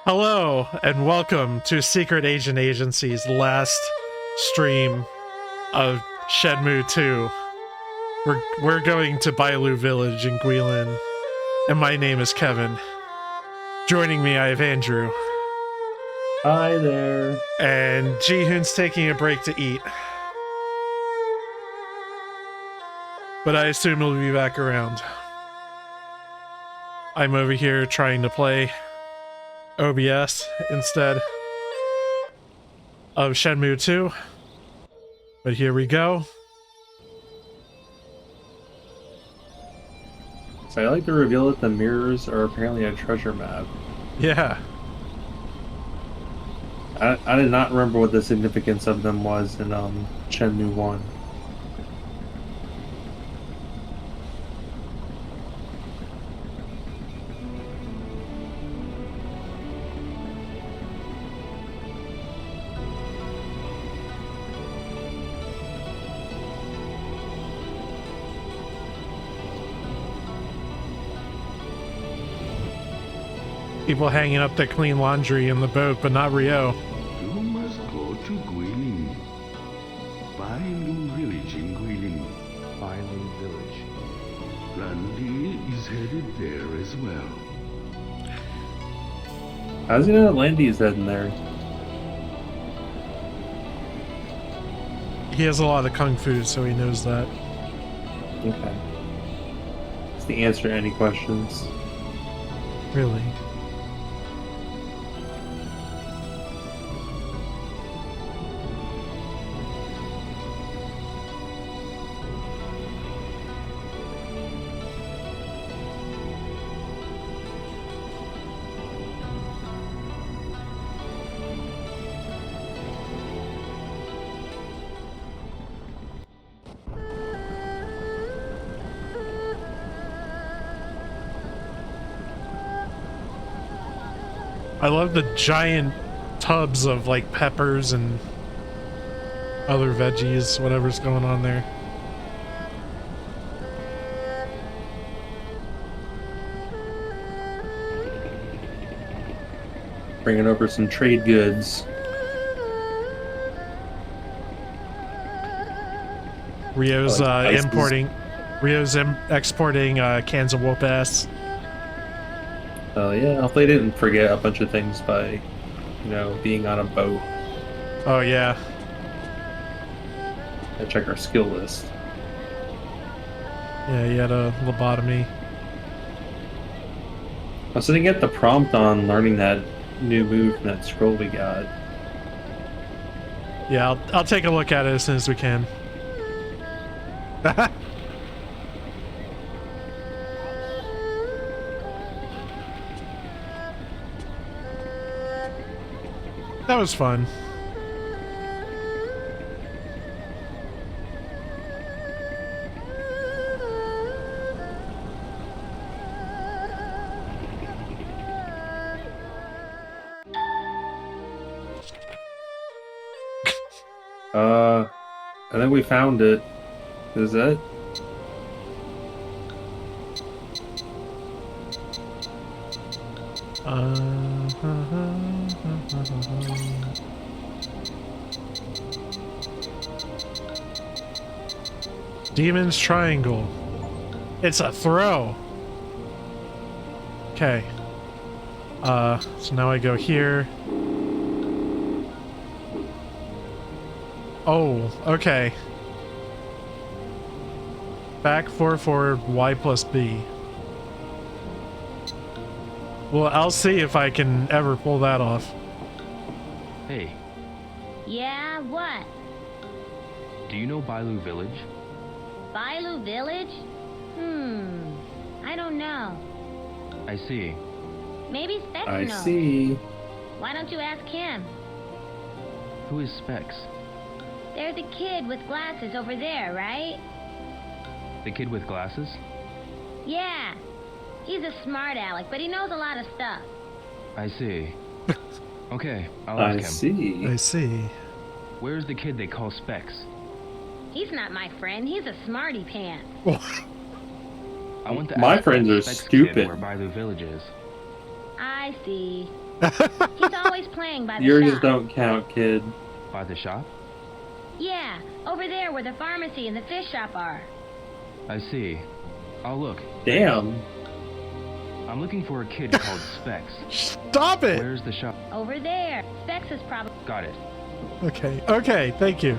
Hello, and welcome to Secret Agent Agency's last stream of Shenmue II. We're going to Bailu Village in Guilin, and my name is Kevin. Joining me, I have Andrew. Hi there. And Jihun's taking a break to eat. But I assume he'll be back around. I'm over here trying to play OBS instead of Shenmue 2. But here we go. So I like to reveal that the mirrors are apparently a treasure map. Yeah. I did not remember what the significance of them was in Shenmue 1. People hanging up their clean laundry in the boat, but not Ryo. You must go to Guilin. Bailu Village in Guilin. Bailu Village. Randy is headed there as well. How's he know that Landy's heading there? He has a lot of kung fu, so he knows that. Okay. It's the answer to any questions. Really. I love the giant tubs of like peppers and other veggies, whatever's going on there. Bringing over some trade goods. Ryo's Like exporting cans of whoop ass. Oh yeah, hopefully they didn't forget a bunch of things by, being on a boat. Oh yeah. Gotta check our skill list. Yeah, he had a lobotomy. I was gonna get the prompt on learning that new move from that scroll we got. Yeah, I'll take a look at it as soon as we can. That was fun. I think we found it. Is it? Demon's Triangle. It's a throw. Okay. So now I go here. Oh, okay. Back 4 forward, Y plus B. Well, I'll see if I can ever pull that off. Hey, Yeah, what? do you know Bailu Village? Bailu Village? I don't know. I see. Maybe Specs I knows. see. Why don't you ask him? Who is Specs? There's a kid with glasses over there, right? The kid with glasses? Yeah. He's a smart aleck, but he knows a lot of stuff. I see. Okay, I'll I ask him. see. I see. Where's the kid they call Specs? He's not my friend. He's a smarty pants. I want to My ask friends that are Specs stupid. kid where Bailu Village is. I see. He's always playing by the Yours shop. don't count, kid. By the shop? Yeah, over there where the pharmacy and the fish shop are. I see. I'll look. Damn. I'm looking for a kid called Specs. Stop it! Where's the shop? Over there. Specs is probably... Got it. Okay, thank you.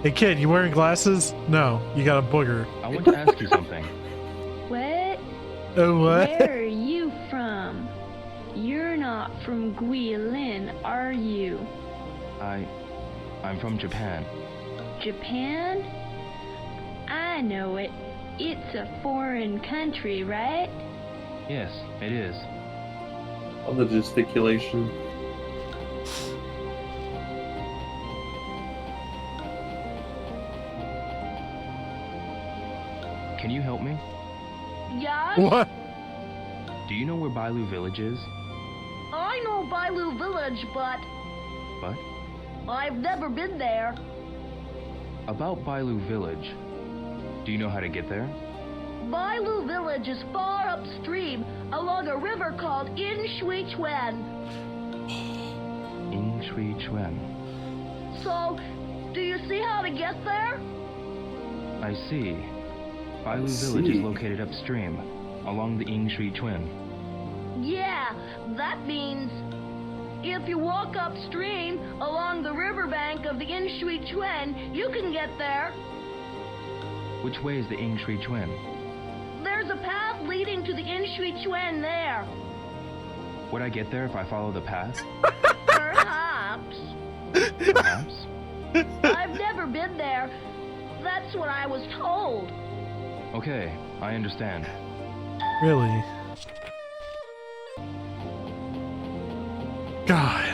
Hey kid, you wearing glasses? No, you got a booger. I want to ask you something. What? Oh, what? Where are you from? You're not from Guilin, are you? I'm from Japan. Japan? I know it. It's a foreign country, right? Yes, it is. All the gesticulation. Can you help me? Yeah? What? Do you know where Bailu Village is? I know Bailu Village, but But? I've never been there. About Bailu Village. Do you know how to get there? Bailu Village is far upstream along a river called Inshui-Chuen. In Shui Chuan. So, do you see how to get there? I see. Bailu Village is located upstream, along the Shui Chuan. Yeah, that means if you walk upstream along the riverbank of the Inshui-Chuen, you can get there. Which way is the Shui Chuan? There's a path leading to the Inshui-Chuen there. Would I get there if I follow the path? Perhaps. Perhaps. I've never been there. That's what I was told. Okay, I understand. Really? God.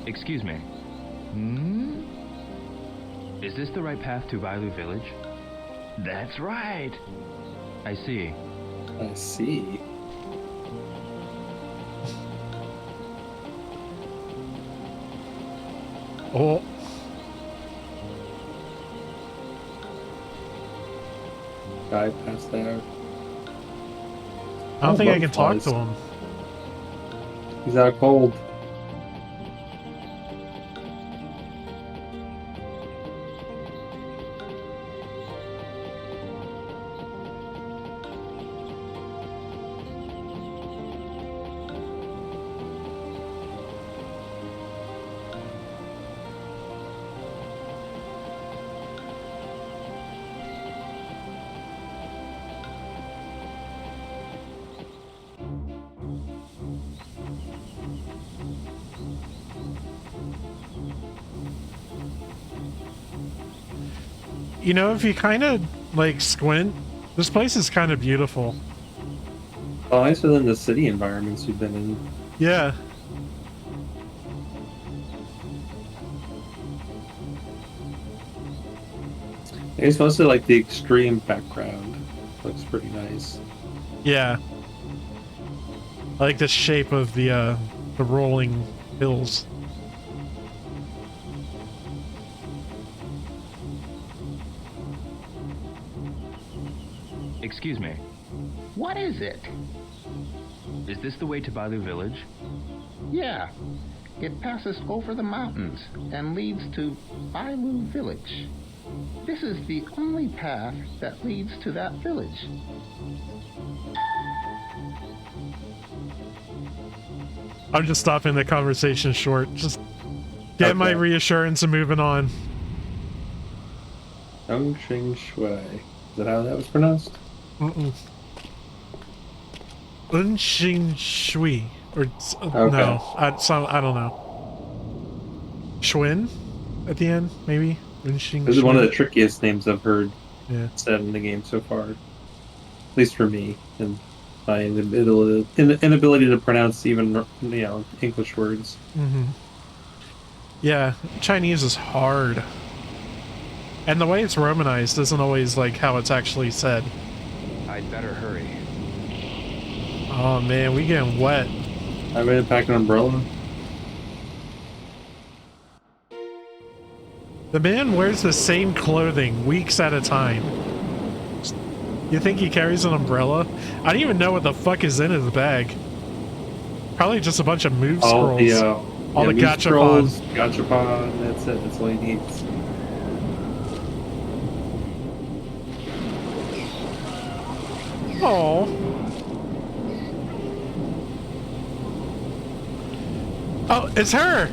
Excuse me. Is this the right path to Bailu Village? That's right. I see. I see. Oh. Guy passed out. I don't think I can talk butterflies. to him. He's out cold. You know, if you kind of like squint, this place is kind of beautiful. Oh, nicer than the city environments you've been in. Yeah. It's mostly like the extreme background. Looks pretty nice. Yeah. I like the shape of the rolling hills. Excuse me. What is it? Is this the way to Bailu Village? Yeah, it passes over the mountains and leads to Bailu Village. This is the only path that leads to that village. I'm just stopping the conversation short. Just get my Okay. reassurance and moving on. Dongxing Shui. Is that how that was pronounced? Unxing Shui. Or no, I don't know. Schwinn at the end, maybe? Unxing This is one of Shui? the trickiest names I've heard Yeah. said in the game so far. At least for me. And my inability to pronounce even, English words. Yeah, Chinese is hard. And the way it's romanized isn't always like how it's actually said. I'd better hurry. Oh man, we getting wet. I'm gonna pack an umbrella. The man wears the same clothing weeks at a time. You think he carries an umbrella? I don't even know what the fuck is in his bag. Probably just a bunch of move scrolls. All the gachapon. Gachapon, that's it. That's all he needs. Oh. Oh, it's her!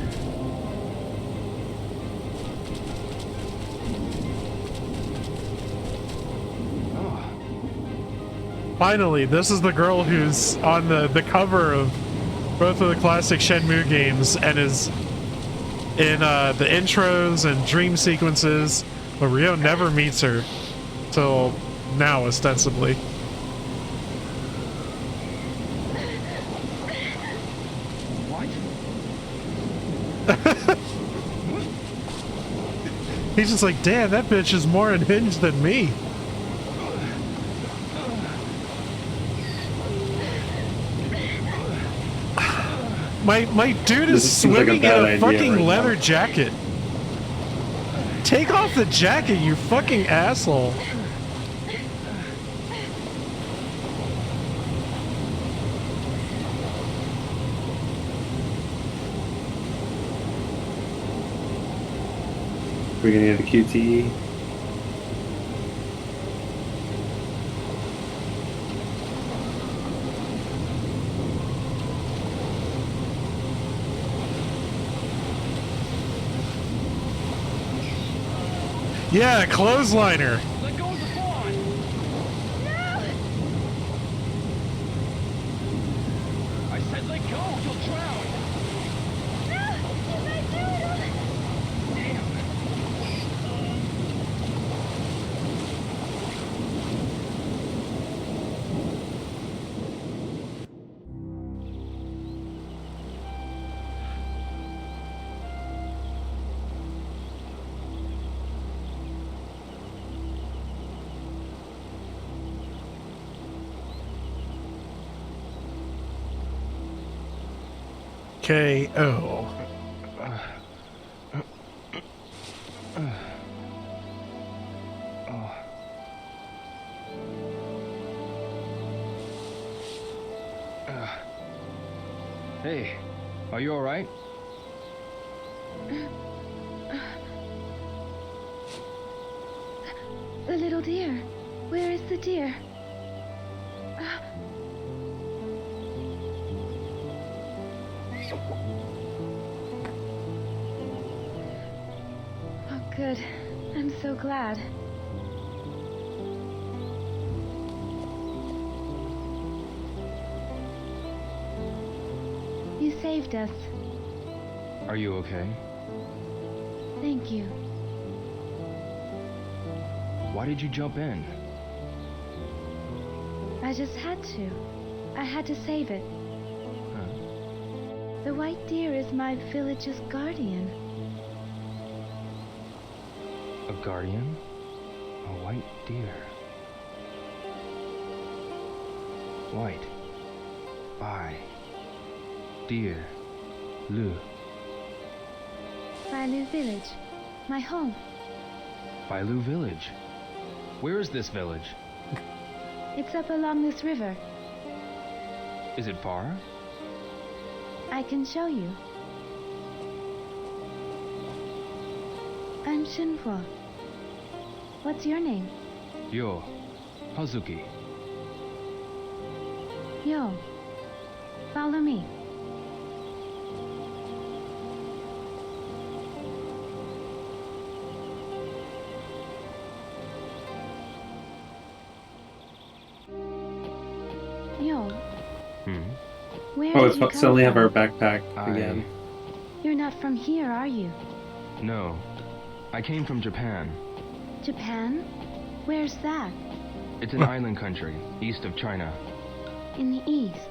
Finally, this is the girl who's on the cover of both of the classic Shenmue games and is in the intros and dream sequences, but Ryo never meets her till now, ostensibly. He's just like, damn, that bitch is more unhinged than me. My dude is swimming in a fucking leather jacket. Take off the jacket, you fucking asshole. We're gonna get a QTE. Yeah, clothesliner. Let go of the fawn! I said let go, you'll drown! Damn! KO. Hey, are you alright? The little deer. Where is the deer? Oh, good. I'm so glad. You saved us. Are you okay? Thank you. Why did you jump in? I just had to. I had to save it. Huh? The white deer is my village's guardian. A guardian? A white deer. White. Bai. Deer. Lu. Bailu village. My home. Bailu village. Where is this village? It's up along this river. Is it far? I can show you. I'm Shenhua. What's your name? Ryo Hazuki. Yo. Follow me. Yo. Where Oh, did it's you come suddenly have from? our backpack again. You're not from here, are you? No. I came from Japan. Japan? Where's that? It's an island country, east of China. In the east.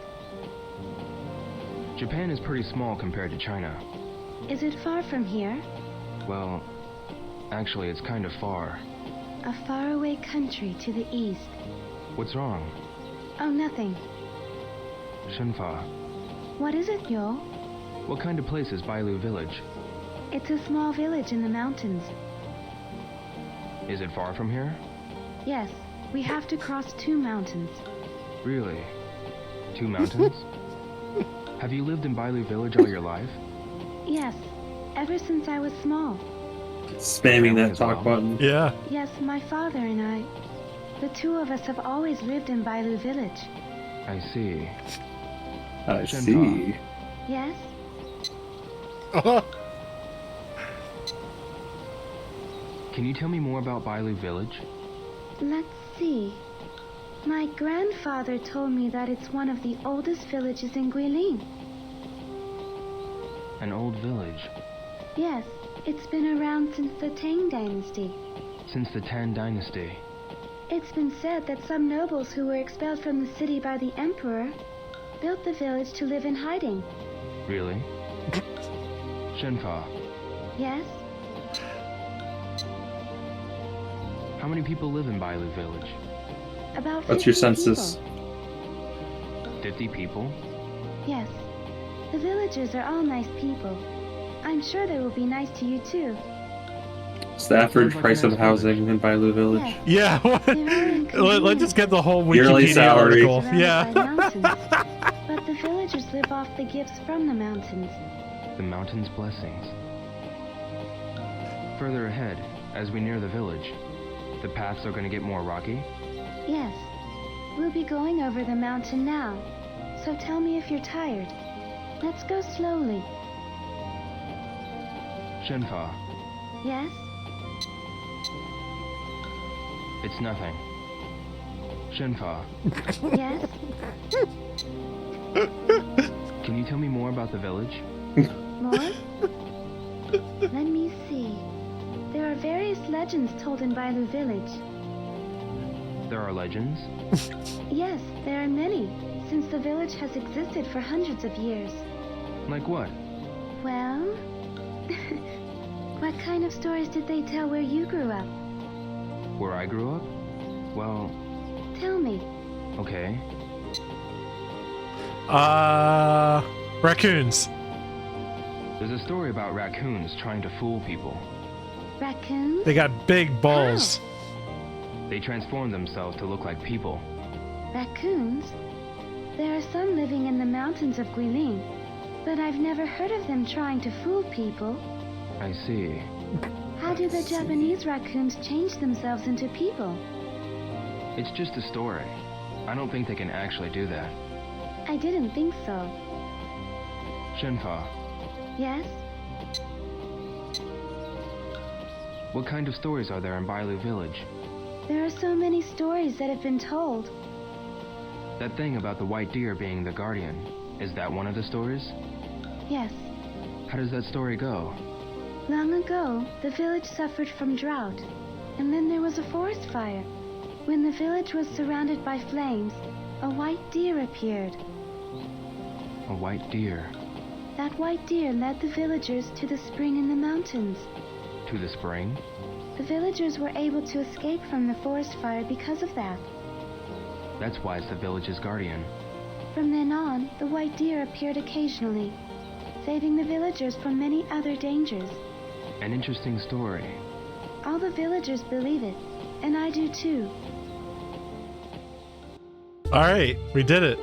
Japan is pretty small compared to China. Is it far from here? Well, Actually, it's kind of far. A faraway country to the east. What's wrong? Oh, nothing. Shenfa, What is it, Yo? what kind of place is Bailu Village? It's a small village in the mountains. Is it far from here? Yes, we have to cross 2 mountains. Really? 2 mountains? Have you lived in Bailu Village all your life? Yes, ever since I was small. Spamming that talk button. Yeah. Yes, my father and I. The 2 of us have always lived in Bailu Village. I see. I Shenpa. see. Yes? Can you tell me more about Bailu Village? Let's see. My grandfather told me that it's one of the oldest villages in Guilin. An old village. Yes, it's been around since the Tang Dynasty. Since the Tan Dynasty. It's been said that some nobles who were expelled from the city by the emperor built the village to live in hiding. Really? Shenfa, Yes? how many people live in Bailu Village? About 50 What's your census? people. 50 people? Yes. The villagers are all nice people. I'm sure they will be nice to you too. It's the average Sounds like price a of nice housing in Bailu Village. Yes. Yeah. Let's just get the whole Yearly Wikipedia salary. article. Surrounded Yeah. by mountains. But the villagers live off the gifts from the mountains. The mountain's blessings. Further ahead, as we near the village, the paths are going to get more rocky? Yes. We'll be going over the mountain now. So tell me if you're tired. Let's go slowly. Shenfa, Yes? it's nothing. Shenfa, Yes? can you tell me more about the village? More? Let me see. There are various legends told in Bailu Village. There are legends? Yes, there are many, since the village has existed for hundreds of years. Like what? Well, what kind of stories did they tell where you grew up? Where I grew up? Well, Tell me. okay. Raccoons. There's a story about raccoons trying to fool people. Raccoons? They got big balls. They transform themselves to look like people. Raccoons? There are some living in the mountains of Guilin, but I've never heard of them trying to fool people. I see. How do the Japanese raccoons change themselves into people? It's just a story. I don't think they can actually do that. I didn't think so. Shenfa, Yes? what kind of stories are there in Bailu Village? There are so many stories that have been told. That thing about the white deer being the guardian, is that one of the stories? Yes. How does that story go? Long ago, the village suffered from drought, and then there was a forest fire. When the village was surrounded by flames, a white deer appeared. A white deer. That white deer led the villagers to the spring in the mountains. To the spring? The villagers were able to escape from the forest fire because of that. That's why it's the village's guardian. From then on, the white deer appeared occasionally, saving the villagers from many other dangers. An interesting story. All the villagers believe it, and I do too. Alright, we did it.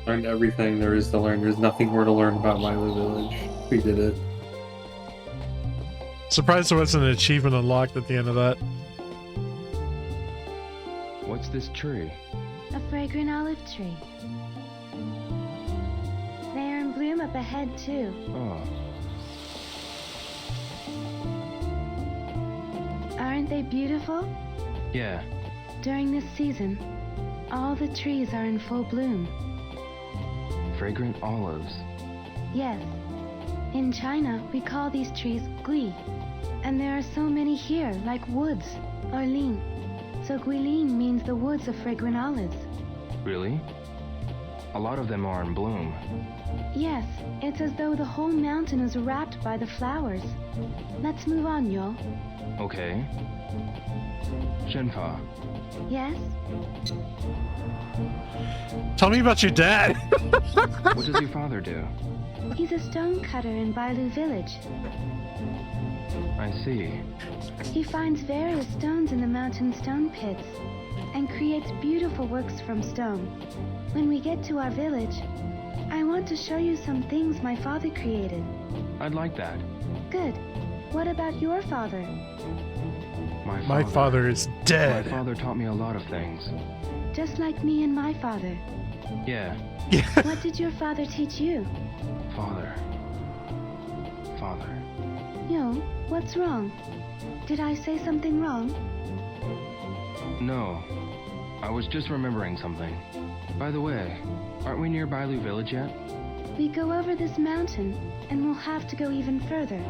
Learned everything there is to learn. There's nothing more to learn about Bailu Village. We did it. Surprised there wasn't an achievement unlocked at the end of that. What's this tree? A fragrant olive tree. They are in bloom up ahead too. Oh, Aren't they beautiful? yeah. During this season, all the trees are in full bloom. Fragrant olives. Yes. In China, we call these trees gui. And there are so many here, like woods, or lin. So guilin means the woods of fragrant olives. Really? A lot of them are in bloom. Yes, it's as though the whole mountain is wrapped by the flowers. Let's move on, Yo. Okay. Shenfa, Yes? Tell me about your dad. what does your father do? He's a stone cutter in Bailu village. I see. He finds various stones in the mountain stone pits and creates beautiful works from stone. When we get to our village, I want to show you some things my father created. I'd like that. Good. What about your father? My father is My dead. father taught me a lot of things. Just like me and my father. Yeah, What did your father teach you? father. Yo, what's wrong? Did I say something wrong? No, I was just remembering something. By the way, aren't we near Bailu village yet? We go over this mountain, and we'll have to go even further.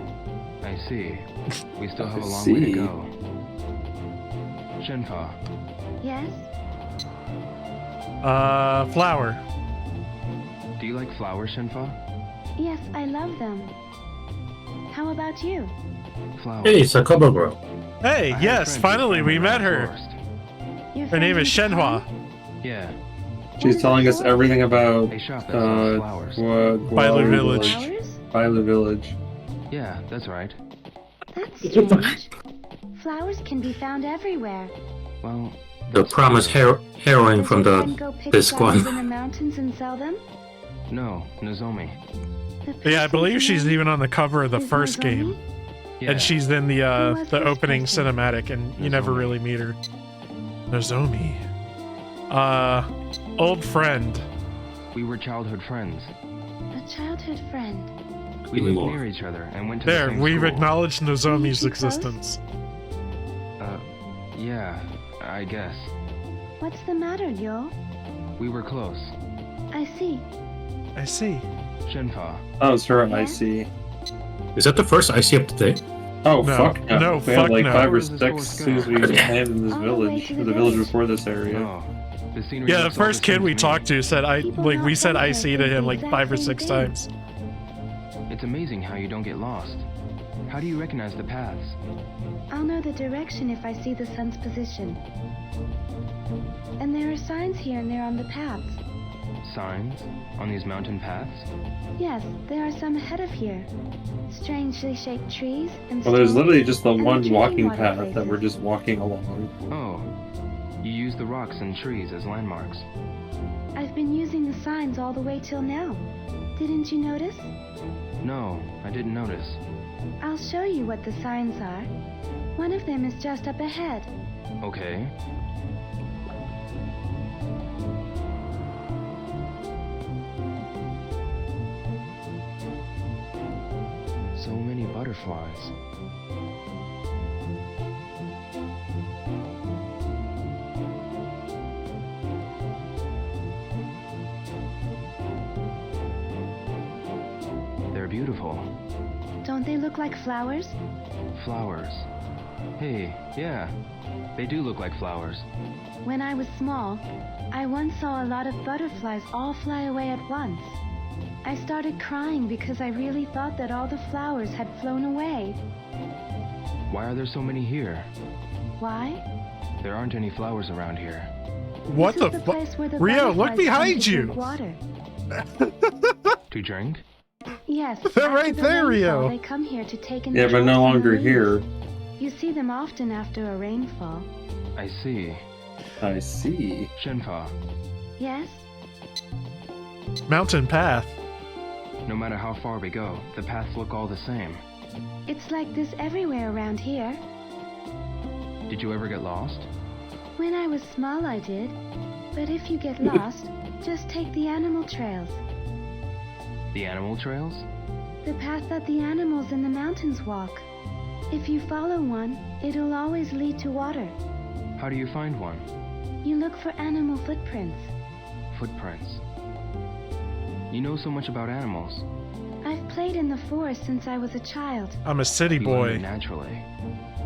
I see. We still have a I long way to see. go. Shenfa, Yes? Flower. do you like flowers, Shenfa? Yes, I love them. How about you? Flowers. Hey, it's a cover girl. Hey, I had a yes, friend who finally found we them met in the her. forest. Your Her name friend is in the Shenhua. forest? Yeah, She's telling us everything about a shop that sells flowers. Bailu Village. Flowers? Bailu Village. Yeah, that's right. That's strange. Flowers can be found everywhere. Well, The that's promised true. heroine Does from your friend the go pick this flowers one. in the mountains and sell them? No, Nozomi. The Yeah, I person believe she's who even on the cover of the is first Nozomi? game. Yeah, And she's in Who was the this opening person? cinematic, and you never Nozomi. really meet her. Nozomi. Old friend. we were childhood friends. A childhood friend. We lived More. near each other and went to There, the same we've school. acknowledged Nozomi's Are you close? existence. Yeah, I guess. What's the matter, Yo? We were close. I see. I see. Shenfa, Oh, it's her Yeah? IC. Is that the first I see of the day? Oh, No. fuck no. No, We fuck had like no. 5 or Where does this 6 horse as soon as we go? landed in this All the way village. to The the village village. before this area. no. The scenery Yeah, the looks all first the kid same we me. talked to said People we not said from here IC to think him the like exact 5 or same 6 thing. times. It's amazing how you don't get lost. How do you recognize the paths? I'll know the direction if I see the sun's position. And there are signs here and there on the paths. Signs? On these mountain paths? Yes, there are some ahead of here. Strangely shaped trees and Well, there's stones literally just the and one drinking walking water path that places. we're just walking along. Oh. You use the rocks and trees as landmarks. I've been using the signs all the way till now. Didn't you notice? No, I didn't notice. I'll show you what the signs are. One of them is just up ahead. Okay. So many butterflies. They're beautiful. Don't they look like flowers? Flowers. Hey, yeah, they do look like flowers. When I was small, I once saw a lot of butterflies all fly away at once. I started crying because I really thought that all the flowers had flown away. Why are there so many here? Why? There aren't any flowers around here. What This the is fuck? place where the Ryo, look butterflies come behind to you. drink water. To drink? Yes, They're after right the there, rainfall, Ryo. They come here to take in Yeah, the but no drops in the longer leaves. here. You see them often after a rainfall. I see. I see. Shenfa, Yes? Mountain path. no matter how far we go, the paths look all the same. It's like this everywhere around here. Did you ever get lost? When I was small, I did. But if you get lost, just take the animal trails. The animal trails? The path that the animals in the mountains walk. If you follow one, it'll always lead to water. How do you find one? You look for animal footprints. Footprints. You know so much about animals. I've played in the forest since I was a child. I'm a city You learn boy. it naturally.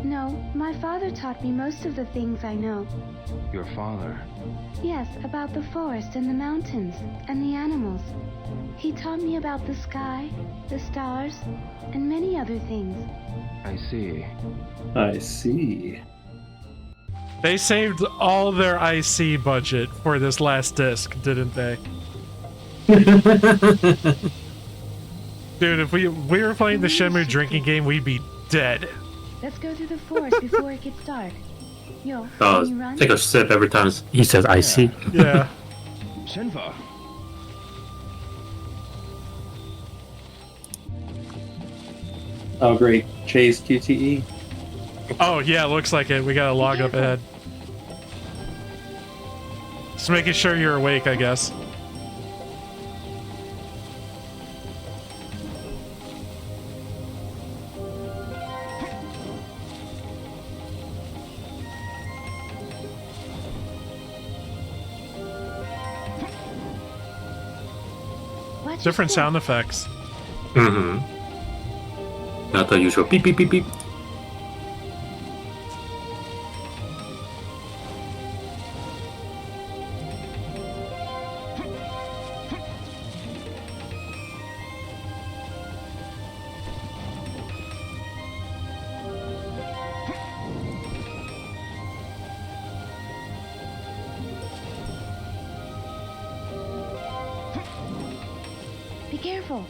No, my father taught me most of the things I know. Your father. Yes, about the forest and the mountains and the animals. He taught me about the sky, the stars, and many other things. I see. I see. They saved all their IC budget for this last disc, didn't they? Dude, if we were playing the Shenmue drinking game, we'd be dead. Let's go through the forest before it gets dark. Yo, can you run? Take a sip every time he says I see. Yeah. Shenfa. Oh, great. Chase QTE. Oh, yeah, looks like it. We gotta log up ahead. Just making sure you're awake, I guess. Watch Different your sound effects. Mm-hmm. Not the usual beep beep beep beep. Be careful.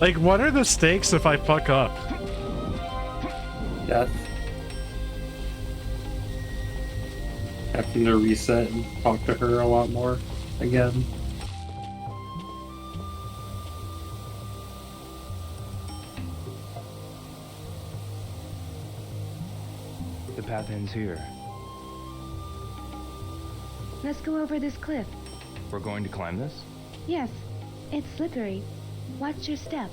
Like, what are the stakes if I fuck up? Death. Having to reset and talk to her a lot more again. The path ends here. Let's go over this cliff. We're going to climb this? Yes, it's slippery. Watch your step.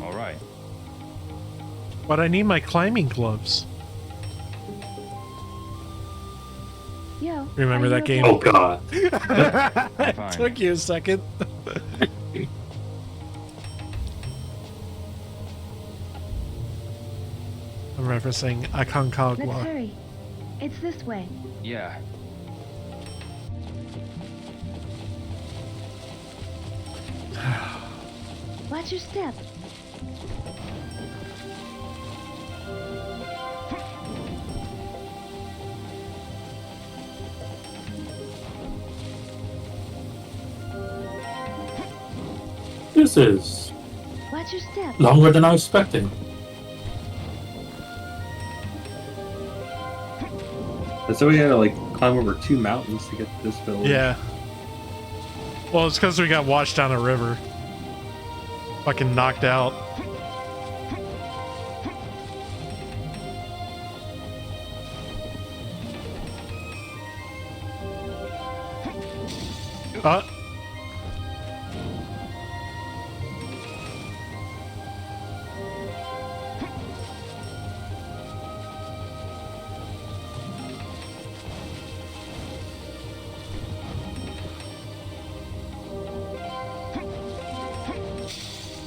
All right. But I need my climbing gloves. Yo, Remember are that you game? Oh god. It Fine. took you a second. I'm referencing Let's Aconcagua. hurry. It's this way. Yeah. Watch your step. This is Watch your step. longer than I expected. And so we had to like climb over 2 mountains to get to this village. Yeah. Well, it's because we got washed down a river. Fucking knocked out. Uh.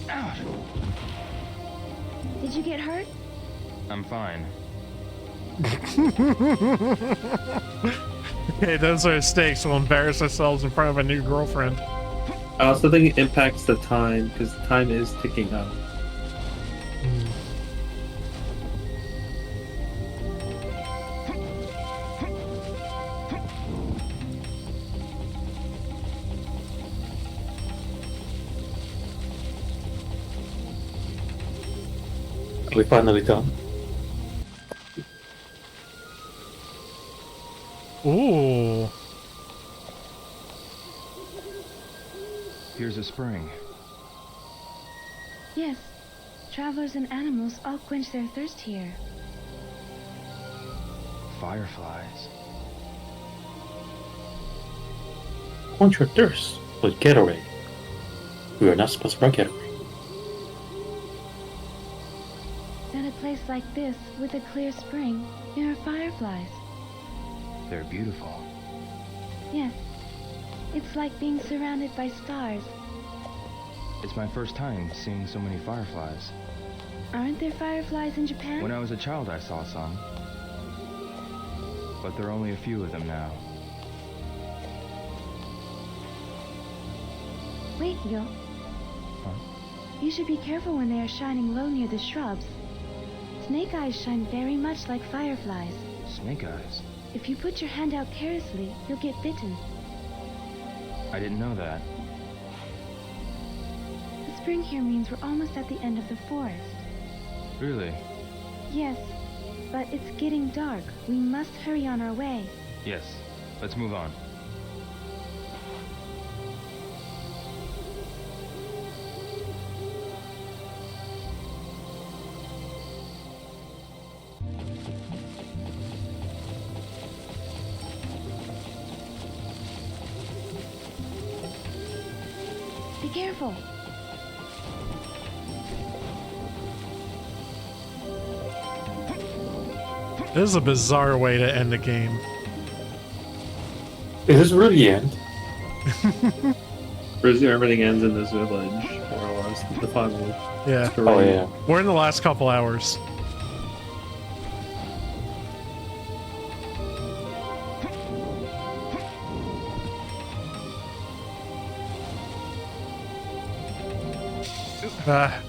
Ouch. Did you get hurt? I'm fine. Okay, those are stakes. We'll embarrass ourselves in front of a new girlfriend. I also think it impacts the time because time is ticking up. Are we finally done? Ooh. Here's a spring. Yes. Travelers and animals all quench their thirst here. Fireflies. Quench your thirst. put getaway. We were not supposed to run getaway. At a place like this, with a clear spring, there are fireflies. They're beautiful. Yes. It's like being surrounded by stars. It's my first time seeing so many fireflies. Aren't there fireflies in Japan? When I was a child, I saw some. But there are only a few of them now. Wait, Yo. Huh? You should be careful when they are shining low near the shrubs. Snake eyes shine very much like fireflies. Snake eyes? If you put your hand out carelessly, you'll get bitten. I didn't know that. The spring here means we're almost at the end of the forest. Really? Yes, but it's getting dark. We must hurry on our way. Yes. Let's move on. Be careful. This is a bizarre way to end the game. Is this really the end? Everything ends in this village, more or less. The final Yeah. story. Oh yeah. We're in the last couple hours. Ah.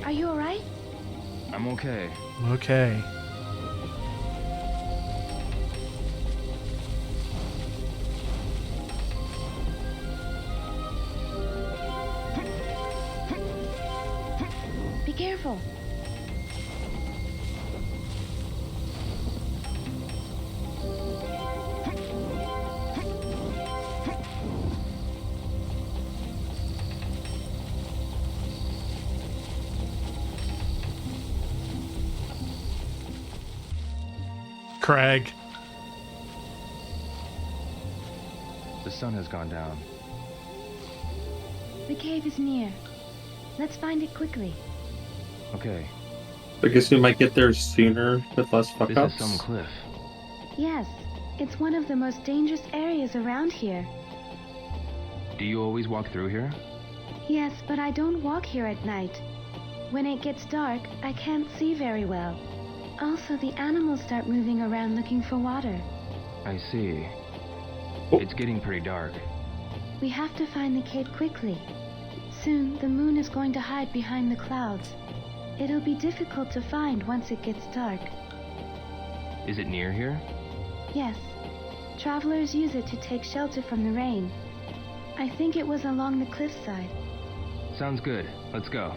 Are you alright? I'm okay. Okay. Be careful. Craig. The sun has gone down. The cave is near. Let's find it quickly. Okay. I guess we might get there sooner with less fuck This ups. is some cliff. Yes, it's one of the most dangerous areas around here. Do you always walk through here? Yes, but I don't walk here at night. When it gets dark, I can't see very well. Also, the animals start moving around looking for water. I see. Oh. It's getting pretty dark. We have to find the cave quickly. Soon, the moon is going to hide behind the clouds. It'll be difficult to find once it gets dark. Is it near here? Yes. Travelers use it to take shelter from the rain. I think it was along the cliffside. Sounds good. Let's go.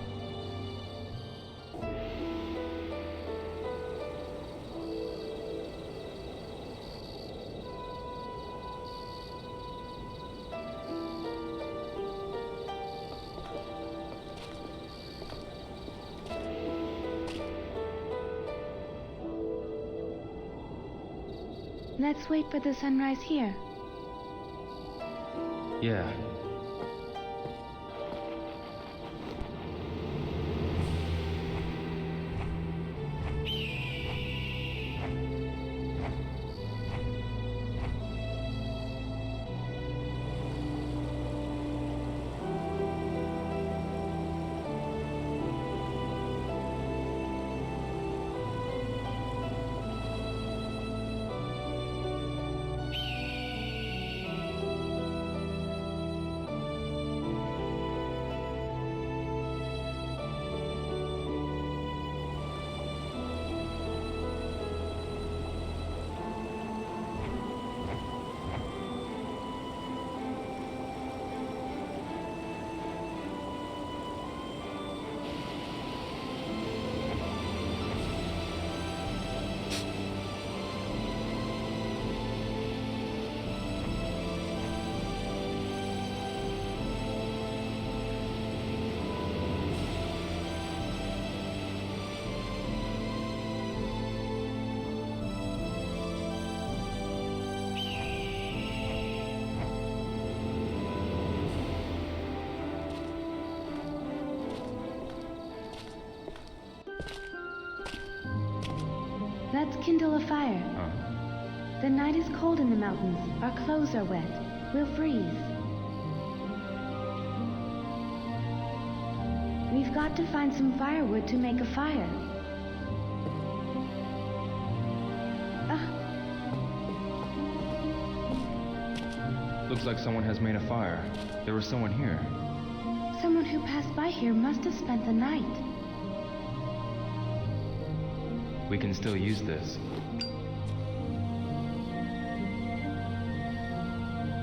Let's wait for the sunrise here. Yeah. Let's kindle a fire. The night is cold in the mountains. Our clothes are wet. We'll freeze. We've got to find some firewood to make a fire. Looks like someone has made a fire. There was someone here. Someone who passed by here must have spent the night. We can still use this.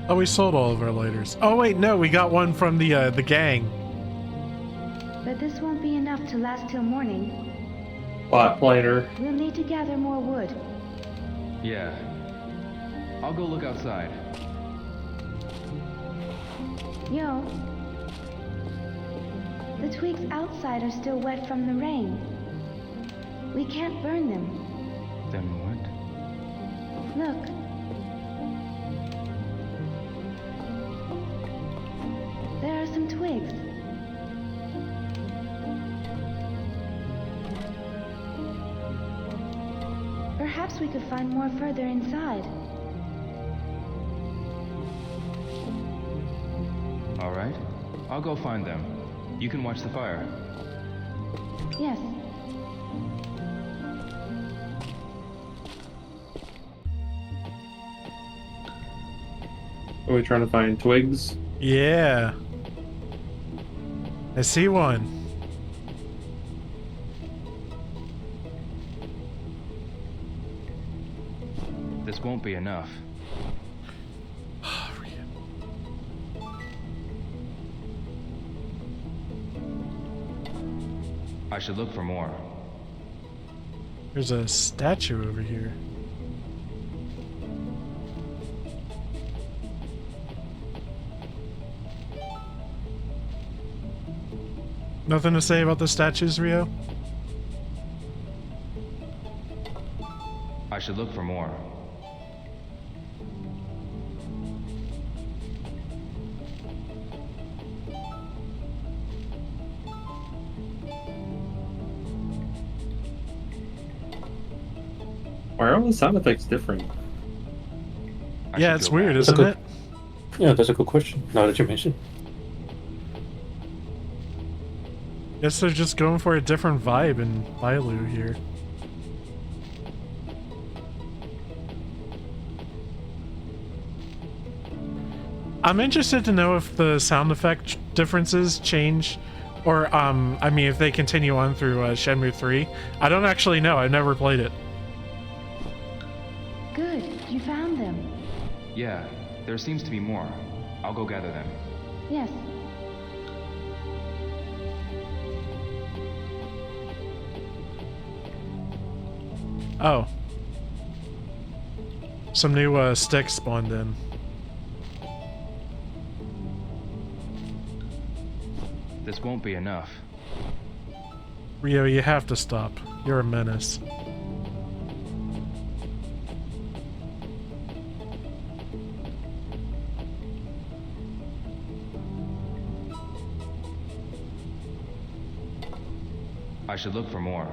Oh, we sold all of our lighters. Oh wait, no, we got one from the gang. But this won't be enough to last till morning. Plot planner. We'll need to gather more wood. Yeah. I'll go look outside. Yo. The twigs outside are still wet from the rain. We can't burn them. Then what? Look. There are some twigs. Perhaps we could find more further inside. All right. I'll go find them. You can watch the fire. Yes. Are we trying to find twigs? Yeah. I see one. This won't be enough. I should look for more. There's a statue over here. Nothing to say about the statues, Ryo? I should look for more. Why are all the sound effects different? I Yeah, should it's go weird, back. isn't it? Yeah, that's a good question. Now that you mention. Guess they're just going for a different vibe in Bailu here. I'm interested to know if the sound effect differences change, or I mean, if they continue on through Shenmue 3. I don't actually know. I've never played it. Good. You found them. Yeah, there seems to be more. I'll go gather them. Yes. Oh. Some new sticks spawned in. This won't be enough. Ryo, you have to stop. You're a menace. I should look for more.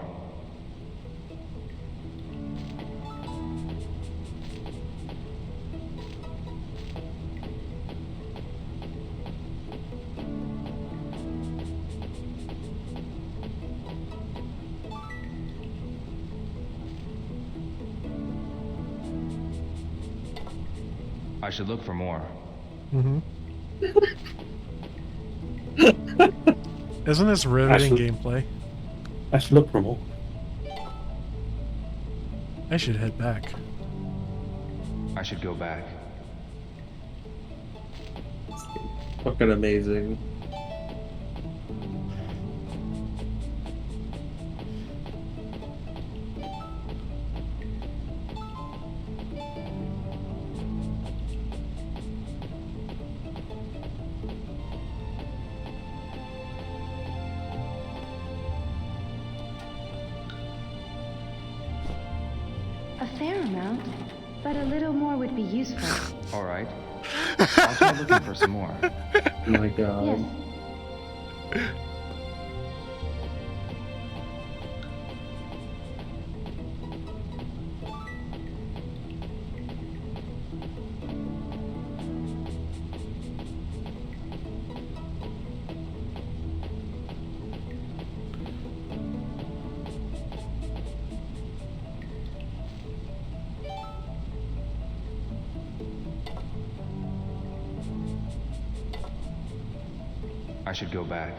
I should look for more. Mm-hmm. Isn't this riveting gameplay? I should look for more. I should head back. I should go back. Fucking amazing. A fair amount, but a little more would be useful. All right. I'll try looking for some more. Oh my god. Yes. I should go back.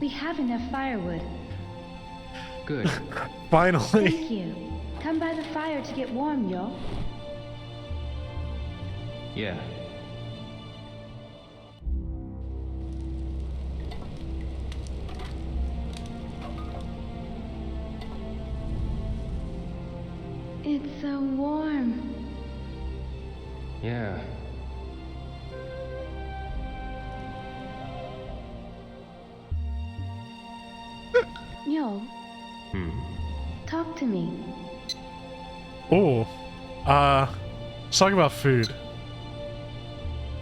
We have enough firewood. Good. Finally. Thank you. Come by the fire to get warm, yo. Yeah. It's so warm. Yeah. Yo, Hmm. talk to me. Oh. Let's talk about food.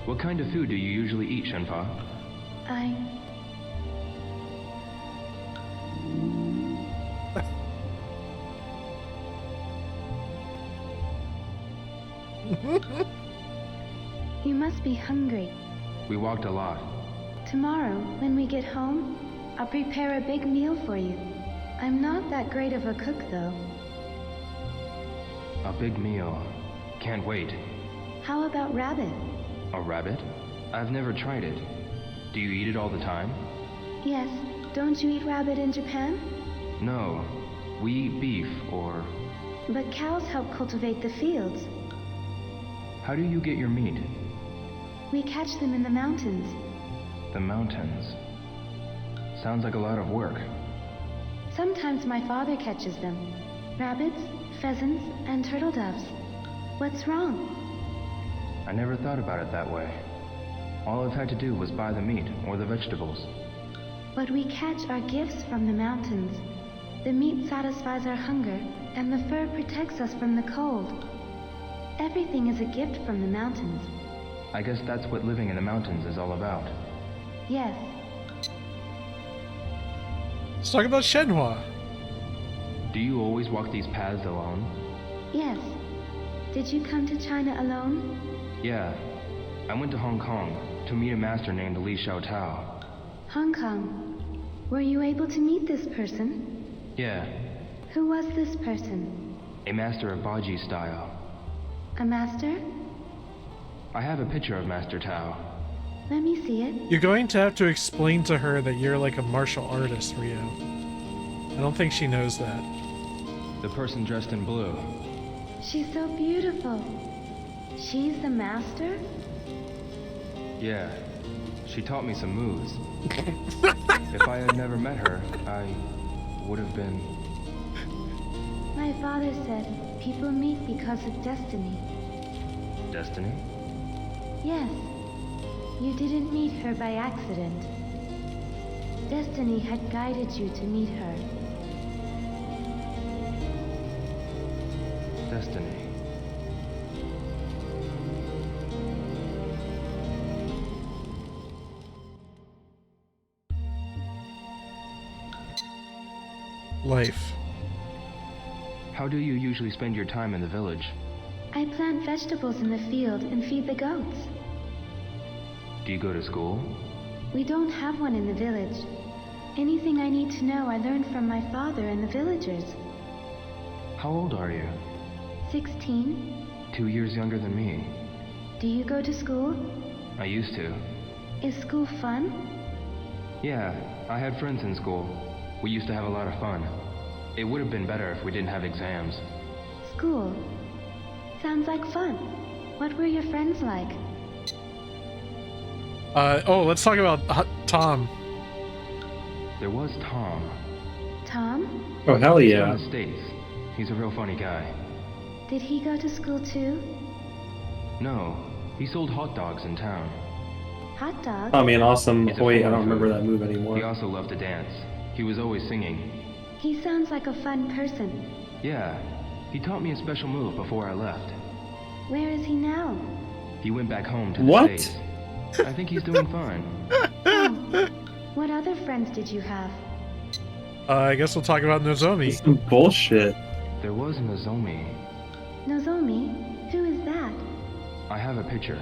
What kind of food do you usually eat, Shenpa? I... You must be hungry. We walked a lot. Tomorrow, when we get home, I'll prepare a big meal for you. I'm not that great of a cook, though. A big meal. Can't wait. How about rabbit? A rabbit? I've never tried it. Do you eat it all the time? Yes, don't you eat rabbit in Japan? No. We eat beef, or... But cows help cultivate the fields. How do you get your meat? We catch them in the mountains. The mountains. Sounds like a lot of work. Sometimes my father catches them. Rabbits, pheasants, and turtle doves. What's wrong? I never thought about it that way. All I've had to do was buy the meat or the vegetables. What we catch are gifts from the mountains. The meat satisfies our hunger, and the fur protects us from the cold. Everything is a gift from the mountains. I guess that's what living in the mountains is all about. Yes, Let's talk about Shenhua. Do you always walk these paths alone? yes. Did you come to China alone? Yeah. I went to Hong Kong to meet a master named Li Xiaotao. Hong Kong. Were you able to meet this person? Yeah. Who was this person? A master of Baji style. A master? I have a picture of Master Tao. Let me see it. You're going to have to explain to her that you're like a martial artist, Ryo. I don't think she knows that. The person dressed in blue. She's so beautiful. She's the master? Yeah. She taught me some moves. If I had never met her, I would have been... My father said people meet because of destiny. Destiny? Yes. You didn't meet her by accident. Destiny had guided you to meet her. Destiny. Life. How do you usually spend your time in the village? I plant vegetables in the field and feed the goats. Do you go to school? We don't have one in the village. Anything I need to know I learned from my father and the villagers. How old are you? 16. 2 years younger than me. Do you go to school? I used to. Is school fun? Yeah, I had friends in school. We used to have a lot of fun. It would have been better if we didn't have exams. School. Sounds like fun. What were your friends like? Let's talk about Tom. There was Tom. Tom? Oh, hell From yeah. the States. He's a real funny guy. Did he go to school too? No, he sold hot dogs in town. Hot dog? Oh man, awesome. It's a Oh, wait, I foreign don't remember food. that move anymore. He also loved to dance. He was always singing. He sounds like a fun person. Yeah, he taught me a special move before I left. Where is he now? He went back home to the What? States. I think he's doing fine. Oh. What other friends did you have? I guess we'll talk about Nozomi. Some bullshit. There was Nozomi. Nozomi? Who is that? I have a picture.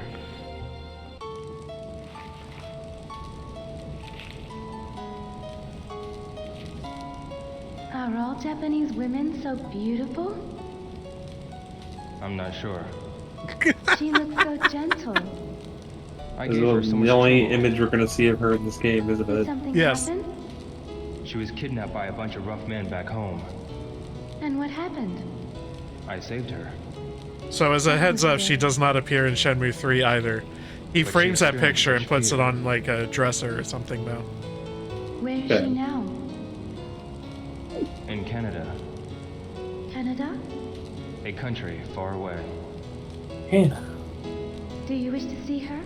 Are all Japanese women so beautiful? I'm not sure. She looks so gentle. I This gave her is so much the only trouble. image we're gonna see of her in this game, isn't Did it? something Yes. happen? She was kidnapped by a bunch of rough men back home. And what happened? I saved her. So as a heads up, she does not appear in Shenmue 3 either. He But she frames that experienced picture and what puts she it on like a dresser or something though. Where is Okay. she now? In Canada, Canada? a country far away. Hannah. Do you wish to see her?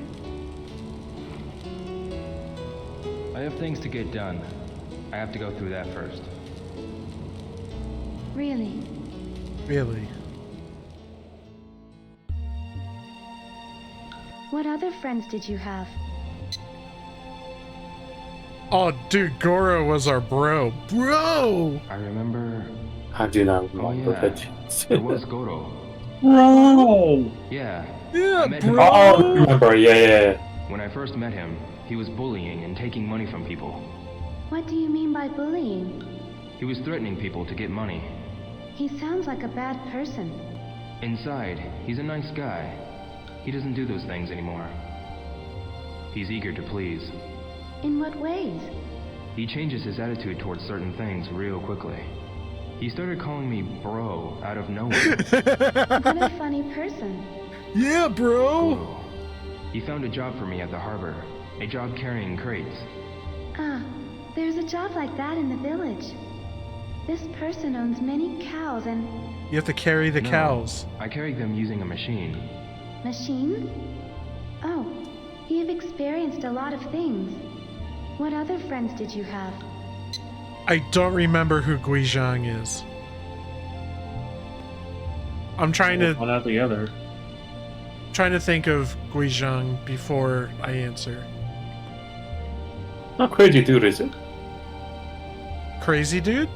I have things to get done. I have to go through that first. Really? Really? What other friends did you have? Oh, dude, Goro was our bro. Bro! I remember... I do not Oh remember yeah, that. there was Goro. Bro! Yeah. Yeah, I met him bro! Oh, I remember. Yeah. When I first met him, he was bullying and taking money from people. What do you mean by bullying? He was threatening people to get money. He sounds like a bad person. Inside, he's a nice guy. He doesn't do those things anymore. He's eager to please. In what ways? He changes his attitude towards certain things real quickly. He started calling me bro out of nowhere. What a funny person. Yeah, bro! Goro. He found a job for me at the harbor. A job carrying crates. Ah, there's a job like that in the village. This person owns many cows and... You have to carry the No, cows. I carried them using a machine. machines? Oh, you've experienced a lot of things. What other friends did you have? I don't remember who Guizhang is. I'm trying We'll to find out together. think of Guizhang before I answer. Not crazy dude, is it? Crazy dude?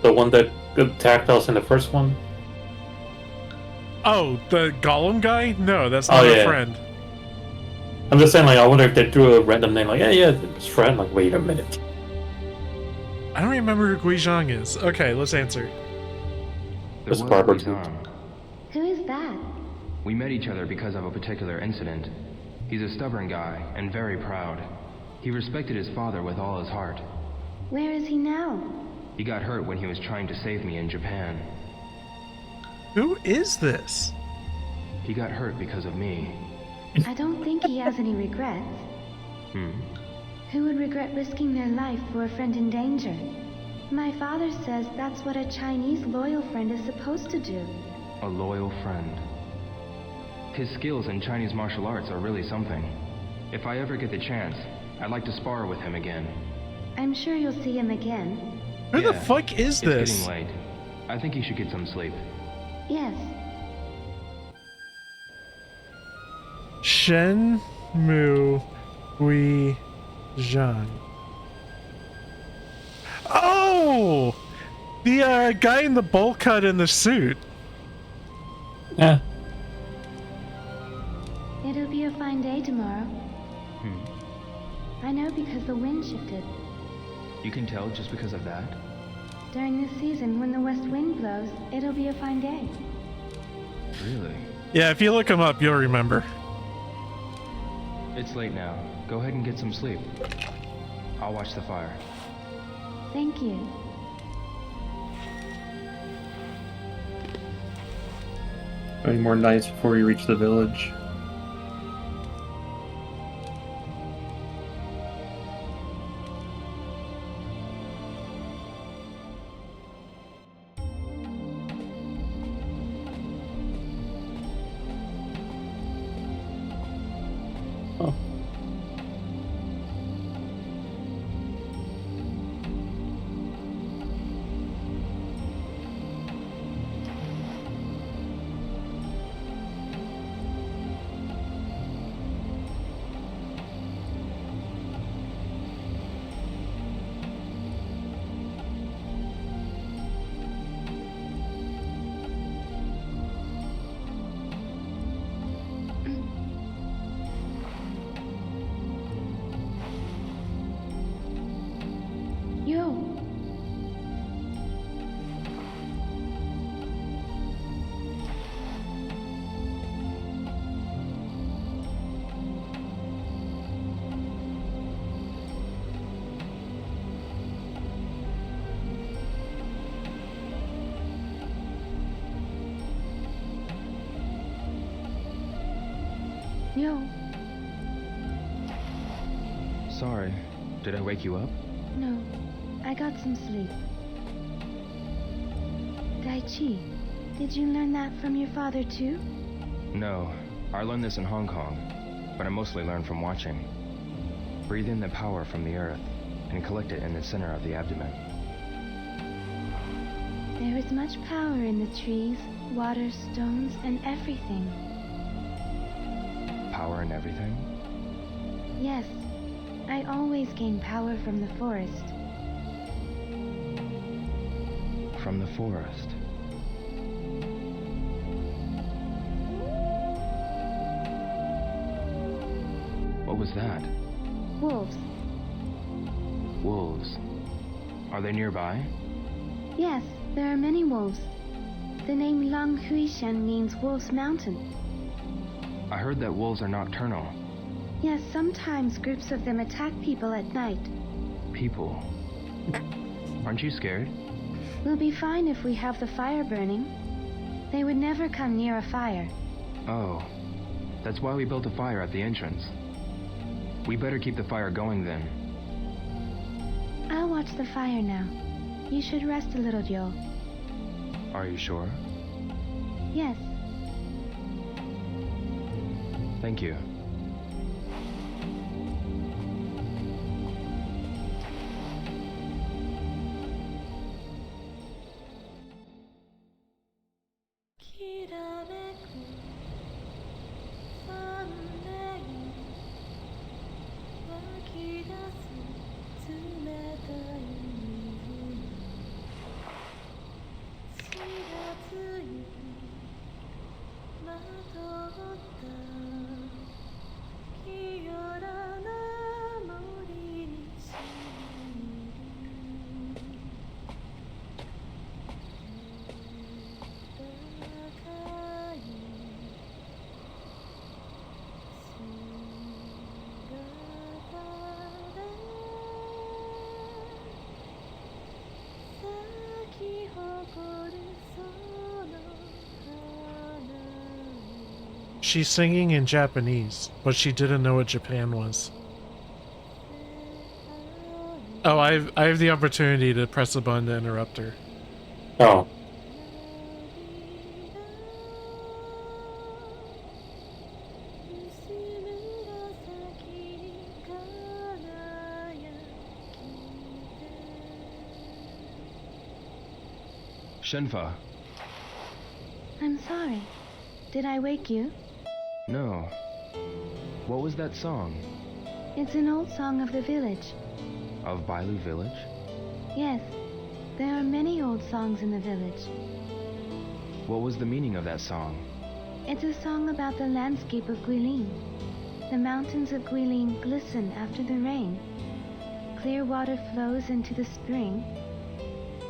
The one that attacked us in the first one? Oh, the Gollum guy? No, that's Oh, not a yeah. friend. I'm just saying, like, I wonder if they threw a random name, like, yeah, it's friend. Like, wait a minute. I don't remember who Guizhang is. Okay, let's answer. There It's was Barbara Guizhang. Who is that? We met each other because of a particular incident. He's a stubborn guy and very proud. He respected his father with all his heart. Where is he now? He got hurt when he was trying to save me in Japan. Who is this? He got hurt because of me. I don't think he has any regrets. Who would regret risking their life for a friend in danger? My father says that's what a Chinese loyal friend is supposed to do. A loyal friend. His skills in Chinese martial arts are really something. If I ever get the chance, I'd like to spar with him again. I'm sure you'll see him again. Who the Yeah, fuck is It's this? getting late. I think he should get some sleep. Yes. Shenmue Guizhang. Oh! The guy in the bowl cut in the suit. Yeah. It'll be a fine day tomorrow. I know because the wind shifted. You can tell just because of that? During this season, when the west wind blows, it'll be a fine day. Really? Yeah, if you look him up, you'll remember. It's late now. Go ahead and get some sleep. I'll watch the fire. Thank you. Any more nights before you reach the village? Ryo, Sorry, did I wake you up? no, I got some sleep. Daichi, did you learn that from your father too? No, I learned this in Hong Kong, but I mostly learned from watching. Breathe in the power from the earth and collect it in the center of the abdomen. There is much power in the trees, water, stones, and everything. Power in everything? Yes, I always gain power from the forest. From the forest. What was that? Wolves. Wolves. Are they nearby? Yes, there are many wolves. The name Long Huishan means Wolf's Mountain. I heard that wolves are nocturnal. Yes, sometimes groups of them attack people at night. People. Aren't you scared? We'll be fine if we have the fire burning. They would never come near a fire. Oh, that's why we built a fire at the entrance. We better keep the fire going then. I'll watch the fire now. You should rest a little, Joe. Are you sure? Yes. Thank you. She's singing in Japanese, but she didn't know what Japan was. Oh, I have the opportunity to press a button to interrupt her. Oh. Shenfa. I'm sorry. Did I wake you? No. What was that song? It's an old song of the village. Of Bailu Village? Yes, there are many old songs in the village. What was the meaning of that song? It's a song about the landscape of Guilin. The mountains of Guilin glisten after the rain. Clear water flows into the spring,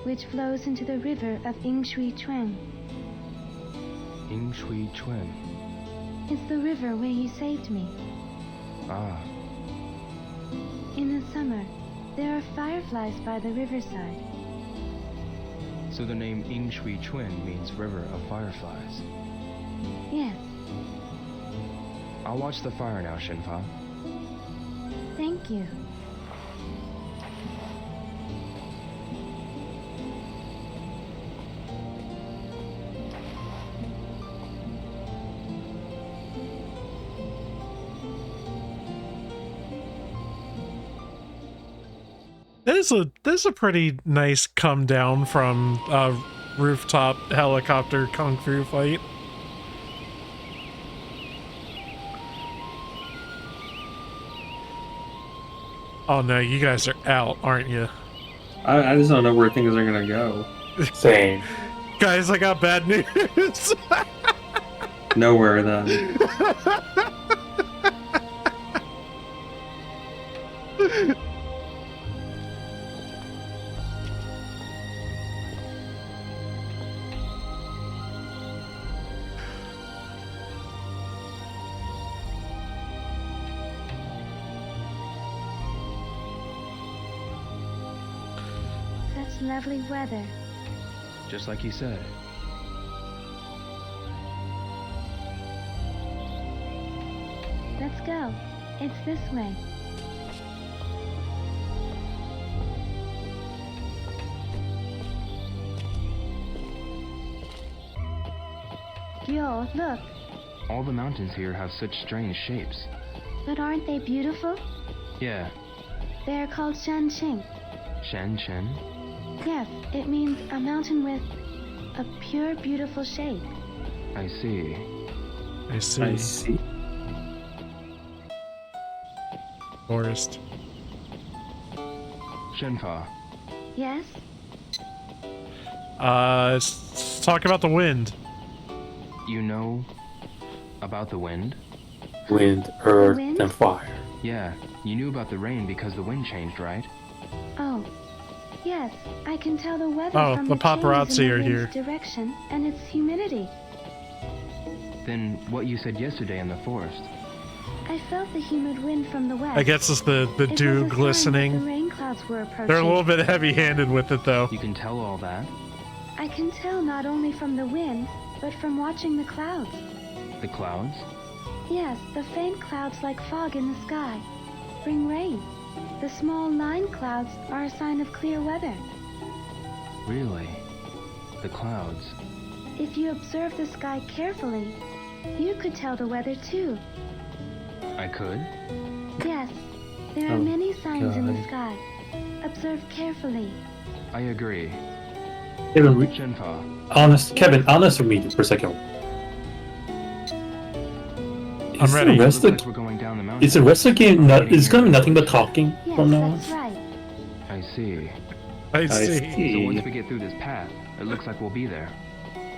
which flows into the river of Yingshui Chuan. Yingshui Chuan. It's the river where you saved me. Ah. In the summer, there are fireflies by the riverside. So the name Yingshui Chuan means River of Fireflies. Yes. I'll watch the fire now, Shenfa. Thank you. There's a pretty nice come down from a rooftop helicopter kung fu fight. Oh no, you guys are out, aren't you? I just don't know where things are gonna go. Same. Guys, I got bad news. Nowhere then. Such lovely weather. Just like you said. go. It's this way. Yo, look. All the mountains here have such strange shapes. But aren't they beautiful? Yeah. They're called Shanqing. Shen Chen? Yes, it means a mountain with a pure, beautiful shape. I see. I see. I see. Forest. Shenfa, Yes? Let's talk about the wind. you know about the wind? Wind, earth, Wind? and fire. Yeah, you knew about the rain because the wind changed, right? Oh. Yes, I can tell the weather Oh, from the paparazzi change in are the here. wind's direction and its humidity. Then what you said yesterday in the forest. I felt the humid wind from the west. I guess it's the It was a dew sign that the glistening. rain clouds were approaching. They're a little bit heavy-handed with it, though. You can tell all that? I can tell not only from the wind, but from watching the clouds. The clouds? Yes, the faint clouds like fog in the sky bring rain. The small line clouds are a sign of clear weather. Really? The clouds. If you observe the sky carefully, you could tell the weather too. I could? Yes, there are Oh, many signs in the God. sky. Observe carefully. I agree. Kevin, Shenfa, Kevin, honest with me for a second. I'm ready. it Rest looks of, like we're going down the mountain. is the rest of the game not? It's gonna be nothing but talking Yes, from now on. that's right. I see. I see. So once we get through this path, it looks like we'll be there.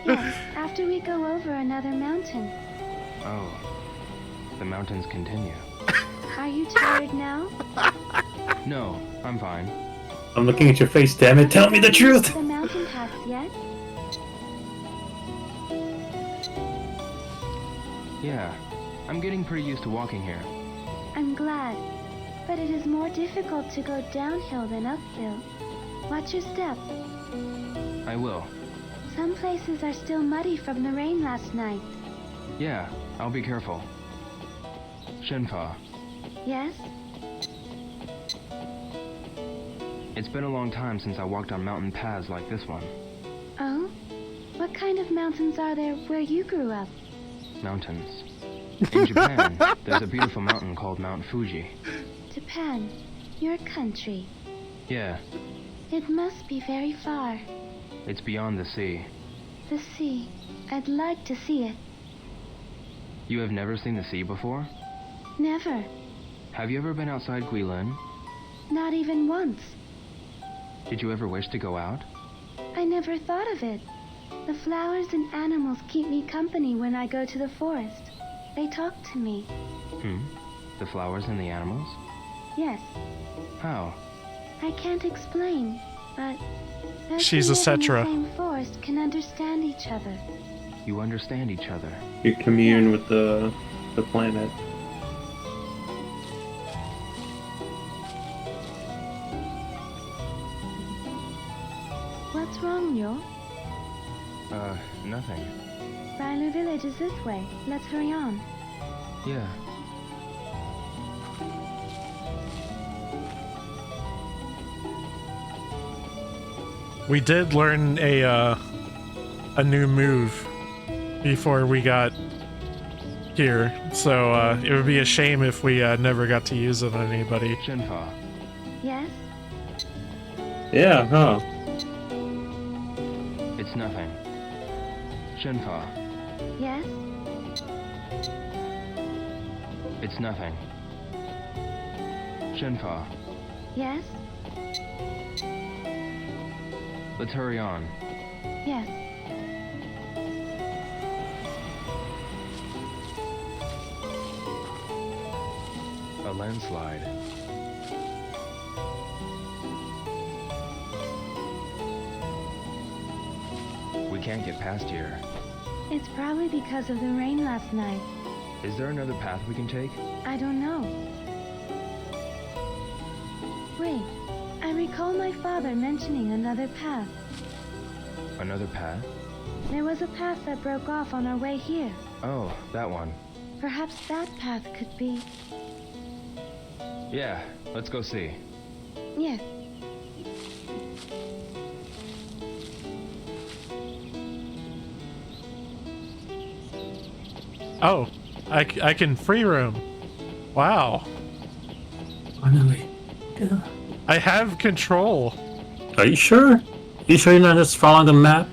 Yes, after we go over another mountain. Oh. The mountains continue. Are you tired now? No, I'm fine. I'm looking at your face, damn it! Tell me the truth. The mountain pass yet? Yeah, I'm getting pretty used to walking here. I'm glad. But it is more difficult to go downhill than uphill. Watch your step. I will. Some places are still muddy from the rain last night. Yeah, I'll be careful. Shenfa, Yes? it's been a long time since I walked on mountain paths like this one. Oh? What kind of mountains are there where you grew up? Mountains. In Japan, there's a beautiful mountain called Mount Fuji. Japan, your country. Yeah, It must be very far. it's beyond the sea. The sea. I'd like to see it. You have never seen the sea before? Never. Have you ever been outside Guilin? Not even once. Did you ever wish to go out? I never thought of it. The flowers and animals keep me company when I go to the forest. They talk to me. The flowers and the animals? Yes, How? I can't explain, but those She's who a live in the Cetra. same forest can understand each other. You understand each other. You commune with the planet. What's wrong, Yo? Nothing. Ryler Village is this way. Let's hurry on. Yeah. We did learn a new move before we got here, so it would be a shame if we never got to use it on anybody. Shenfa, Yes? Yeah, huh? it's nothing. Shenfa, Yes? it's nothing. Shenfa, Yes? let's hurry on. Yes. A landslide. We can't get past here. It's probably because of the rain last night. Is there another path we can take? I don't know. Wait, I recall my father mentioning another path. Another path? There was a path that broke off on our way here. Oh, that one. Perhaps that path could be... Yeah, let's go see. Yes. Oh, I can free roam. Wow. Finally. Yeah. I have control. Are you sure? You sure you're not just following the map?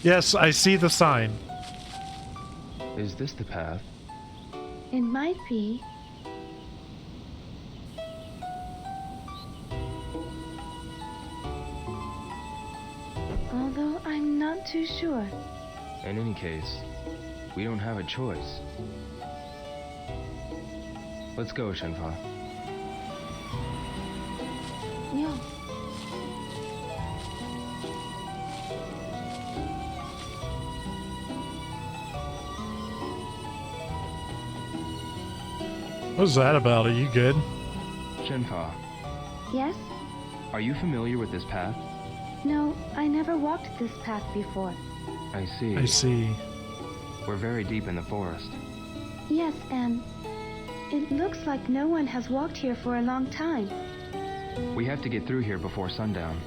Yes, I see the sign. Is this the path? It might be. Although I'm not too sure. In any case, we don't have a choice. Let's go, Shenfa. Yeah. What's that about? Are you good? Shenfa, Yes? are you familiar with this path? No, I never walked this path before. I see. I see. We're very deep in the forest. Yes, and it looks like no one has walked here for a long time. We have to get through here before sundown.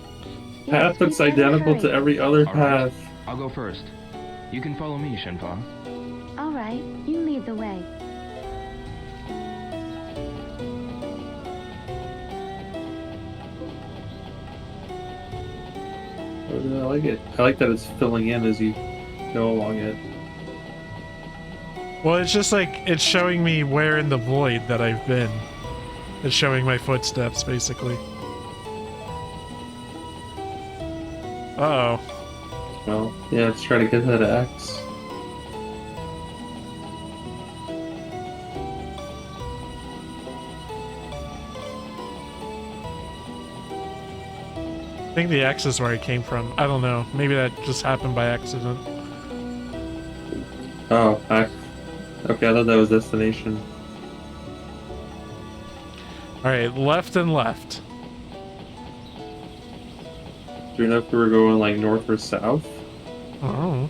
Yes, Path that's we better identical to hurry. every other All right. path. I'll go first. You can follow me, Shenfa. All right, you lead the way. I like it. I like that it's filling in as you go along it. Well, it's just like, it's showing me where in the void that I've been. It's showing my footsteps, basically. Uh-oh. Well, yeah, let's try to get that X. I think the X is where it came from. I don't know. Maybe that just happened by accident. Oh, okay, I thought that was destination. Alright, left and left. Do you know if we were going like north or south? Oh.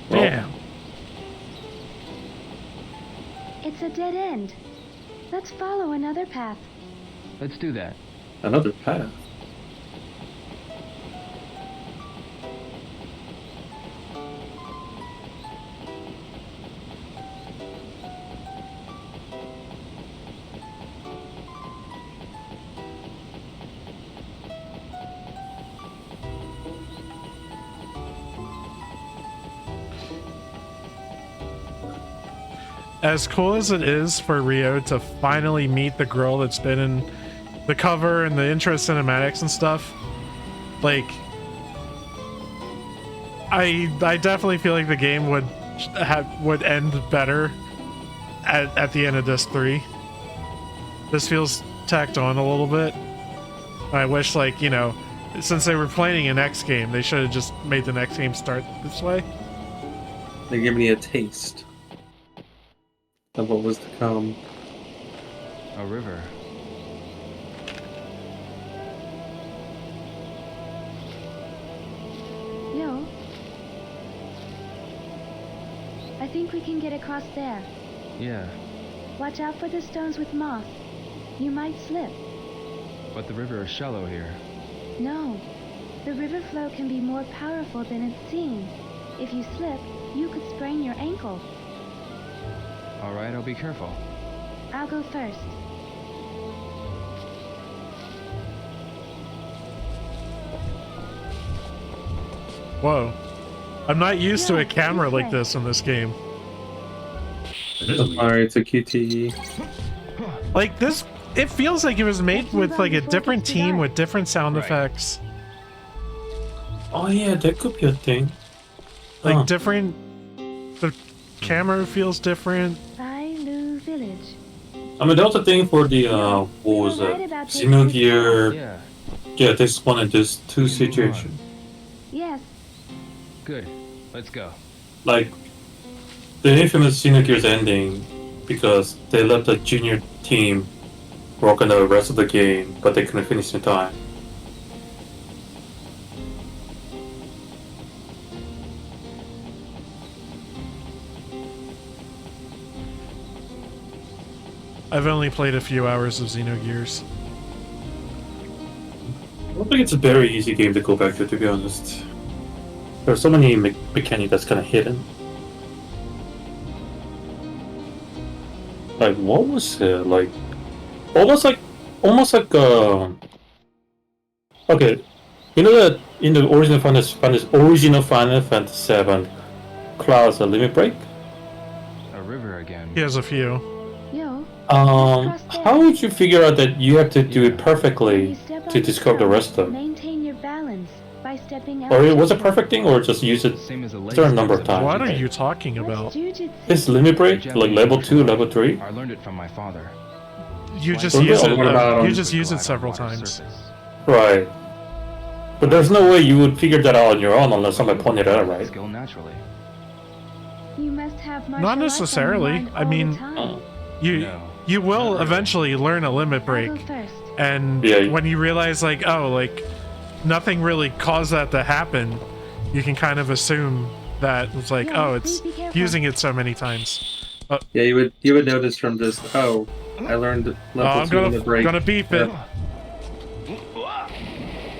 Well, Damn. It's a dead end. Let's follow another path. Let's do that. another path. As cool as it is for Ryo to finally meet the girl that's been in the cover and the intro cinematics and stuff, like, I definitely feel like the game would end better at the end of disc 3. This feels tacked on a little bit. I wish, like, you know, since they were planning a next game, they should have just made the next game start this way. They give me a taste of what was to come. A river. Yo. I think we can get across there. Yeah, Watch out for the stones with moss. You might slip. but the river is shallow here. No. The river flow can be more powerful than it seems. If you slip, you could sprain your ankle. All right, I'll be careful. I'll go first. Whoa. I'm not used to Yeah, a camera this like way. this in this game. Alright, it's a QTE. Like this, it feels like it was made Taking with them like a before it different gets team dark. with different sound Right. effects. Oh yeah, that could be a thing. Like Huh. different, the camera feels different. Bailu Village. I mean, that was a thing for the what was You're right it? about this Xenogear. Yeah, Yeah, this one and this two Moving on. situation. Yes. Good. Let's go. Like, the infamous Xenogears ending, because they let the junior team work on the rest of the game, but they couldn't finish in time. I've only played a few hours of Xenogears. I don't think it's a very easy game to go back to be honest. There's so many mechanics that's kind of hidden. Like, what was it? Like, almost like, okay, you know that in the original Final Fantasy VII, Cloud's a limit break? A river again. He has a few. Yo, How would you figure out that you have to do it perfectly to discover the rest of them? maintain your balance by stepping out. Or was it a perfect thing, or just use it Same as a certain number of times? What are you talking about? Is limit break like level 2, level 3? I learned it from my father. You just What use it. about You on just use it Glide on several water times. surface. Right. But there's no way you would figure that out on your own unless somebody pointed it out, right? Skill naturally. You must have Not martial arts on your necessarily. mind I all the mean, time. You No. you will Not really. eventually learn a limit I'll break, go first. and Yeah. when you realize like, oh, like nothing really caused that to happen, you can kind of assume that it's like, Yeah, oh, it's please be careful. using it so many times. Yeah, you would notice from just I learned Oh, level I'm 2 in the break. gonna beep it.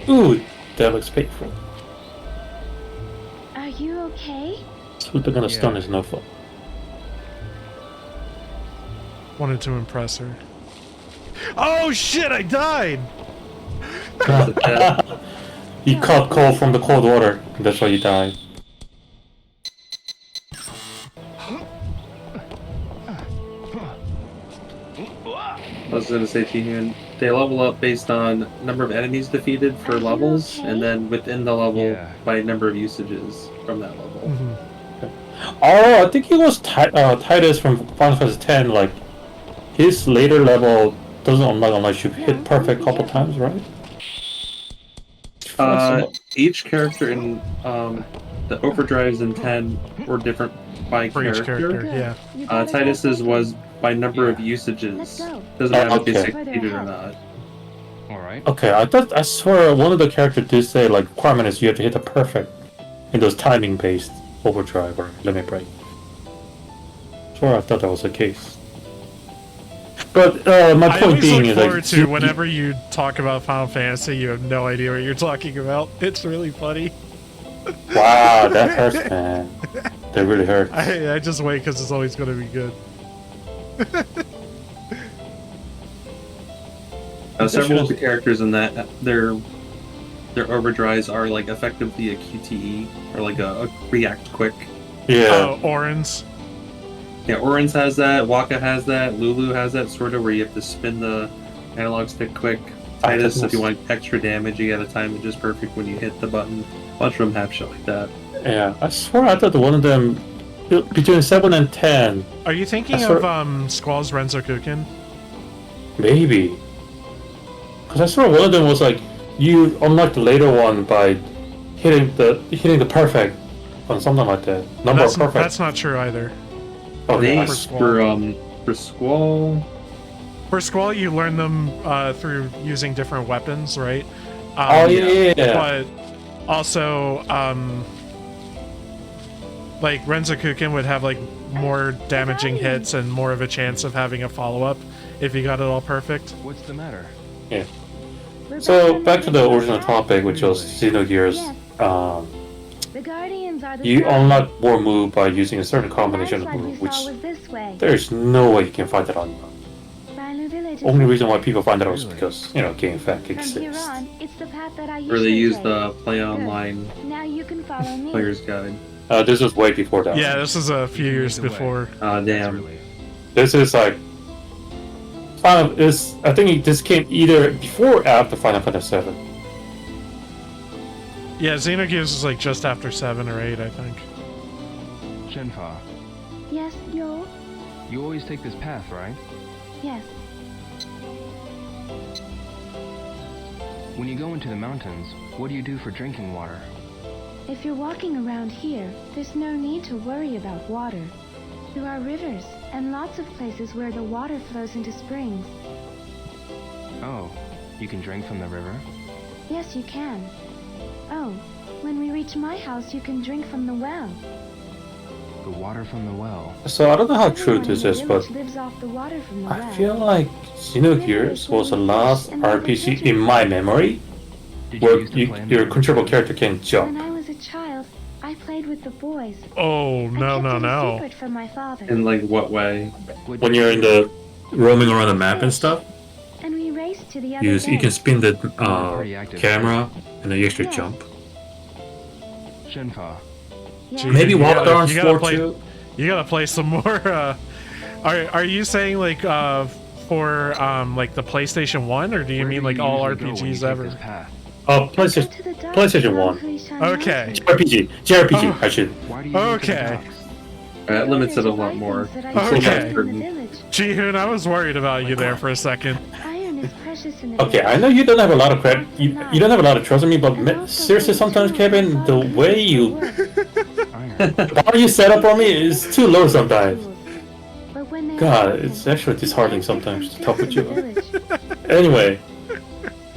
Ooh, that looks painful. Are you okay? Sleeping on a stone Yeah. is no fun. Wanted to impress her. Oh shit! I died. You caught cold from the cold water, and that's why you died. I was gonna say, Jihun, they level up based on number of enemies defeated for Are you levels, okay? and then within the level Yeah. by number of usages from that level. Mhm. Oh, I think it was Titus from Final Fantasy X. Like, his later level doesn't unlock unless you hit perfect a couple times, right? Each character in the overdrives in 10 were different by For each character, Good. yeah. You got it all Titus's figured. was by number of Let's usages. go. Doesn't matter if Okay. they succeeded or not. All right. Okay, I swear one of the characters did say like requirement is you have to hit the perfect in those timing based overdrive or limit break. Sure, I thought that was the case. But my I point always being look is forward like to whenever you talk about Final Fantasy, you have no idea what you're talking about. It's really funny. wow, that hurts, man. That really hurts. I just wait because it's always going to be good. Several of the characters in that their overdrives are like effectively a QTE or like a react quick. Yeah. Oh, Oran's. Yeah, Oran's has that, Waka has that, Lulu has that sort of where you have to spin the analog stick quick. Titus, if you want extra damage, you gotta time it just perfect when you hit the button. A bunch of them have shit like that. Yeah, I swear I thought one of them between 7 and 10, Are you thinking I of swear- Squall's Renzokuken? maybe. Because I swear one of them was like you unlock the later one by hitting the perfect on something like that. Number of perfect. That's not true either. Okay. They, For Squall. for Squall, For Squall, you learn them through using different weapons, right? Oh yeah. But also, like Renzokuken would have like more damaging hits and more of a chance of having a follow-up if you got it all perfect. What's the matter? Yeah. We're So on back to the way. original topic, which was Xenogears. The Guardians are the You stars. unlock more move by using a certain The combination of landslide we move, which saw was this way. there's no way you can find that on your own. Rhino Village is Only this reason why way. people find that out is Really? because, game fact From here exists. on, it's the path that I where they usually use take. the play online Now you can follow me. player's guide. This was way before that. Yeah, this is a few years Either way. before. Damn. Naturally. This is like I think this came either before or after Final Fantasy VII. Yeah, Xenogears is like just after 7 or 8, I think. Shenfa, Yes, yo. you always take this path, right? Yes. When you go into the mountains, what do you do for drinking water? If you're walking around here, there's no need to worry about water. There are rivers and lots of places where the water flows into springs. Oh, you can drink from the river? Yes, you can. Oh, when we reach my house, you can drink from the well. The water from the well. So I don't know how true Everyone this in is, the but village lives off the water from the I well. feel like Xenogears was the last RPG in my memory Did where used to play in your the controllable river? character can When jump. I was a child, I played with the boys. Oh, no, I kept no, it a no. secret from my father. In like what way? Would When you- you're in the roaming around the map and stuff, And we raced to the other you bank. can spin the Pretty active. camera and then you actually Yes. jump. Shenfa, Yeah. Gee. Maybe You Walk gotta- Arms you gotta 4 play- too. You gotta play some more. Are you saying like for like the PlayStation 1, or do you where mean do like all usually go when you RPGs take ever? this path? Oh, Go PlayStation, to the docks PlayStation along 1. Huishan Okay. Mountain. JRPG, Oh. I should. Why do you go to the Okay. docks? That limits it a There's lot items more. that I Okay. found in the village. Jihun, I was worried about you there for a second. Iron is precious in the Okay, village. I know you don't have a lot of credit. You don't have a lot of trust in me, but seriously, sometimes, Kevin, the way you, Iron. the power you set up on me is too low sometimes. But when they God, are it's broken, actually disheartening they sometimes to become talk with scarce you. in the village. Anyway,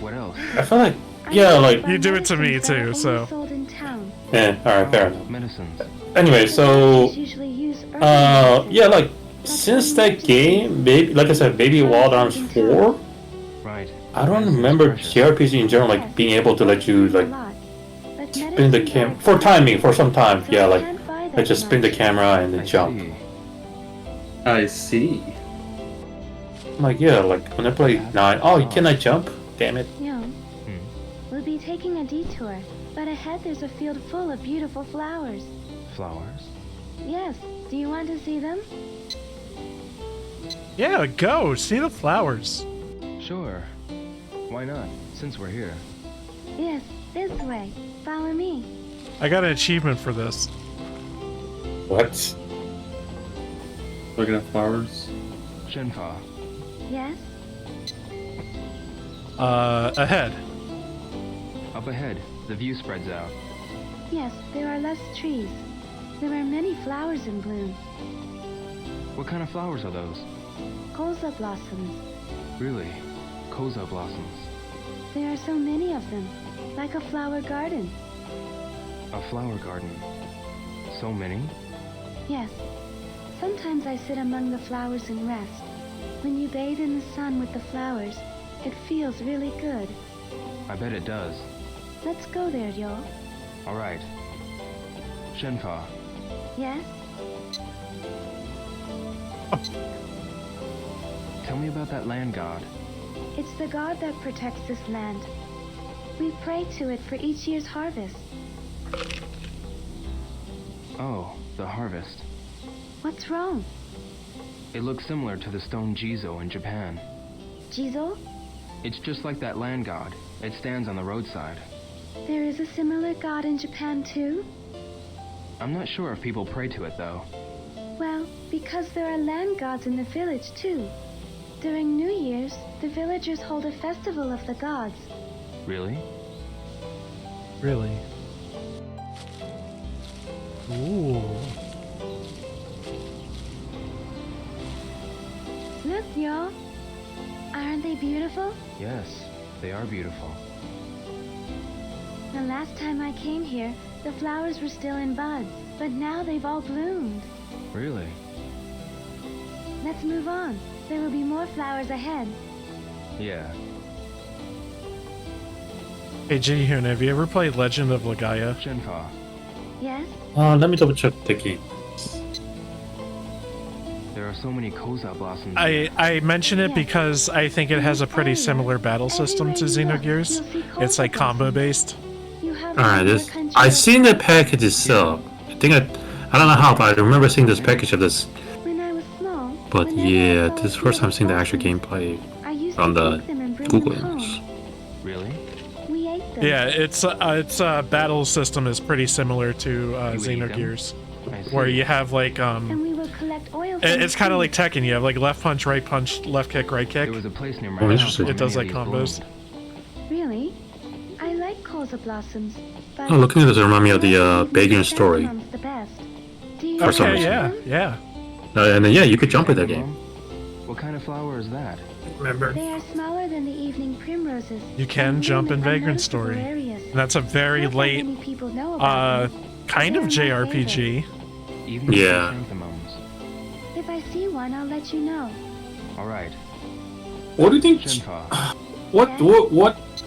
What else? I feel like, I yeah, know like, about You do it to me medicines that are too, only so. sold in town. alright, fair enough. Medicines. Anyway, The so, doctors usually use herbal medicine. yeah, like, since that game, maybe, like I said, maybe Wild Arms 4, Right. I don't Medicine's remember precious. JRPG in general, like, being able to let you, A like, lot. But spin the medicines cam, are for timing, for some time, so yeah, I like, can't buy that like just spin the much. camera and then I jump. see. I see. I'm like, yeah, like, when I play 9, oh, can I jump? Damn it. No. We'll be taking a detour, but ahead there's a field full of beautiful flowers. Flowers. Yes. Do you want to see them? Yeah, go see the flowers. Sure. Why not? Since we're here. Yes. This way. Follow me. I got an achievement for this. What? Looking at flowers. Shenfa. Yes. Ahead. Up ahead, the view spreads out. Yes. There are less trees. There are many flowers in bloom. What kind of flowers are those? Koza blossoms. Really? Koza blossoms. There are so many of them, like a flower garden. A flower garden. So many? Yes. Sometimes I sit among the flowers and rest. When you bathe in the sun with the flowers, it feels really good. I bet it does. Let's go there, Ryo. Alright. Shenfa, Yes? tell me about that land god. It's the god that protects this land. We pray to it for each year's harvest. Oh, the harvest. What's wrong? It looks similar to the stone Jizo in Japan. Jizo? It's just like that land god. It stands on the roadside. There is a similar god in Japan too? I'm not sure if people pray to it though. Well, because there are land gods in the village too. During New Year's, the villagers hold a festival of the gods. Really? Really? Ooh. Look, Ryo. Aren't they beautiful? Yes, they are beautiful. The last time I came here, the flowers were still in buds, but now they've all bloomed. Really? Let's move on. There will be more flowers ahead. Yeah. Hey Jihun, have you ever played Legend of Legaia? Shenfa, Yes? Let me double check the game. there are so many Koza blossoms. I mention it Yeah. because I think it has a pretty similar battle system to Xenogears. It's like combo based. You have Alright, one this more country I've of- seen the package itself. I think I don't know how, but I remember seeing this package of this. When I was small, But whenever yeah, I saw this is the first time seeing the actual beautiful gameplay I used on to the take them and bring Google them home. Images. Really? We ate them. Yeah, its battle system is pretty similar to You would eat them? Xenogears, I see. where you have like And we would collect oil from it's the kind of trees. like Tekken. You have like left punch, right punch, left kick, right kick. There was a place near my Oh, house interesting. where It does many like of these combos. bloomed. Really? I like Koza mariposa blossoms. But Oh, looking at this remind me of the Bacon story. The best. Do you For some Okay, reason. yeah, them? yeah. And then, yeah, you could jump in that game. What kind of flower is that? Remember? They are smaller than the evening primroses. You can and jump in bloom Vagrant unnoticeable Story. areas. And that's a very Not that late, many people know about them. kind of They're my JRPG. Even Yeah. chrysanthemums. If I see one, I'll let you know. All right. What do you think? Shenpa.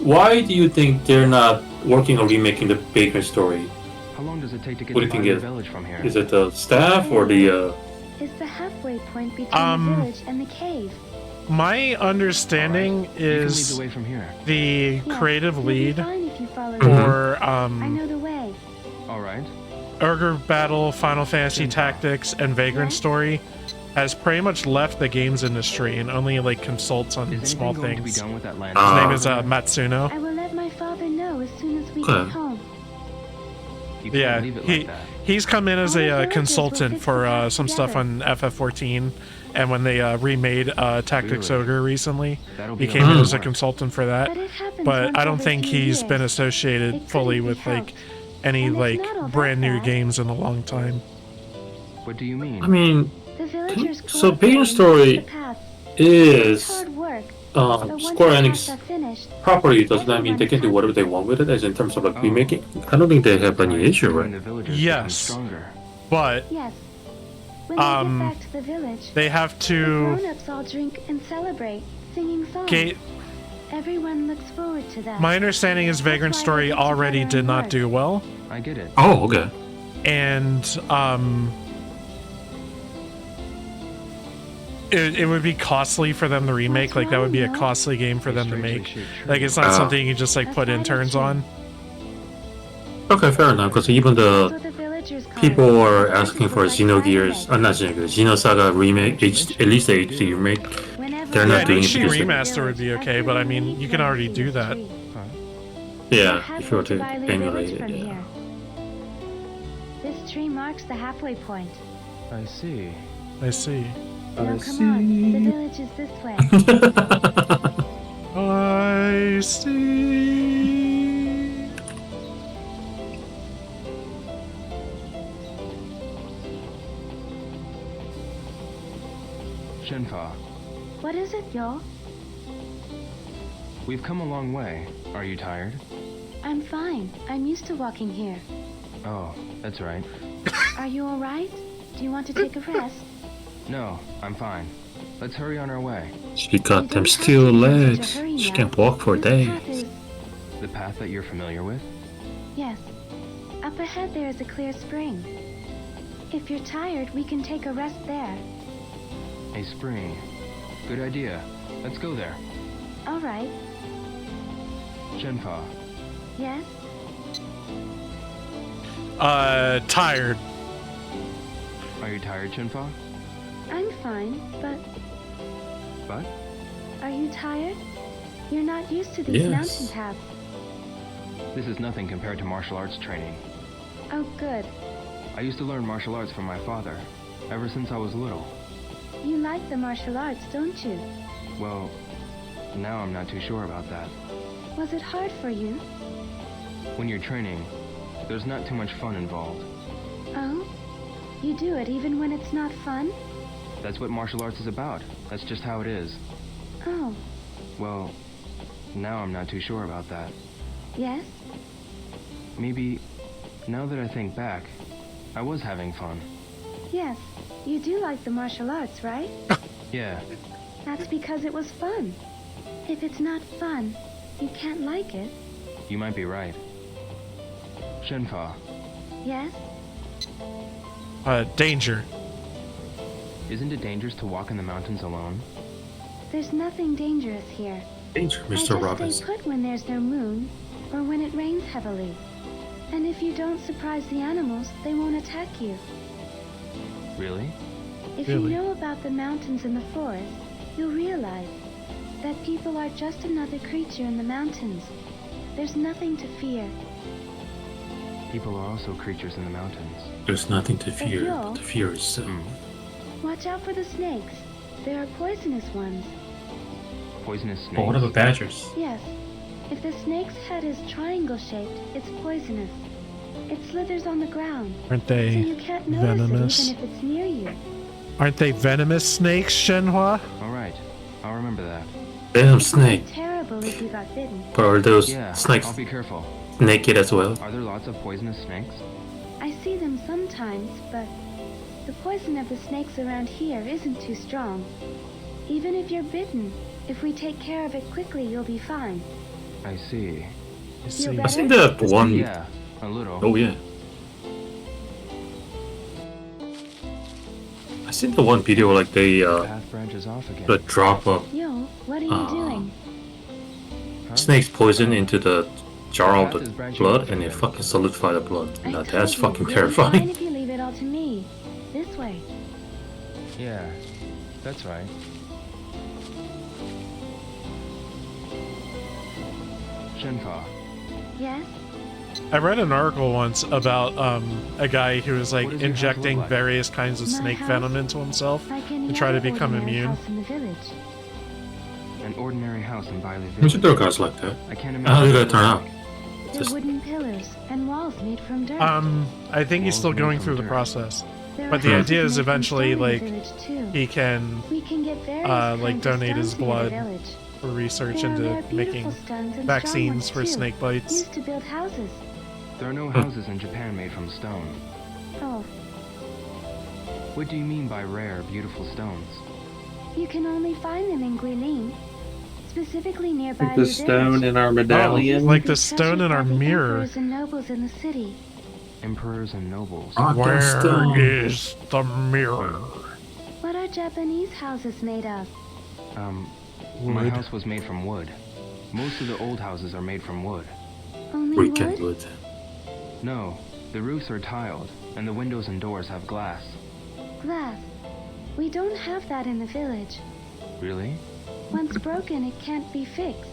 Why do you think they're not working on remaking the Bacon story? How long does it take to get What do to you think the it- village from here? Is it the staff or the? It's the halfway point between Um, the village and the cave. My understanding You can lead is the way from here. the Yes, creative you'll be lead fine if you follow me. for I know the way. All right. Ogre Battle, Final Fantasy Tactics, and Vagrant Yes? Story has pretty much left the games industry and only like consults on Is small anything going to be things. done with that land? His name Ah. is Matsuno. I will let my father know as soon as we Okay. get home. You can't Yeah, leave it he like that. he's come in as All the a villagers will consultant fix for the house some stuff together. on FF14, and when they remade Tactics Really? Ogre recently, That'll he be a came lot in of as a work. consultant for that. But it happens But once I don't every think few he's been years. associated It fully couldn't be with like helped. any And it's like not all that brand new bad. games in a long time. What do you mean? I mean, The villagers so cooperate Bacon and Story fix the path. It's is hard work. But once Square the Enix paths are finished, property. Does that mean everyone they can is do whatever happy. they want with it, as in terms of like Oh. remaking? I don't think they have any Right, issue, when right? the villagers become Yes. stronger. But Yes. When they Um, get back to the village, they have the to grown-ups all drink and celebrate, singing songs. gate. Everyone looks forward to that. My understanding is Vagrant That's why Story they get already together did and not work. do well, I get it. Oh, okay. and it would be costly for them to remake. Like that would be a wrong, costly game for A them to strangely make. shaped tree. Like it's not Oh. something you can just like That's put why I interns don't on. Okay, fair enough. Because even That's the what the villagers call people it. are It's asking for a like fire Xenogears, dead. not Xenogears, Xenosaga remake, at least the HD remake. Whenever They're I not Yeah, go an doing to it HD the because they- remaster would be village, okay, I but I can mean leave you can them already to do the that. tree. Yeah, Halfway if you were to Bailu emulate village it, from yeah. here. This tree marks the halfway point. I see. I see. Now come on, the village is this way. I see. Shenpa, What is it, Yo? we've come a long way. Are you tired? I'm fine. I'm used to walking here. Oh, that's right. Are you alright? Do you want to take a rest? No, I'm fine. Let's hurry on our way. She got You them don't have steel to be in such a legs. hurry She now. can walk for This path days. is- The path that you're familiar with? Yes. Up ahead there is a clear spring. If you're tired, we can take a rest there. A spring. Good idea. Let's go there. Alright. Shenpa, Yes? Tired. are you tired, Shenpa? I'm fine, but But? are you tired? You're not used to these Yes. mountain paths. This is nothing compared to martial arts training. Oh, good. I used to learn martial arts from my father, ever since I was little. You like the martial arts, don't you? Well, now I'm not too sure about that. Was it hard for you? When you're training, there's not too much fun involved. Oh? You do it even when it's not fun? That's what martial arts is about. That's just how it is. Oh, Well, now I'm not too sure about that. yes? Maybe, now that I think back, I was having fun. Yes. You do like the martial arts, right? Yeah, That's because it was fun. If it's not fun, you can't like it. you might be right. Shenpa, Yes? Danger. isn't it dangerous to walk in the mountains alone? There's nothing dangerous here. Danger, I Mr. just stay Robinson. put when there's no moon, or when it rains heavily. And if you don't surprise the animals, they won't attack you. Really? If Really? you know about the mountains and the forest, you'll realize that people are just another creature in the mountains. There's nothing to fear. People are also creatures in the mountains. There's nothing to fear. you're- But the fear is Watch out for the snakes. There are poisonous ones. Poisonous snakes? But what about badgers? Yes. If the snake's head is triangle-shaped, it's poisonous. It slithers on the ground, Aren't so they you can't notice venomous? it even if it's near you. Aren't they venomous snakes, Shenhua? Alright, I'll remember that. Damn It snake. would be terrible if you got bitten. But are those Yeah, snakes I'll be careful. naked as well? Are there lots of poisonous snakes? I see them sometimes, but the poison of the snakes around here isn't too strong. Even if you're bitten, if we take care of it quickly, you'll be fine. I see. I Feel see. better? I seen that one. Yeah, a little. Oh yeah. I seen the one video like they Path branches off again. the drop of Yo, what are you doing? Huh? snake's poison into the jar of Path the is branching blood off and it again. fucking solidify the blood. I Now told that's you, fucking you'll be fine terrifying. if you leave it all to me. This way. Yeah, that's right. Shenfa, Yes? I read an article once about a guy who was like What does your house injecting look like? various kinds of My snake house? venom into himself Like any to try to other become ordinary immune. house in the village. an ordinary house in Bailey We Village. should do guys like that. I can't How imagine. did that turn out? They're Just wooden pillars and walls made from dirt. I think he's Walls still made going from through the dirt. process. There but are the houses idea is made from eventually, stone in like, the village, too. he can We can get various like, kinds of donate stones his near the blood village. for research There are into rare, making beautiful stones and vaccines strong for ones, too, snake bites. used to build houses. There are no houses in Japan made from stone. Oh, What do you mean by rare, beautiful stones? you can only find them in Guilin, specifically nearby Like the stone in our medallion. like the stone in our mirror. Emperors and nobles in the city. Emperors and nobles. Where stone. is the mirror? What are Japanese houses made of? My Wood. house was made from wood. Most of the old houses are made from wood. Only weekend wood? wood. No, the roofs are tiled, and the windows and doors have glass. Glass. We don't have that in the village. Really? Once broken, it can't be fixed.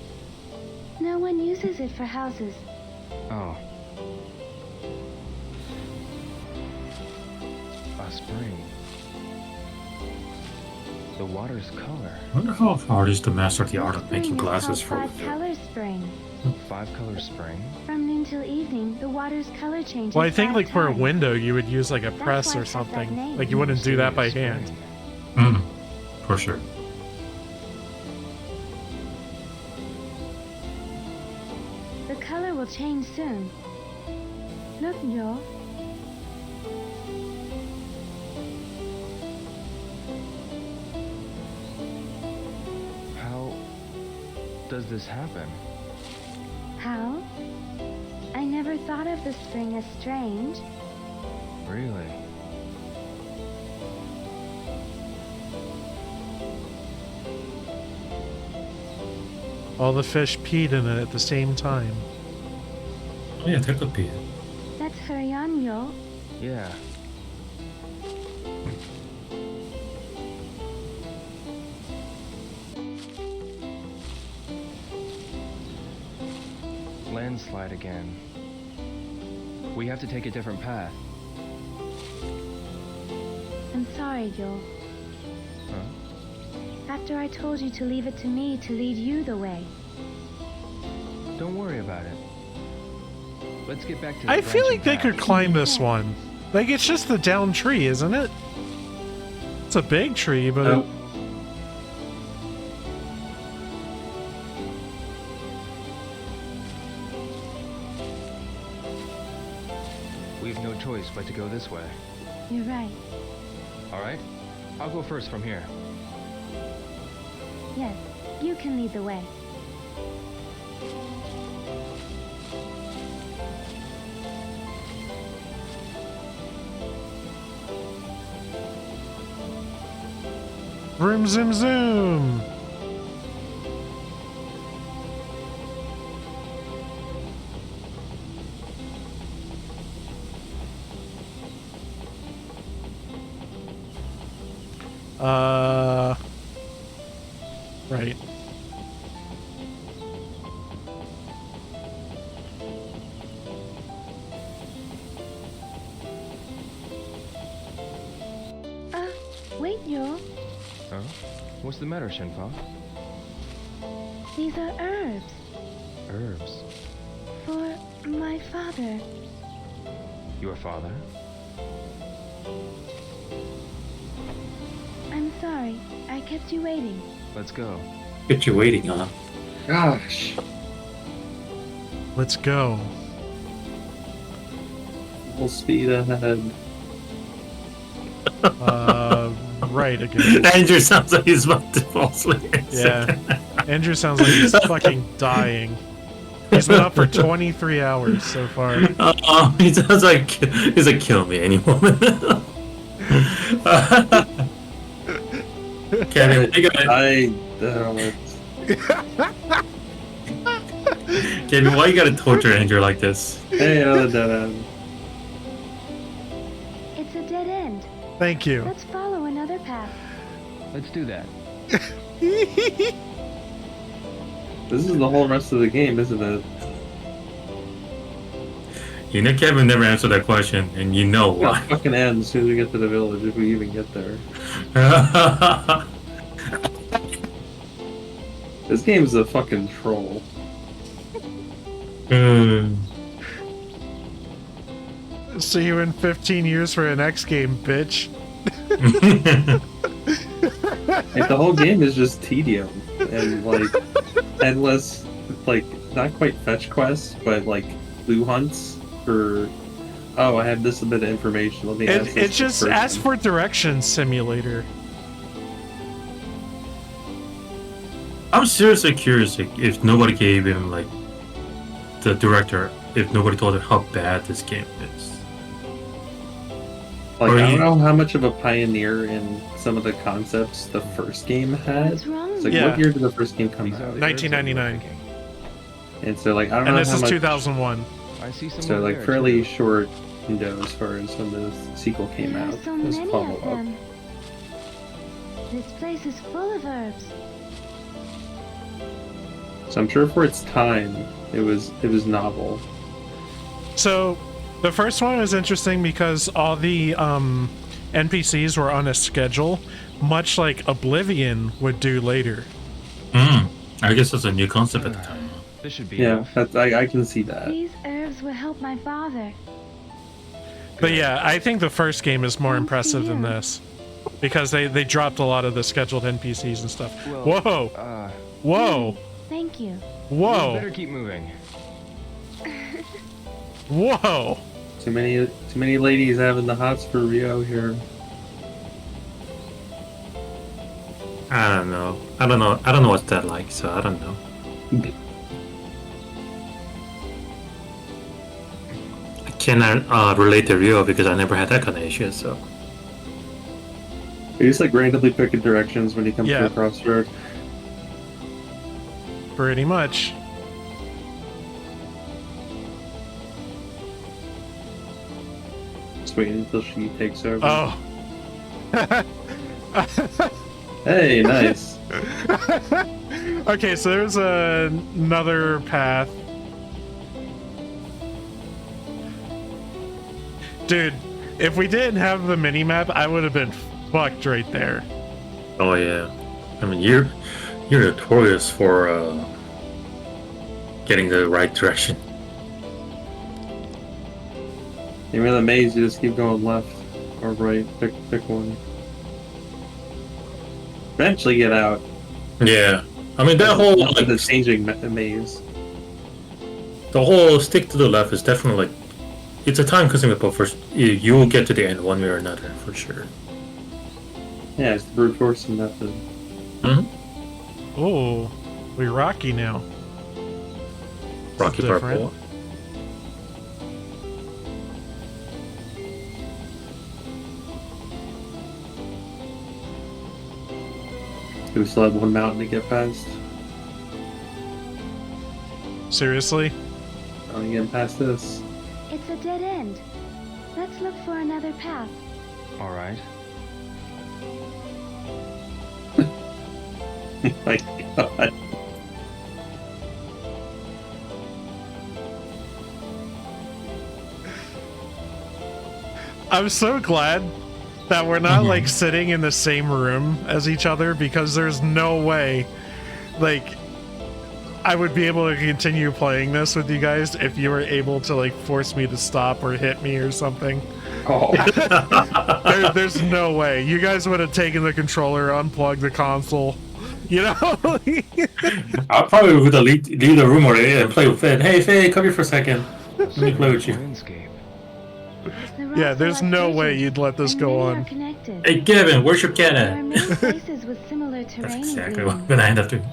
No one uses it for houses. Oh. A spring. The water's color. I wonder how hard is to master the art of Spring making is glasses called for five-color spring. 5-color spring. From noon till evening, the water's color changes. Well, I think 5 like for a times. window, you would use like a That's press why or it has that something. name. Like you wouldn't do that by Spring. hand. for sure. The color will change soon. Look, Joe. How does this happen? How? I never thought of the spring as strange. Really? All the fish peed in it at the same time. Oh yeah, that could be it. That's Huryan, Yo. Yeah. Landslide again. We have to take a different path. I'm sorry, Yo. Huh? After I told you to leave it to me to lead you the way. Don't worry about it. Let's get back to the I feel like they branching could path. climb this one. Like it's just the down tree, isn't it? It's a big tree, but Nope. We have no choice but to go this way. You're right. All right? I'll go first from here. Yes, you can lead the way. vroom zoom zoom. Right. Wait, Yo. Huh? What's the matter, Shenfa? These are herbs. herbs? For my father. Your father? I'm sorry. I kept you waiting. Let's go. Get you waiting, huh? Gosh. Let's go. Full speed ahead. Right again. Andrew sounds like he's about to fall asleep. Yeah. Andrew sounds like he's fucking dying. He's been up for 23 hours so far. He sounds like he's like, kill me any moment. Kevin, what you gotta, Kevin, why you gotta torture Andrew like this? Hey, another dead end. It's a dead end. Thank you. Let's follow another path. Let's do that. This is the whole rest of the game, isn't it? You know Kevin never answered that question, and you know It'll why. fucking end as soon as we get to the village, if we even get there. This game's a fucking troll. See you in 15 years for the next game, bitch. Like, the whole game is just tedium and like endless, like not quite fetch quests, but like clue hunts for. Oh, I have this bit of information. Let me. Ask It just asks for directions simulator. I'm seriously curious if nobody gave him, like, the director, if nobody told him how bad this game is. Like, Or I you- don't know how much of a pioneer in some of the concepts the first game had. What's wrong It's with like, Yeah. what year did the first game come These are out? the herbs that we were 1999. picking. And so, like, I don't And know this how is much. 2001. I see some So, over like, there, fairly too. short window as far as when the sequel came There out. are so As many follow of up. them. This place is full of herbs. So I'm sure for its time, it was novel. So, the first one was interesting because all the NPCs were on a schedule, much like Oblivion would do later. I guess that's a new concept at the time. This should be Yeah, enough. that's, I can see that. These herbs will help my father. But yeah, I think the first game is more Thanks to impressive than you. this. Because they dropped a lot of the scheduled NPCs and stuff. Well, Whoa! Whoa! Thank you. We Whoa! better keep moving. Whoa! Too many ladies having the hots for Ryo here. I don't know what's that like, so I don't know. I cannot relate to Ryo because I never had that kind of issue, so. You just like randomly picking directions when you come Yeah. to a crossroad. Pretty much. Just waiting until she takes over. Oh. Hey, nice. Okay, so there's another path. Dude, if we didn't have the minimap, I would have been fucked right there. Oh yeah. I mean, you're notorious for getting the right direction. You're in the maze, you just keep going left or right. Pick one. Eventually get out. Yeah. I mean, that whole That's like, the changing maze. the whole stick to the left is definitely like, it's a time-consuming, but first you will get to the end one way or another for sure. Yeah, it's the brute force method. Oh, we rocky now. Rocky different. Purple. We still have one mountain to get past. Seriously? Only getting past this. It's a dead end. Let's look for another path. All right. My God. I'm so glad that we're not like sitting in the same room as each other because there's no way, like, I would be able to continue playing this with you guys if you were able to like force me to stop or hit me or something. Oh, There's no way. You guys would have taken the controller, unplugged the console. You know? I probably would have leave the room already and play with Finn. Hey, Finn, come here for a second. Let me play with you. Landscape. Yeah, there's no way you'd let this go on. Hey, Kevin, where's your There are cannon? many places with similar That's terrain exactly and what I'm gonna end up doing.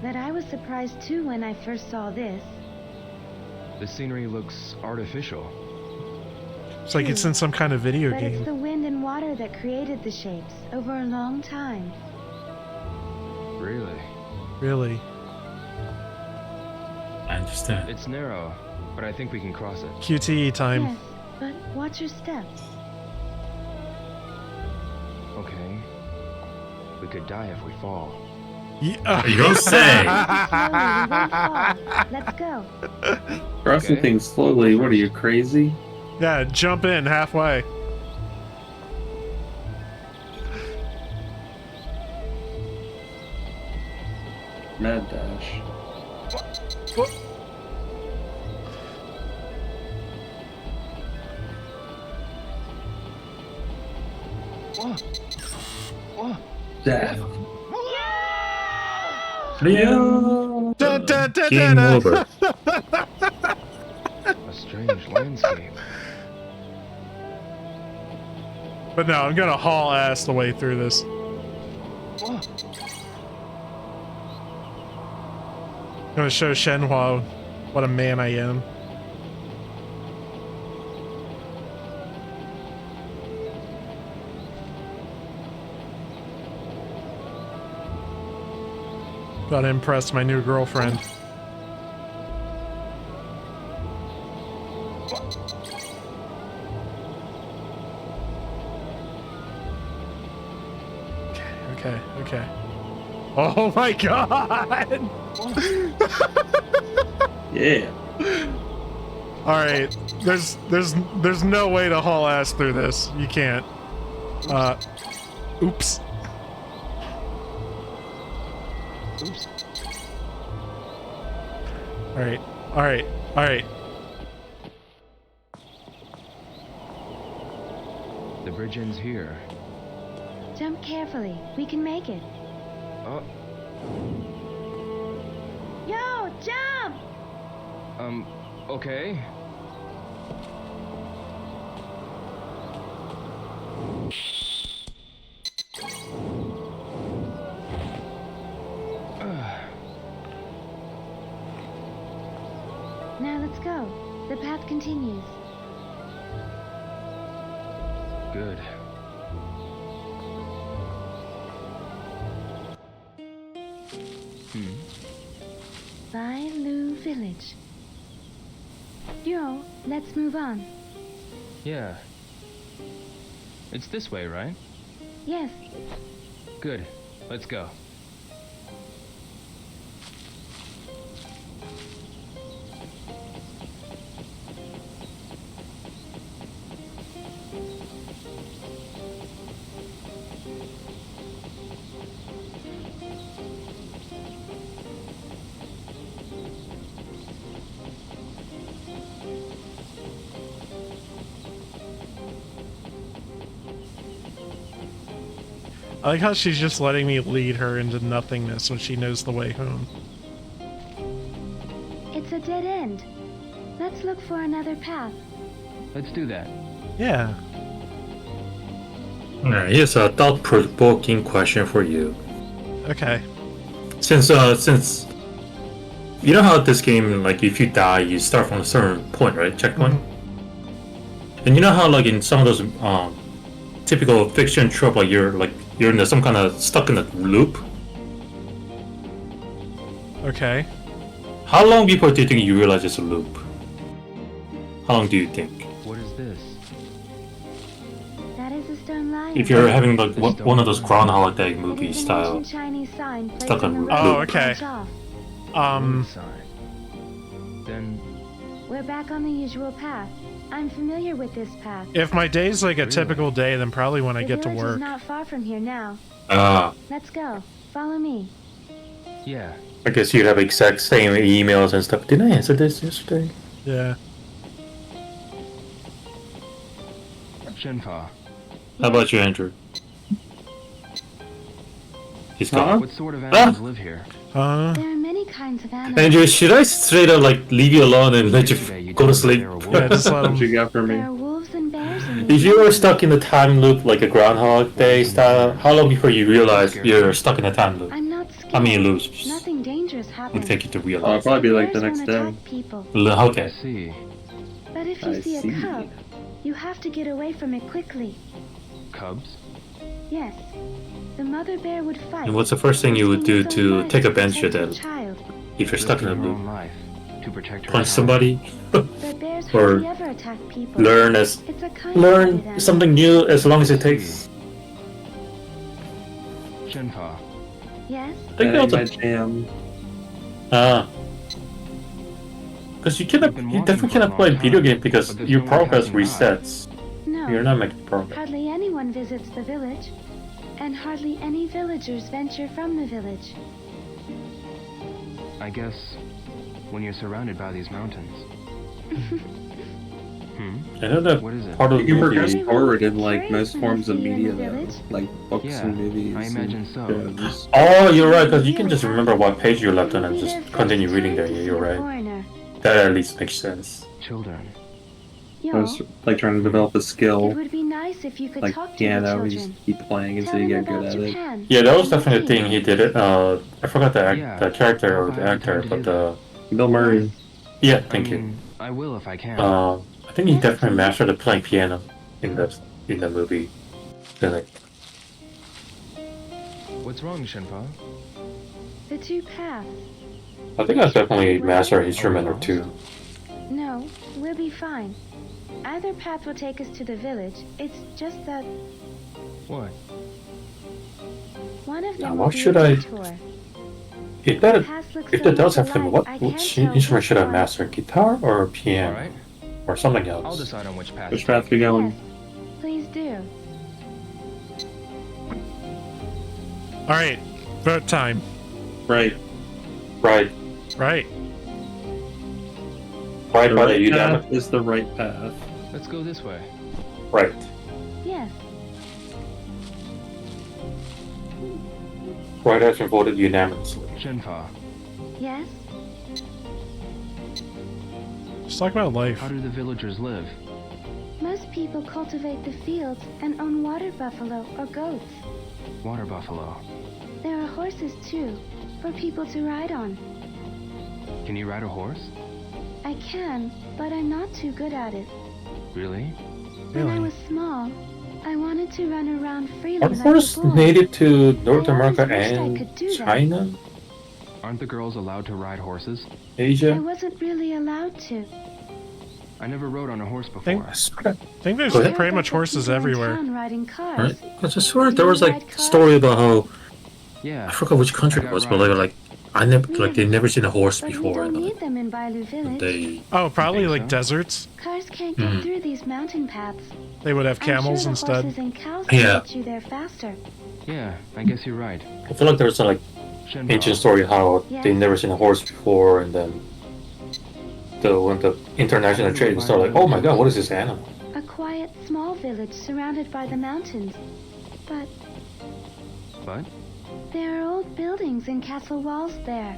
But I was surprised too when I first saw this. The scenery looks artificial. It's like it's in some kind of video But it's game. the wind and water that created the shapes over a long time. Really? Really. I understand. It's narrow, but I think we can cross it. QTE time. Yes, but watch your steps. Okay. We could die if we fall. Yeah. You don't say. Slowly, we won't fall. Let's go. crossing Okay. things slowly. What are you, crazy? Yeah, jump in halfway. Mad dash. Whoa! Whoa! Death. Leo. Dun, dun, dun, Game dun, dun. over. A strange landscape. But no, I'm gonna haul ass the way through this. Whoa! I'm gonna show Shenhua what a man I am. Gotta impress my new girlfriend. Okay. Oh my god! Yeah. Alright, there's no way to haul ass through this. You can't. Oops. Oops. Alright. The bridge ends here. Jump carefully. We can make it. Oh, Yo, jump! okay. Now let's go. The path continues. Good. Bailu Village. Yo, let's move on. Yeah. It's this way, right? Yes, Good. Let's go. I like how she's just letting me lead her into nothingness when she knows the way home. it's a dead end. Let's look for another path. Let's do that. Yeah. Alright, here's a thought-provoking question for you. Okay. Since you know how this game, like, if you die, you start from a certain point, right? Checkpoint. And you know how, like, in some of those typical fiction trope, like you're in some kind of stuck in a loop. Okay. How long before do you think you realize it's a loop? How long do you think? What is this? That is a stone lion. If you're having like one of those Groundhog Day It movie is an style. ancient Chinese sign placed Stuck on on the loop. road Oh, to okay. branch off. Moon sign. Then We're back on the usual path. I'm familiar with this path. If my day's like a Really? typical day, then probably when I The get to village work. is not far from here now. Ah, Let's go. Follow me. Yeah. I guess you'd have exact same emails and stuff. Didn't I answer this yesterday? Yeah. Shenpa, How about you, Andrew? He's Huh? gone. what sort of animals live here? There are many kinds of animals. Andrew, should I straight up like leave you alone and let Yesterday you you go to told me sleep? there were wolves. Yeah, just let What him. you got for me? There are wolves and bears in If these you were mountains. stuck in the time loop like a Groundhog Day style, how long before you realize you're stuck in a time loop? I'm not scared. I mean, lose. Nothing dangerous Would happens. take you to Oh, it'll realize. probably be like the Bears next won't day. attack people. I Okay. see. But if you I see see. a cub, you have to get away from it quickly. Cubs? Yes. The mother bear would fight. And what's the first thing you would do risking its to own life take to advantage of protect that her child. if you're stuck in a Risking her loop? own life to protect her Punch child. somebody, But bears Or hardly ever attack people. learn It's a kind-hearted learn animal. something new as long as it takes. Shenpa, Yes. I think That ain't that's my jam. because you cannot, You've been you walking definitely for a cannot long play time, video game because but there's your no one progress passing by. resets. No. You're not making progress. Hardly anyone visits the village, and hardly any villagers venture from the village. I guess when you're surrounded by these mountains. I know that What is it? part of the You can progress movie. forward in like Curious most when forms I of see you in media the though, village. like books Yeah, and movies. I imagine and so. shows. Oh, you're right, because you can just remember what page you left on and Maybe their just continue first reading time there. to Yeah, see you're a right. foreigner. That at least makes sense. Children. I Yo, was like trying to develop a it skill, would be nice if you could like talk to the piano. You children. just keep playing Tell until you them get good about at it. Japan. Yeah, that was and definitely a the thing he did it. I forgot Yeah, the character or if I the have the actor, time to but do Bill Murray. yeah, I thank you. mean, I will if I can. I think he definitely mastered the playing piano in the movie. So, like, What's wrong, Shenpa? The two paths. I think I definitely mastered an instrument or two. No, we'll be fine. Either path will take us to the village. It's just that What? one of them Now, will what be should a I- detour. If The that paths look if so that does much have him, alike, I can't which tell instrument which should I one. master? Guitar or piano Alright, or something I'll else? decide on which path. Which to path take. we going? Yes, please do. All right, vote time. Right. Right, Right. right The by the right unanimous. path is the right path. Let's go this way. Right, Yes. right has been voted unanimously. Shenpa, Yes. Just talk about life. how do the villagers live? Most people cultivate the fields and own water buffalo or goats. Water buffalo. There are horses too, for people to ride on. Can you ride a horse? I can, but I'm not too good at it. Really? When I Really? was small, I wanted to run around freely Are like horses a boy. native to North I always America wished I and could do that. China, Aren't the girls allowed to ride horses? I Asia? wasn't really allowed to. I never rode on a horse Think- before. I think there's Go ahead. pretty much horses everywhere. Riding cars. Right? Because I swear there was like a story about how Yeah. I forgot which country I it got was, but they were like they never seen a horse But we before, don't and need them in Bailu Village. they Oh, probably think like so? deserts. Cars can't get Mhm. through these mountain paths. They would have I'm sure camels the instead. horses and cows Yeah. can get you there faster. Yeah, I guess you're right. I feel like there was a like Shenpa, ancient story how Yeah. they never seen a horse before, and then when the international trade started, like, oh my god, what is this animal? A quiet, small village surrounded by the mountains. But But? there are old buildings and castle walls there.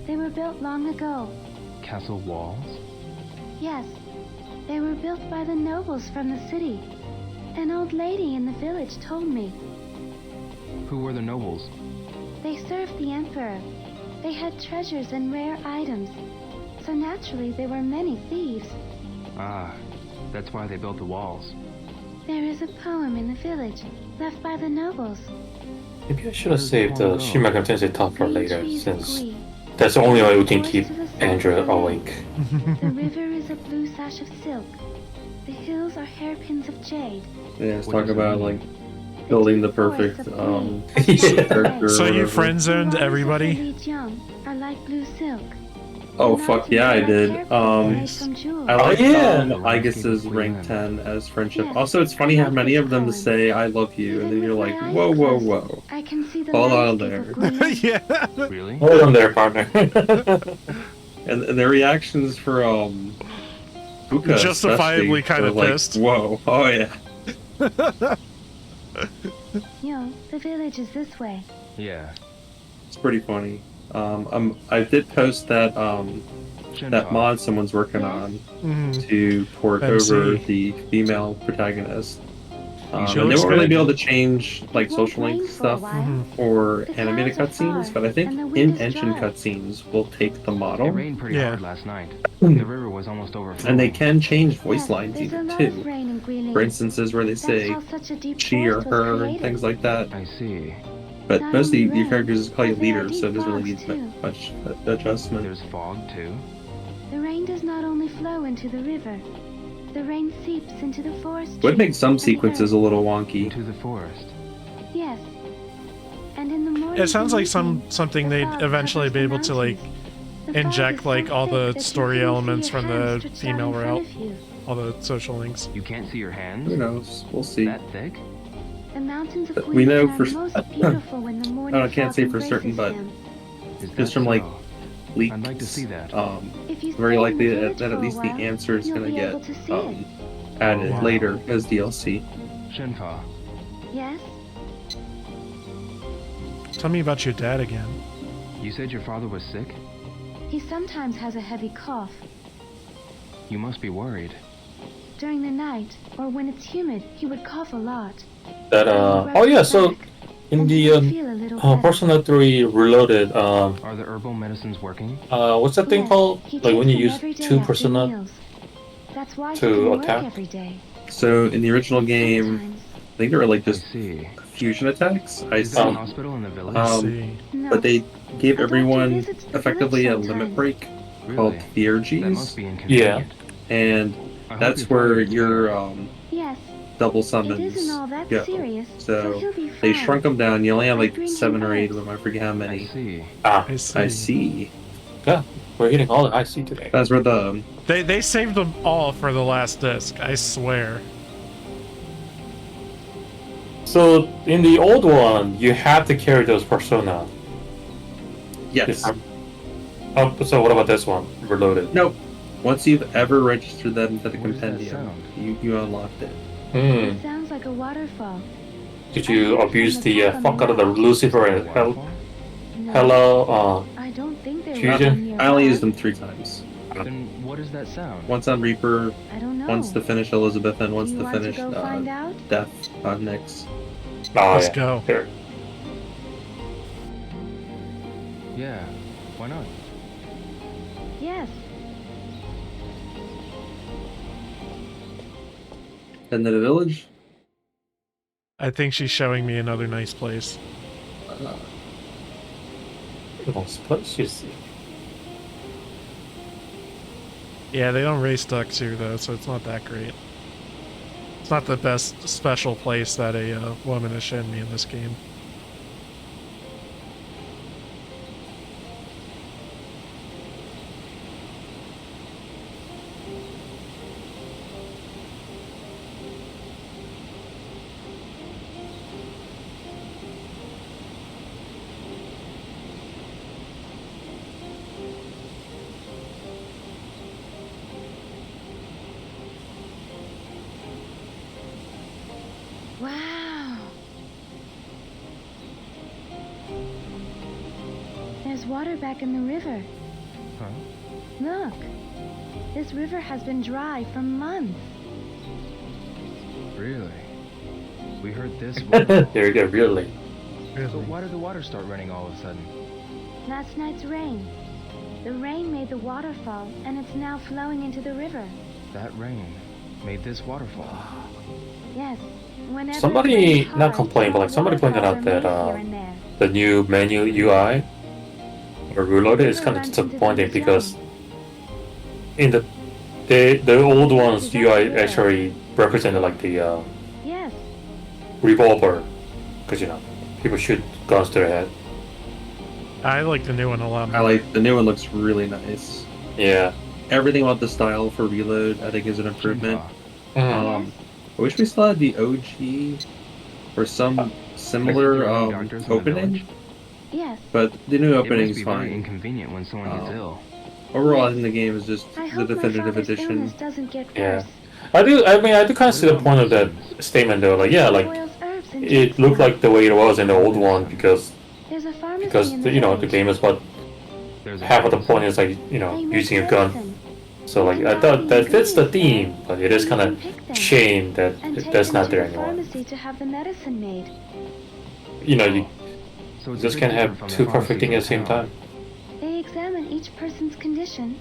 They were built long ago. Castle walls? Yes, they were built by the nobles from the city. An old lady in the village told me. Who were the nobles? They served the emperor. They had treasures and rare items. So naturally there were many thieves. Ah, that's why they built the walls. There is a poem in the village, left by the nobles. Maybe I should have saved the Shin Megami Tensei talk for Green later, trees since agree. that's the only way we can Voice keep to the sun Andrew below. awake. The river is a blue sash of silk. The hills are hairpins of jade. Yeah, let's What talk does it about mean? like building the deep forests perfect of green, Yeah. character. So or you whatever. friend zoned The waters of everybody? the Li Jiang are like blue silk. Oh fuck yeah, I did. Nice. I like yeah. Aegis's rank 10 as friendship. Yes, Also, it's funny I how like many its of them poems. say "I love you," and then Even you're with like, my eyes "Whoa, whoa, closed, whoa!" I can see the Hold on landscape there. of Guilin. Yeah. Really? Hold on there, partner. And their reactions for Buka Justifiably especially kinda were like, pissed. "Whoa, oh yeah." Yo, the village is this way. Yeah. It's pretty funny. I did post that that mod someone's working on Mhm. to port MC. over the female protagonist. She And they looks won't really good. be able to change like It won't social rain link for a stuff while. Mhm. or The animated clouds are cutscenes, far, but I think and the wind in is engine dry. cutscenes will take the It model, rained pretty Yeah. hard last night. The river was almost overflowing. and they can change voice Yes, lines there's a even lot too. of rain in Guilin. For instances where they That's say how such a deep she or forest was her and created. things like that. I see. But Not most of only your rain, characters is called but there are leader, so it deep doesn't really fogs, need too. much adjustment. There's fog too. The rain does not only flow into the river. The rain seeps into the forest. Would make trees some and sequences a earth. little wonky. Into the forest. Yes. And in the morning. It sounds like something they'd eventually be able to like inject like all the story elements from the female route, all the social links. You can't see your hands? Who knows? We'll see. That thick? The mountains of But we know Guilin for are most beautiful when the morning I can't fog say for certain, embraces but them. Is that just from like so? leaks, I'd like to see that. If you very stay in likely the that, village that for at a least the while, answer is you'll gonna be get able to see it. added Wow. later as DLC. Shenfa, Yes? Tell me about your dad again. you said your father was sick? He sometimes has a heavy cough. You must be worried. During the night, or when it's humid, he would cough a lot. That oh yeah, so in the Persona 3 Reloaded, Are the herbal medicines working? what's that thing Yes, called? he Like when takes you them use every day two after Persona meals. That's why to he can attack? work every day. So in the original game, Sometimes. I think there were like I just see. fusion attacks. I Is there a see. hospital in the village? I Um, see. No. But they gave A doctor everyone visits the effectively a village limit sometimes. break Really? called That must Theurges, be inconvenient. and I hope that's your father where gets your better. Yes, double it summons isn't all that go. serious, So he'll be they fine. shrunk them down. You only have I like bring him 7 or 8 of herbs. them. I forget how I many. see. I see. I see. Yeah, we're hitting all the IC today. That's where the They saved them all for the last disc. I swear. So in the old one, you had to carry those Persona. yes. Oh, so what about this one? Reloaded. Nope. Once you've ever registered that into the What does that compendium, sound? you unlocked it. It sounds like a waterfall. Did you abuse the fuck out of the Lucifer and Waterfall? No, Hello? I don't think there Fusion? was one nearby. I only used them 3 times. Then what does that sound? Once on Reaper, I don't know. once to finish Elizabeth, and once Do you to want finish to go find out? Death on Nyx. Oh, Let's yeah. go. Here. Yeah, why not? Yes. And then the village. I think she's showing me another nice place. Most places. Yeah, they don't race ducks here though, so it's not that great. It's not the best special place that a woman has shown me in this game. Wow. There's water back in the river. Huh? Look. This river has been dry for months. Really? We heard this waterfall. There you go, really. So Really? why did the water start running all of a sudden? Last night's rain. The rain made the waterfall, and it's now flowing into the river. That rain made this waterfall. Yes. Whenever Somebody, it rains not hard, complain, but like somebody pointed waterfalls out are that made here and there. the new menu UI or Reloaded is kind of disappointing because in the old ones UI actually represented like the Yes. revolver, because people shoot guns to their head. I like the new one a lot more. I like the new one. Looks really nice. Yeah. Everything about the style for Reload, I think, is an improvement. Mhm. I wish we still had the OG or some similar opening, Yes. but the new It opening must is be very fine. inconvenient when someone gets ill. Overall, I think the game is just I the hope my definitive father's edition. illness doesn't get Yeah. worse. I do kind of see the point of that statement though. Like, yeah, like Boils herbs and it takes looked them. like the way it was in the old one because There's a pharmacy in the you know, the village. game is what There's a half of the pharmacy. point is like, you know, They make using a gun. medicine. So like I thought that fits the theme, but it is kind of shame that And take that's them not to there the anymore. pharmacy to have the medicine made. You know, you So it's just a bit can't different have from the two perfect pharmacies things in at the same town. time. They examine each person's condition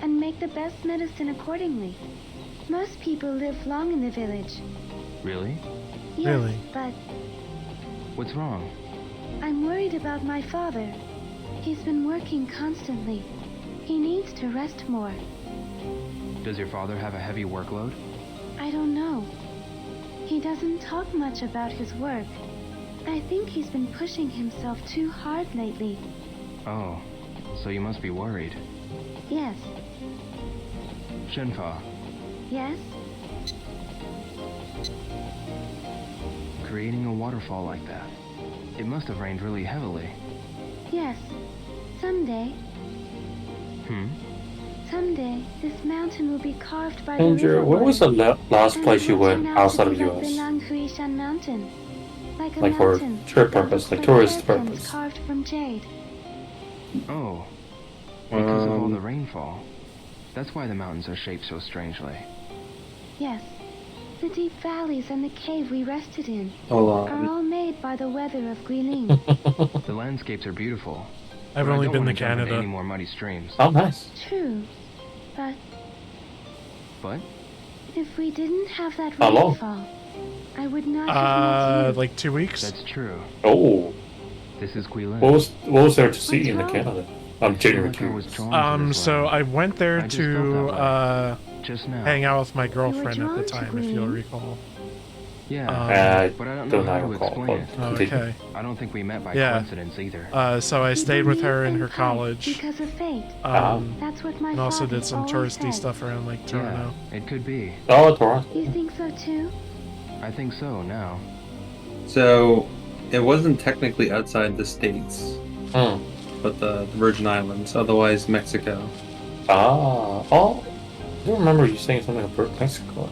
and make the best medicine accordingly. Most people live long in the village. Really? Yes, Really? but What's wrong? I'm worried about my father. He's been working constantly. He needs to rest more. Does your father have a heavy workload? I don't know. He doesn't talk much about his work. I think he's been pushing himself too hard lately. Oh, so you must be worried. Yes. Shenfa, Yes? creating a waterfall like that. It must have rained really heavily. Yes. Someday, someday, this mountain will be carved by the Andrew, river where was the last and place it you will went turn out to outside be of the like the US? Langhuishan mountain. Like a Like for mountain trip that purpose, looks like tourist hairpins purpose. carved from jade. Oh, because of all the rainfall. That's why the mountains are shaped so strangely. Yes. The deep valleys and the cave we rested in Hold are on. all made by the weather of Guilin. The landscapes are beautiful. I've but I only don't been to wanna jump into Canada. Any more muddy streams? Oh, nice. True. But But if we didn't have that How long? rainfall, I would not have met you. Like 2 weeks. that's true. Oh, This is Guilin. what was there to see What's in the wrong? Canada? I I'm feel genuinely like I was curious. drawn to this So land. I went there I just felt to that just now. hang out with my girlfriend at the drawn to time, if you'll Guilin? recall. Yeah, I but I don't know don't how know to recall, explain but it. Oh, continue. okay. I don't think we met by Yeah. coincidence either. So I stayed with her in her Pipe college. Because of fate. That's what my And also father did some always touristy said. stuff around like Toronto. Yeah, it could be. Oh, Toronto. You think so too? I think so now. So, it wasn't technically outside the states, Hmm. but the Virgin Islands, otherwise Mexico. Oh. I don't remember you saying something about Mexico.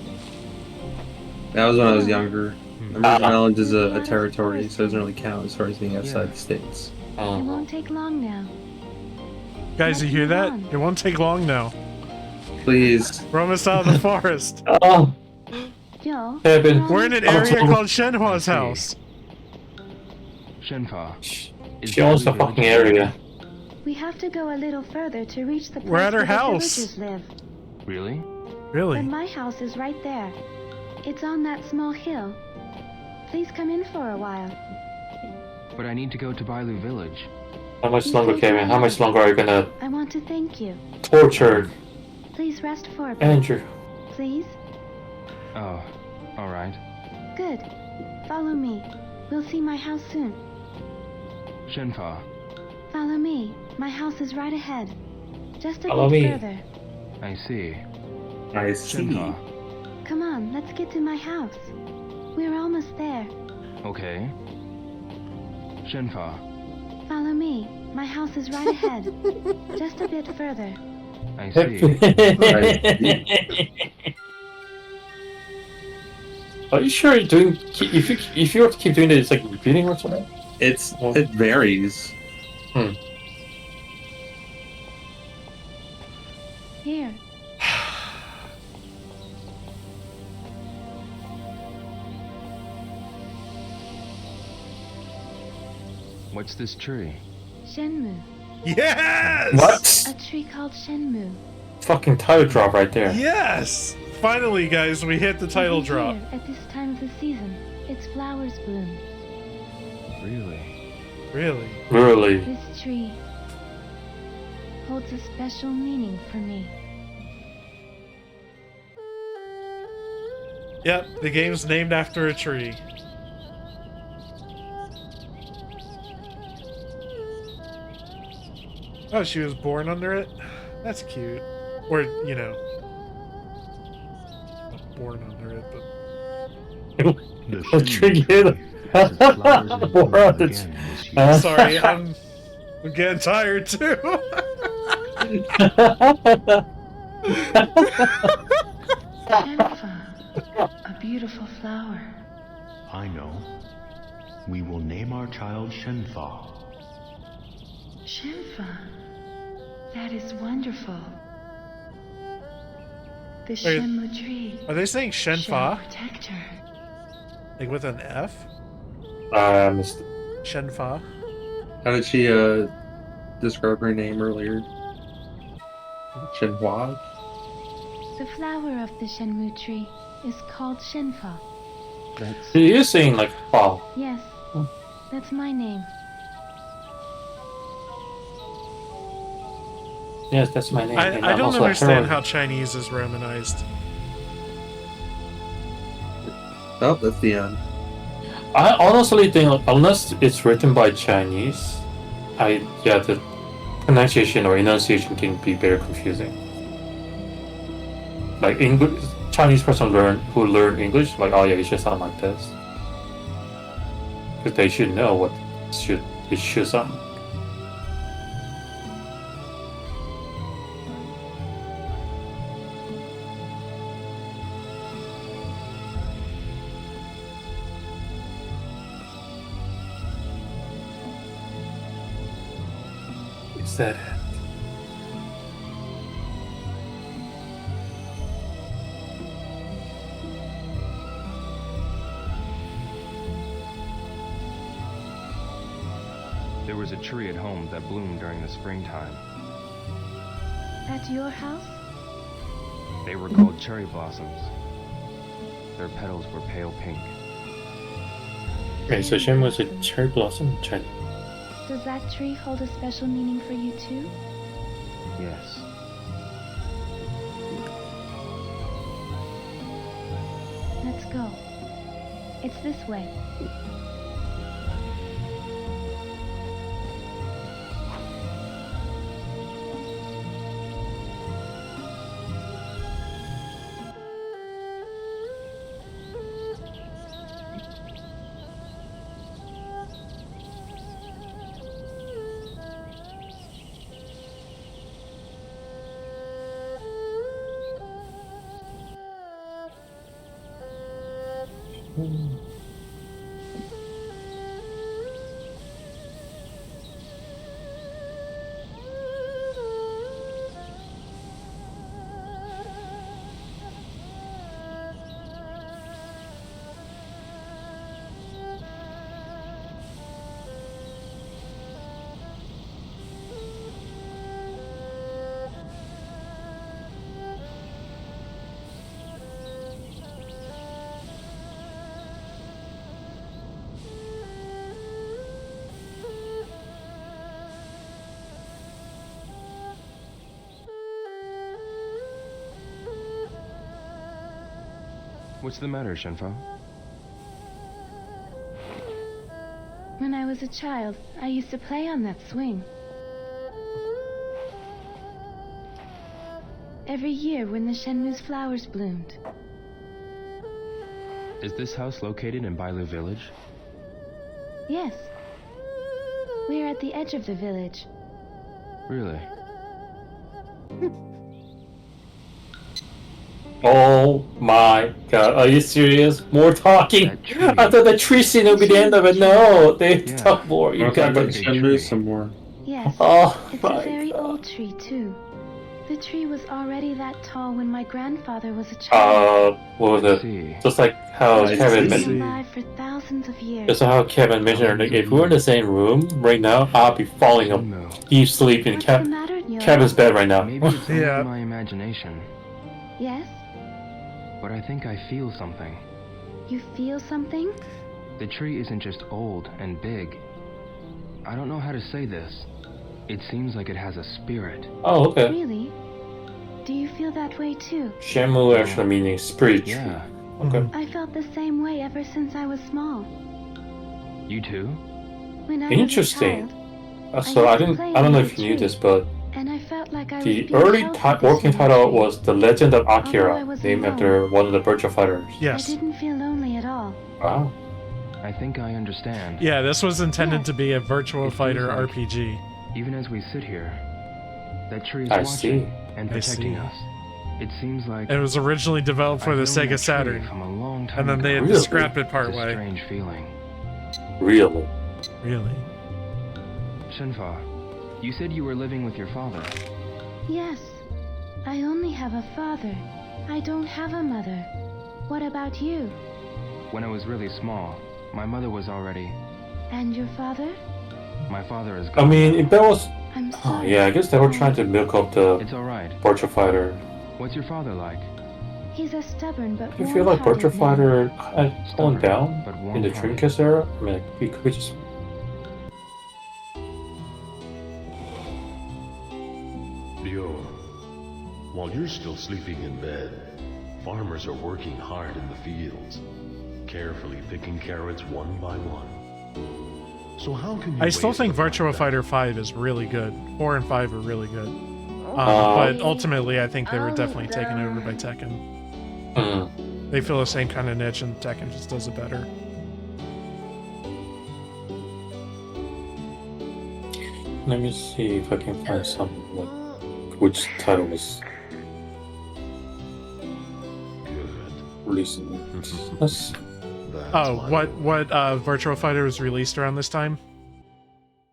That was when I was younger. The Virgin Ah. Islands is a territory, so it doesn't really count as far as being outside Yeah. the states. It won't take long now. Guys, you hear that? It won't take long now. Please. We're almost out of the forest. Oh, Joe. Kevin. We're in an Oh, area so- called Shenhua's see. house. Shenfa. is She owns the Valley fucking Village- area. We have to go a little further to reach the place We're at her where the house. villagers live. Really? But Really? my house is right there. It's on that small hill. Please come in for a while. But I need to go to Bailu Village. How much longer, Kevin? How much longer are you gonna I want to thank you. torture Please rest for a bit. Andrew? Please? Oh, alright. Good. Follow me. We'll see my house soon. Shenfa. Follow me. My house is right ahead. Just a Follow bit me. further. I see. I see. Shenfa. Come on, let's get to my house. We're almost there. Okay. Shenfa. Follow me. My house is right ahead. Just a bit further. I see. Are you sure you're doing? If you were to keep doing it, it's like repeating or something. It varies. Here. What's this tree? Shenmue. Yes! What? A tree called Shenmue. Fucking title drop right there. Yes! Finally, guys, we hit the title Every drop. year, at this time of the season, its flowers bloom. Really? Really? Really? This tree holds a special meaning for me. Yep, the game's named after a tree. Oh, she was born under it? That's cute. Or, you know, not born under it, but... The What triggered? has its flowers in bloom What? again this year. Sorry, I'm getting tired too. Shenfa, a beautiful flower. I know. We will name our child Shenfa. Shenfa, that is wonderful. The Wait, Shenmue tree Are they saying shall Shenfa? protect her. Like with an F? Missed it. Shenfa? How did she describe her name earlier? Shenhua? The flower of the Shenmue tree is called Shenfa. That's She is saying like, wow. Yes, that's my name. Yes, that's my name. and I I'm don't also a understand heroine. how Chinese is Romanized. Oh, that's the end. I honestly think, unless it's written by Chinese, the pronunciation or enunciation can be very confusing. Like English, Chinese person who learn English, like, oh yeah, it should sound like this, because they should know what it should sound. Is that it? There was a tree at home that bloomed during the springtime. At your house? They were called cherry blossoms. Their petals were pale pink. Okay, so Shen was a cherry blossom Chinese. Does that tree hold a special meaning for you too? Yes. Let's go. It's this way. What's the matter, Shenfa? When I was a child, I used to play on that swing. Every year when the Shenmue's flowers bloomed. Is this house located in Bailu Village? Yes. We're at the edge of the village. Really? Oh my god, are you serious? More talking? That tree. I thought the tree scene would be the end of it. No, they Yeah. talk more. You I'll talk got about the... Shenmue some more. Yes. Oh It's a my very god. old tree, too. The tree was already that tall when my grandfather was a child. What was Let's it? see. Just like how Nice Kevin to mentioned. Been see. alive for thousands of years. Just how Kevin mentioned, like, if we were in the same room right now, I'd be falling up, Shenmue. deep sleep in What's the matter, Nyo? Kevin's bed right now. Maybe it's only Yeah. my imagination, Yes? but I think I feel something. You feel something? The tree isn't just old and big. I don't know how to say this. It seems like it has a spirit. Oh, okay. Really? Do you feel that way too? Shenmue actually meaning spirit tree. Yeah. Okay. I felt the same way ever since I was small. You too? When I Interesting. was a child, So I don't know if you knew this, but and I felt like I was the being early held for this working in the title tree. was The Legend of Akira, Although I was named alone. after one of the Virtua Fighters. Yes. I didn't feel lonely at all. Wow. I think I understand. Yeah, this was intended Yes. to be a Virtua It Fighter feels like- RPG. Even as we sit here, that tree is I watching see. and I protecting see. us. It seems like It was originally developed for I've the known that Sega tree Saturn, from a long time and then they had ago. to Really? scrap it It's a partway. strange feeling. Really? Really? Shenfa, you said you were living with your father. Yes. I only have a father. I don't have a mother. What about you? When I was really small, my mother was already. And your father? My father is I gone. mean, if that was... I'm Oh, sorry. yeah, I guess they were trying to milk up the It's alright. Virtua Fighter. What's your father like? He's a stubborn but Do you feel like Virtua warm-hearted man. Fighter had toned down but in the warm-hearted. Dreamcast era? I mean, like, we could just... Ryo, while you're still sleeping in bed, farmers are working hard in the fields, carefully picking carrots one by one. So how can you I still waste think the Virtua buyback? Fighter 5 is really good. 4 and 5 are really good. Uh, But ultimately, I think they were definitely taken over by Tekken. Mm. They fill the same kind of niche, and Tekken just does it better. Let me see if I can find some, like, which title was Good. released. Let's... That's Oh, why- what Virtua Fighter was released around this time?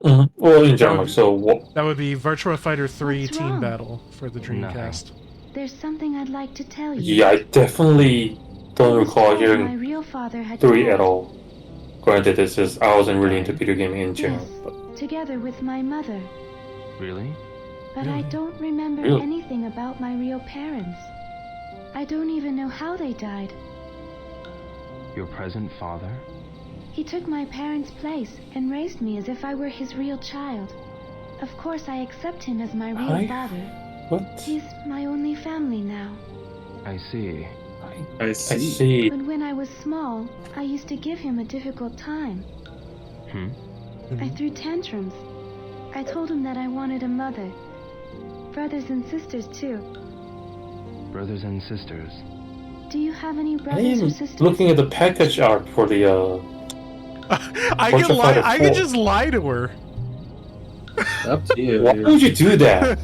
Mhm. Well, in general, so what... That would be Virtua Fighter 3 What's Team wrong? Battle for the Dreamcast. There's something I'd like to tell you. Yeah, I definitely don't I was recall told my hearing real father had 3 died. at all. Granted, this is... I wasn't really into video gaming in general, Yes, but... together with my mother. Really? But I Really? don't remember Really? anything about my real parents. I don't even know how they died. Your present father? He took my parents' place and raised me as if I were his real child. Of course, I accept him as my real I- father. What? He's my only family now. I see. I I see. see. But when I was small, I used to give him a difficult time. Hmm? I threw tantrums. I told him that I wanted a mother. Brothers and sisters, too. Brothers and sisters. Do you have any I brothers or am sisters? looking at the package art for the, I Virtua could lie. Fighter I could 4. just lie to her. Up to you. Why dude. would you do that?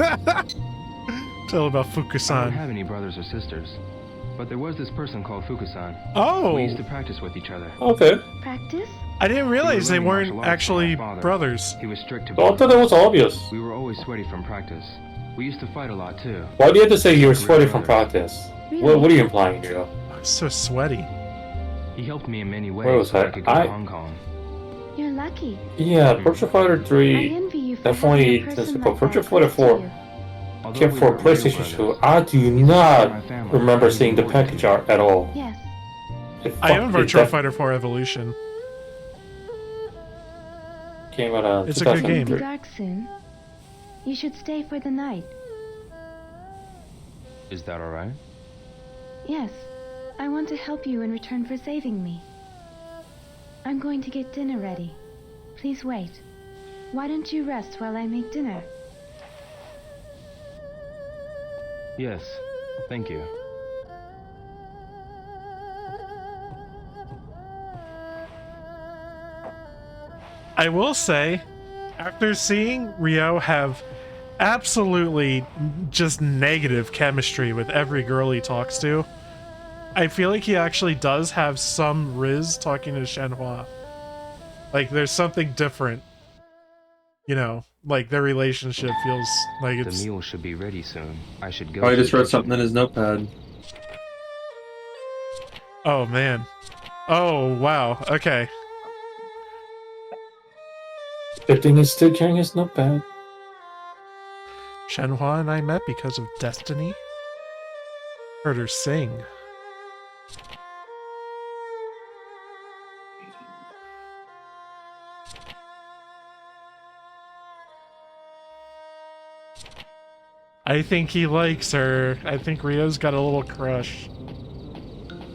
Tell about I don't Fukusan. have any brothers or sisters. But there was this person called Fukusan. Oh, We used to practice with each other. Okay. Practice? I didn't realize they learning weren't martial arts from actually my father. brothers. He was strict to Well, I both. thought that was obvious. We were always sweaty from practice. We used to fight a lot too. Why do you have to say you were Really sweaty from brothers. practice? Really? What are you implying here? I'm so sweaty. He helped me in many ways Where was so I? I could go I- to Hong Kong. You're lucky. Yeah, Virtua Fighter I 3 envy you for definitely having a does person but like that Virtua Fighter close to 4 you. Although came we for weren't real PlayStation 2. brothers, I do he was not my family. remember He was seeing the important package to me. art at all. Yes. I am Virtua Fighter 4 Evolution. Came out It's a good game. It'll 2003. be dark soon. You should stay for the night. Is that alright? Yes. I want to help you in return for saving me. I'm going to get dinner ready. Please wait. Why don't you rest while I make dinner? Yes. Thank you. I will say, after seeing Ryo have absolutely just negative chemistry with every girl he talks to, I feel like he actually does have some Riz talking to Shenhua. Like, there's something different. You know, like their relationship feels like The it's... meal should be ready soon. I should go. Oh, he to just the wrote kitchen. something in his notepad. Oh, man. Oh, wow. Okay. Good thing he's still carrying his notepad. Shenhua and I met because of destiny. Heard her sing. I think he likes her. I think Ryo's got a little crush.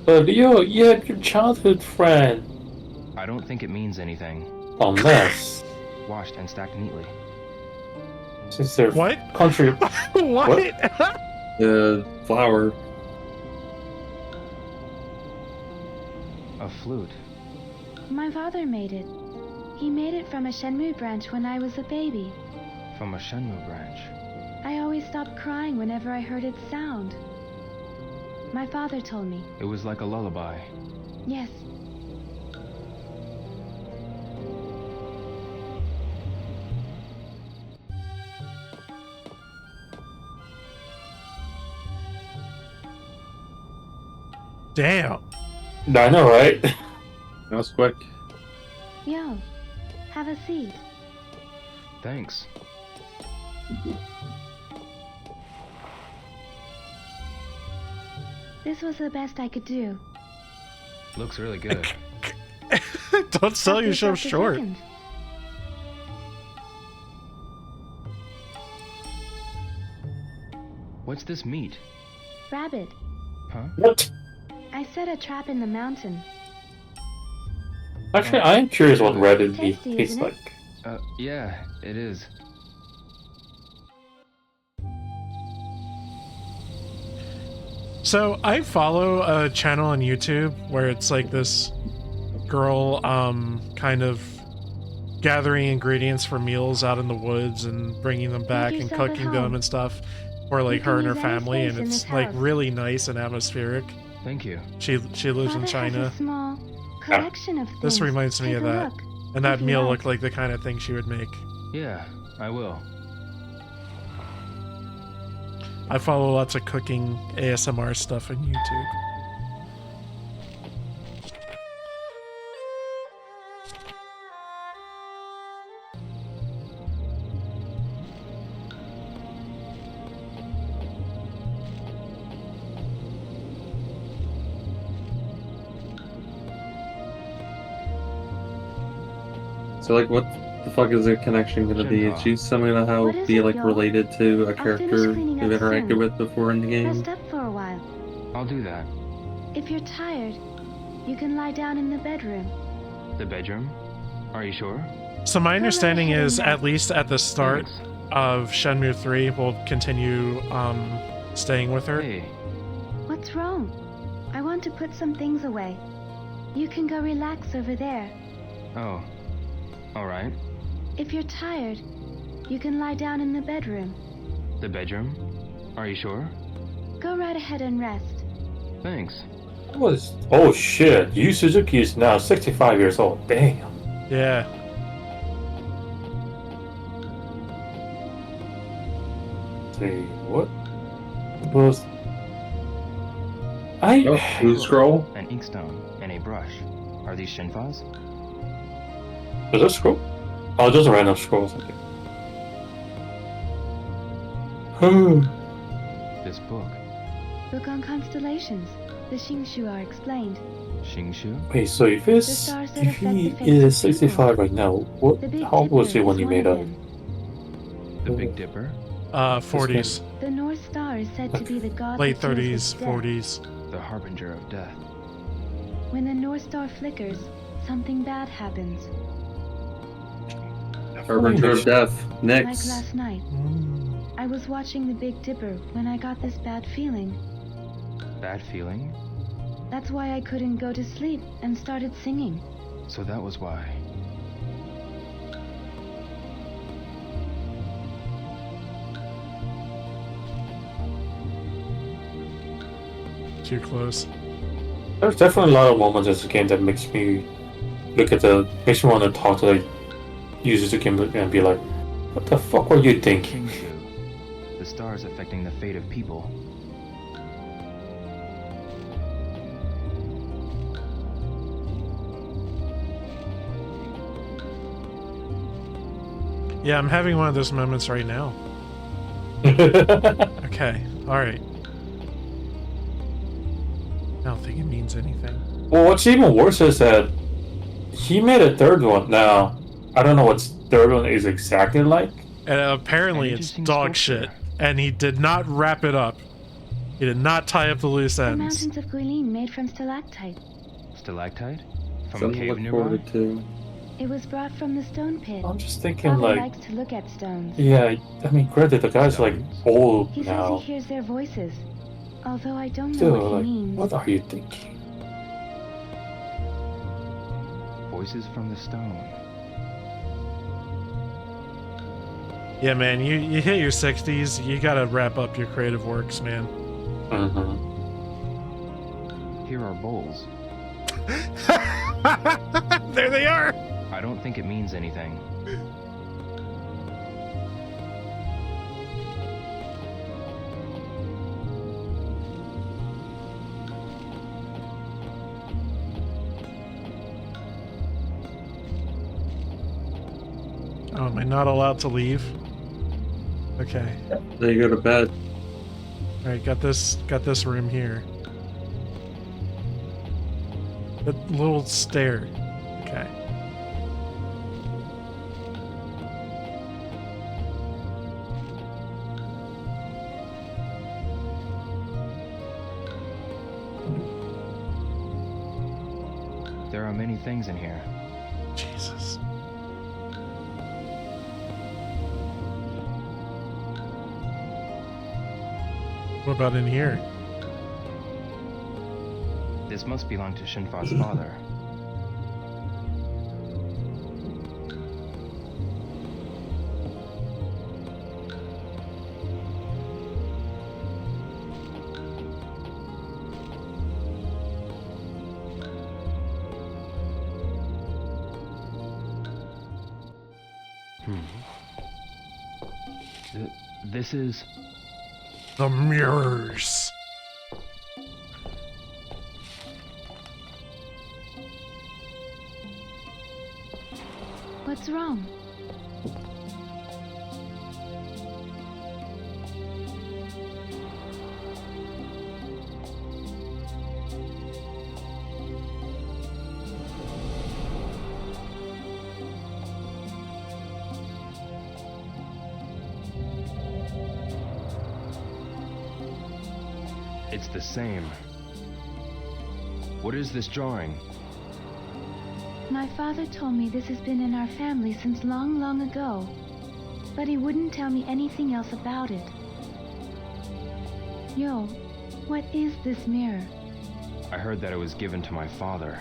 But yo, you had your childhood friend. I don't think it means anything. Unless... Washed and stacked neatly. Since their What? country. What? The flower. A flute. My father made it. He made it from a Shenmue branch when I was a baby. From a Shenmue branch. I always stopped crying whenever I heard its sound. My father told me. It was like a lullaby. Yes. Damn. I know, right? That was quick. Yo, have a seat. Thanks. This was the best I could do. Looks really good. Don't sell After yourself just a short. second. What's this meat? Rabbit. Huh? What? I set a trap in the mountain. Actually, I am curious what rabbit meat Tasty, tastes isn't it? like. Yeah, it is. So I follow a channel on YouTube where it's like this girl kind of gathering ingredients for meals out in the woods and bringing them back and yourself at cooking them home. and stuff for like You her can and her use any family, and space in it's this like house. really nice and atmospheric. Thank you. She lives in Father China, has a small collection of things. This reminds me Take of a that. look, and that if you meal like. looked like the kind of thing she would make. Yeah, I will. I follow lots of cooking ASMR stuff on YouTube. So like, what the fuck is the connection gonna be? Is she somehow What is be it, like y'all? related to a I'll character finish cleaning you've up interacted soon. with before in the game? Rest up for a while. I'll do that. If you're tired, you can lie down in the bedroom. The bedroom? Are you sure? So my understanding ahead is, and at least at the start Thanks. of Shenmue 3, we'll continue staying with her. Hey, What's wrong? I want to put some things away. You can go relax over there. oh. Alright. If you're tired, you can lie down in the bedroom. The bedroom? Are you sure? Go right ahead and rest. Thanks. Oh shit, Yu Suzuki is now 65 years old. Damn. Yeah. Let's see, what was... Oh, blue scroll? An inkstone and a brush. Are these Shinfa's? Is that a scroll? Oh, just a random scroll or something. This book. Book on constellations. The Shingshu are explained. Shingshu? Wait, so if The it's... stars that If affect he the fates of is 65 right now, what... The Big How old was he Dipper when is he one made of up? them. The Big Dipper? 40s. The North Star is said to be the god Late that deals 30s, with death. 40s. The Harbinger of Death. When the North Star flickers, something bad happens. Harbinger of Death. Like Next. last night, I was watching the Big Dipper when I got this bad feeling. Bad feeling? That's why I couldn't go to sleep and started singing. So that was why. Too close. There's definitely a lot of moments in this game that makes me makes me want to talk to the users of the game and be like, what the fuck were you thinking? Shingshu. The stars affecting the fate of people. Yeah, I'm having one of those moments right now. Okay, alright. I don't think it means anything. Well, what's even worse is that he made a third one. Now, I don't know what third one is exactly like. And apparently An it's interesting dog sculpture. shit. And he did not wrap it up. He did not tie up the loose The ends. mountains of Guilin made from stalactite. Stalactite? From a Something to cave look nearby? forward to. It was brought from the stone pit. I'm just thinking, Father like, likes to look at stones. yeah, I mean, granted, the guy's like old He says now. he hears their voices, although I don't know Still, what like, he means. what are you thinking? Voices from the stone. Yeah, man, you hit your 60s, you gotta wrap up your creative works, man. Mm-hmm. Here are bowls. There they are! I don't think it means anything. Oh, am I not allowed to leave? Okay. Then you go to bed. Alright, got this room here. The little stair. Okay. There are many things in here. Jesus. What about in here? This must belong to Shinfa's father. This is... The mirrors. What's wrong? It's the same. What is this drawing? My father told me this has been in our family since long, long ago, but he wouldn't tell me anything else about it. Yo, what is this mirror? I heard that it was given to my father.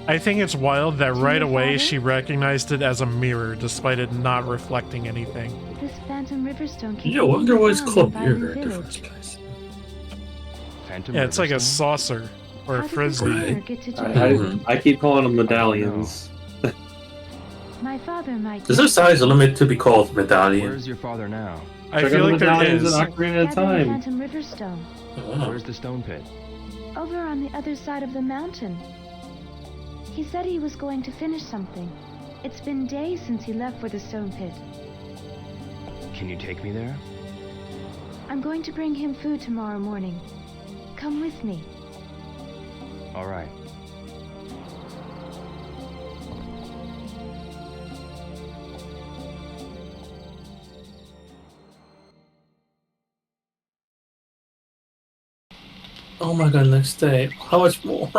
I think it's wild that right your away father? she recognized it as a mirror despite it not reflecting anything. This phantom riverstone can Yeah, I wonder why it's found called in Bayou mirror in the Village. first place. Phantom Yeah, it's like a Riverstone? saucer or a How did this frisbee. mirror get to I, Japan? I keep calling them medallions. My father might. Is there size limit to be called medallion? Where's your father now? I Check feel out the like there medallions is. in Ocarina of Gathering Time. Phantom Riverstone. Oh. Where's the stone pit? Over on the other side of the mountain. He said he was going to finish something. It's been days since he left for the stone pit. Can you take me there? I'm going to bring him food tomorrow morning. Come with me. All right. Oh my god, next day. How much more?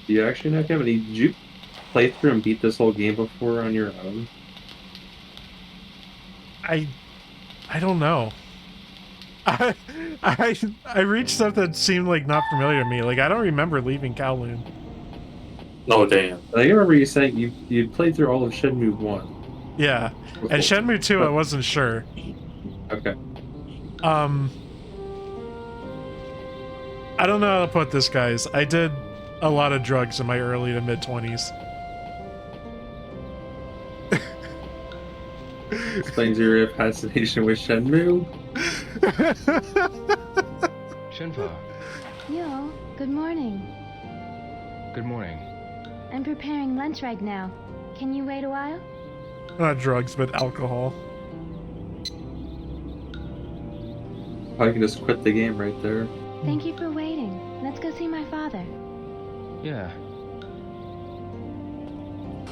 Do you actually know, Kevin? Did you play through and beat this whole game before on your own? I don't know. I reached stuff that seemed like not familiar to me. Like I don't remember leaving Kowloon. No, damn. I remember you saying you played through all of Shenmue 1. Yeah. before. And Shenmue 2 I wasn't sure. Okay. I don't know how to put this, guys. I did a lot of drugs in my early to mid 20s. Explains your fascination with Shenmue. Shinfa, Yo, good morning. good morning. I'm preparing lunch right now. Can you wait a while? Not drugs, but alcohol. I can just quit the game right there. Thank you for waiting. Let's go see my father. Yeah,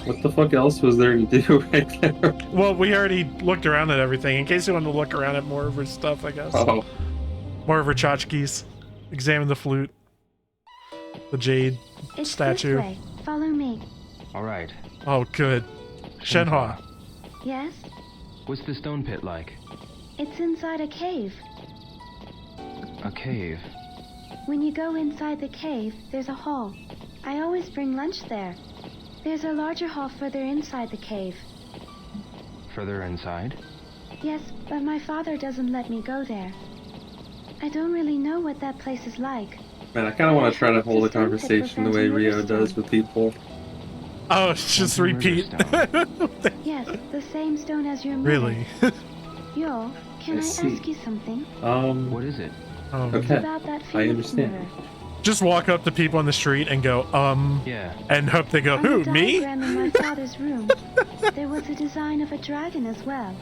What the fuck else was there to do right there? Well, we already looked around at everything. In case you wanted to look around at more of her stuff, I guess. Oh. More of her tchotchkes. Examine the flute. The jade It's statue. this way. Follow me. All right. Oh, good. Shenhua. Yes? What's the stone pit like? It's inside a cave. A cave. When you go inside the cave, there's a hall. I always bring lunch there. There's a larger hall further inside the cave. Further inside? Yes, but my father doesn't let me go there. I don't really know what that place is like. Man, I kind of want to try to hold a conversation the way Ryo does with people. Oh, it's just repeat. Yes, the same stone as your mirror. Really? Yo, can I see. ask you something? What is it? Um, It's Okay. about that I Phoenix understand. mirror. just walk up to people on the street and go, Yeah. and hope they go, On who, the me? diagram in my father's room, there was a design of a dragon as well.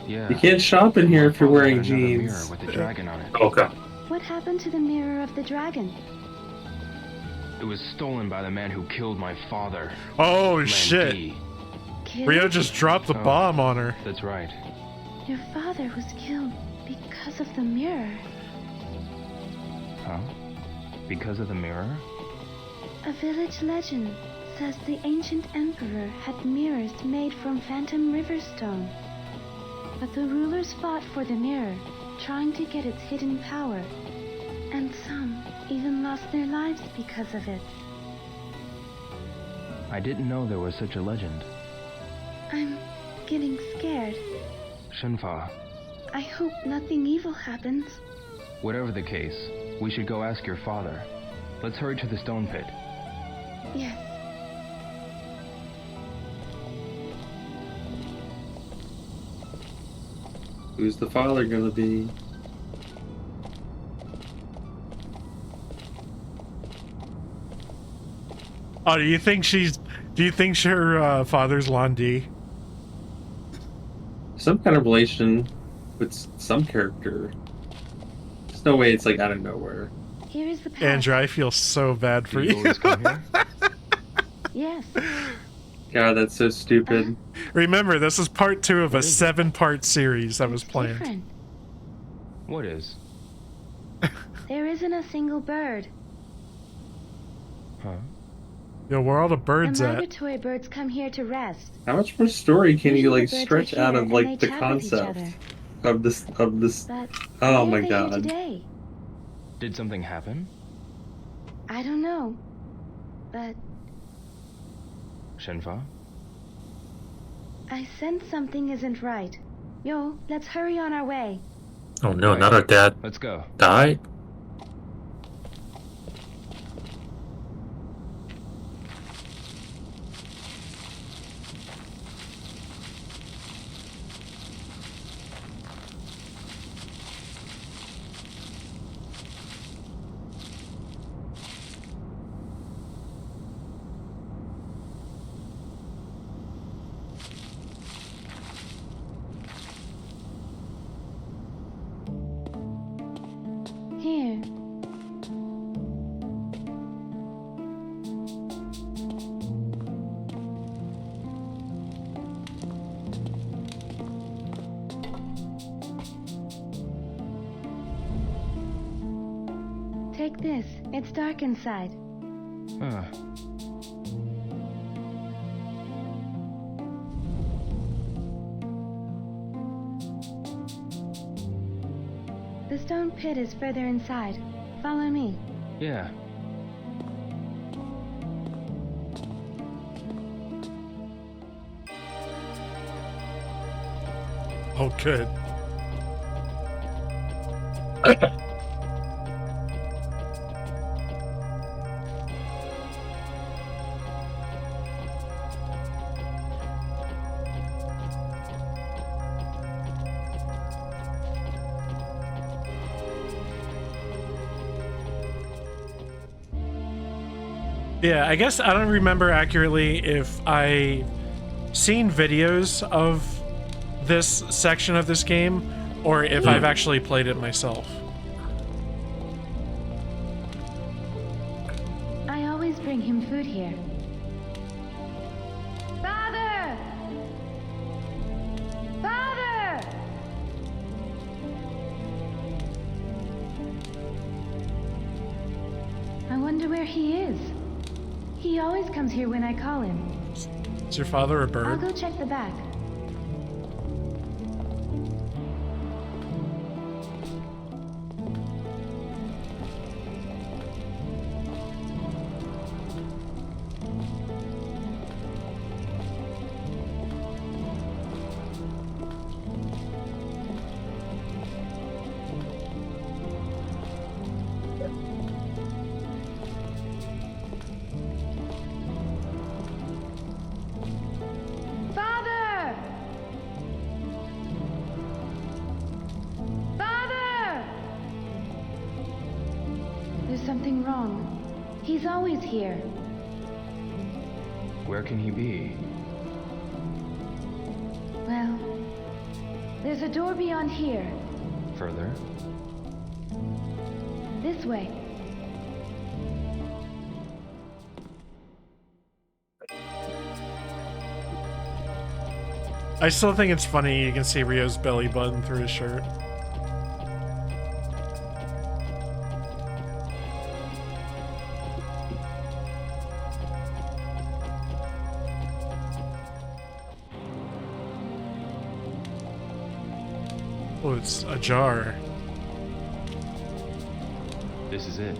Yeah. You can't shop in here if you're My father wearing had another mirror jeans. with a dragon on it. Okay. What happened to the mirror of the dragon? It was stolen by the man who killed my father. Oh, Lan shit. Di. Killed? Ryo just dropped the Oh. bomb on her. That's right. Your father was killed because of the mirror. Huh? Because of the mirror? A village legend says the ancient emperor had mirrors made from phantom river stone. But the rulers fought for the mirror, trying to get its hidden power. And some even lost their lives because of it. I didn't know there was such a legend. I'm getting scared. Shenfa, I hope nothing evil happens. whatever the case, we should go ask your father. Let's hurry to the stone pit. Yes. Who's the father gonna be? Oh, do you think her father's Lan Di? Some kind of relation with some character. There's no way it's like out of nowhere. Here is the path. Andrew, I feel so bad for Do you you. always come here? Yes. God, that's so stupid. Remember, this is part 2 of a 7-part series that was It's planned. different. What is? There isn't a single bird. Huh? Yo, where are all the birds The at? migratory birds come here to rest. How much more story can you Usually like birds are stretch out here of and like they the chat with each concept other. of this? But Oh why my are they here God. today? Did something happen? I don't know. But Shenfa? I sense something isn't right. Yo, let's hurry on our way. Oh no, Right. not our dad Let's go. died? Here. Take this. It's dark inside. Huh. The stone pit is further inside. Follow me. Yeah. Oh, good. Yeah, I guess I don't remember accurately if I seen videos of this section of this game or if I've actually played it myself. I always bring him food here. Father! Father! He always comes here when I call him. Is your father a I'll bird? go check the back. Father! Father! There's something wrong. He's always here. Where can he be? Well, there's a door beyond here. Further? This way. I still think it's funny you can see Ryo's belly button through his shirt. Oh, it's a jar. This is it.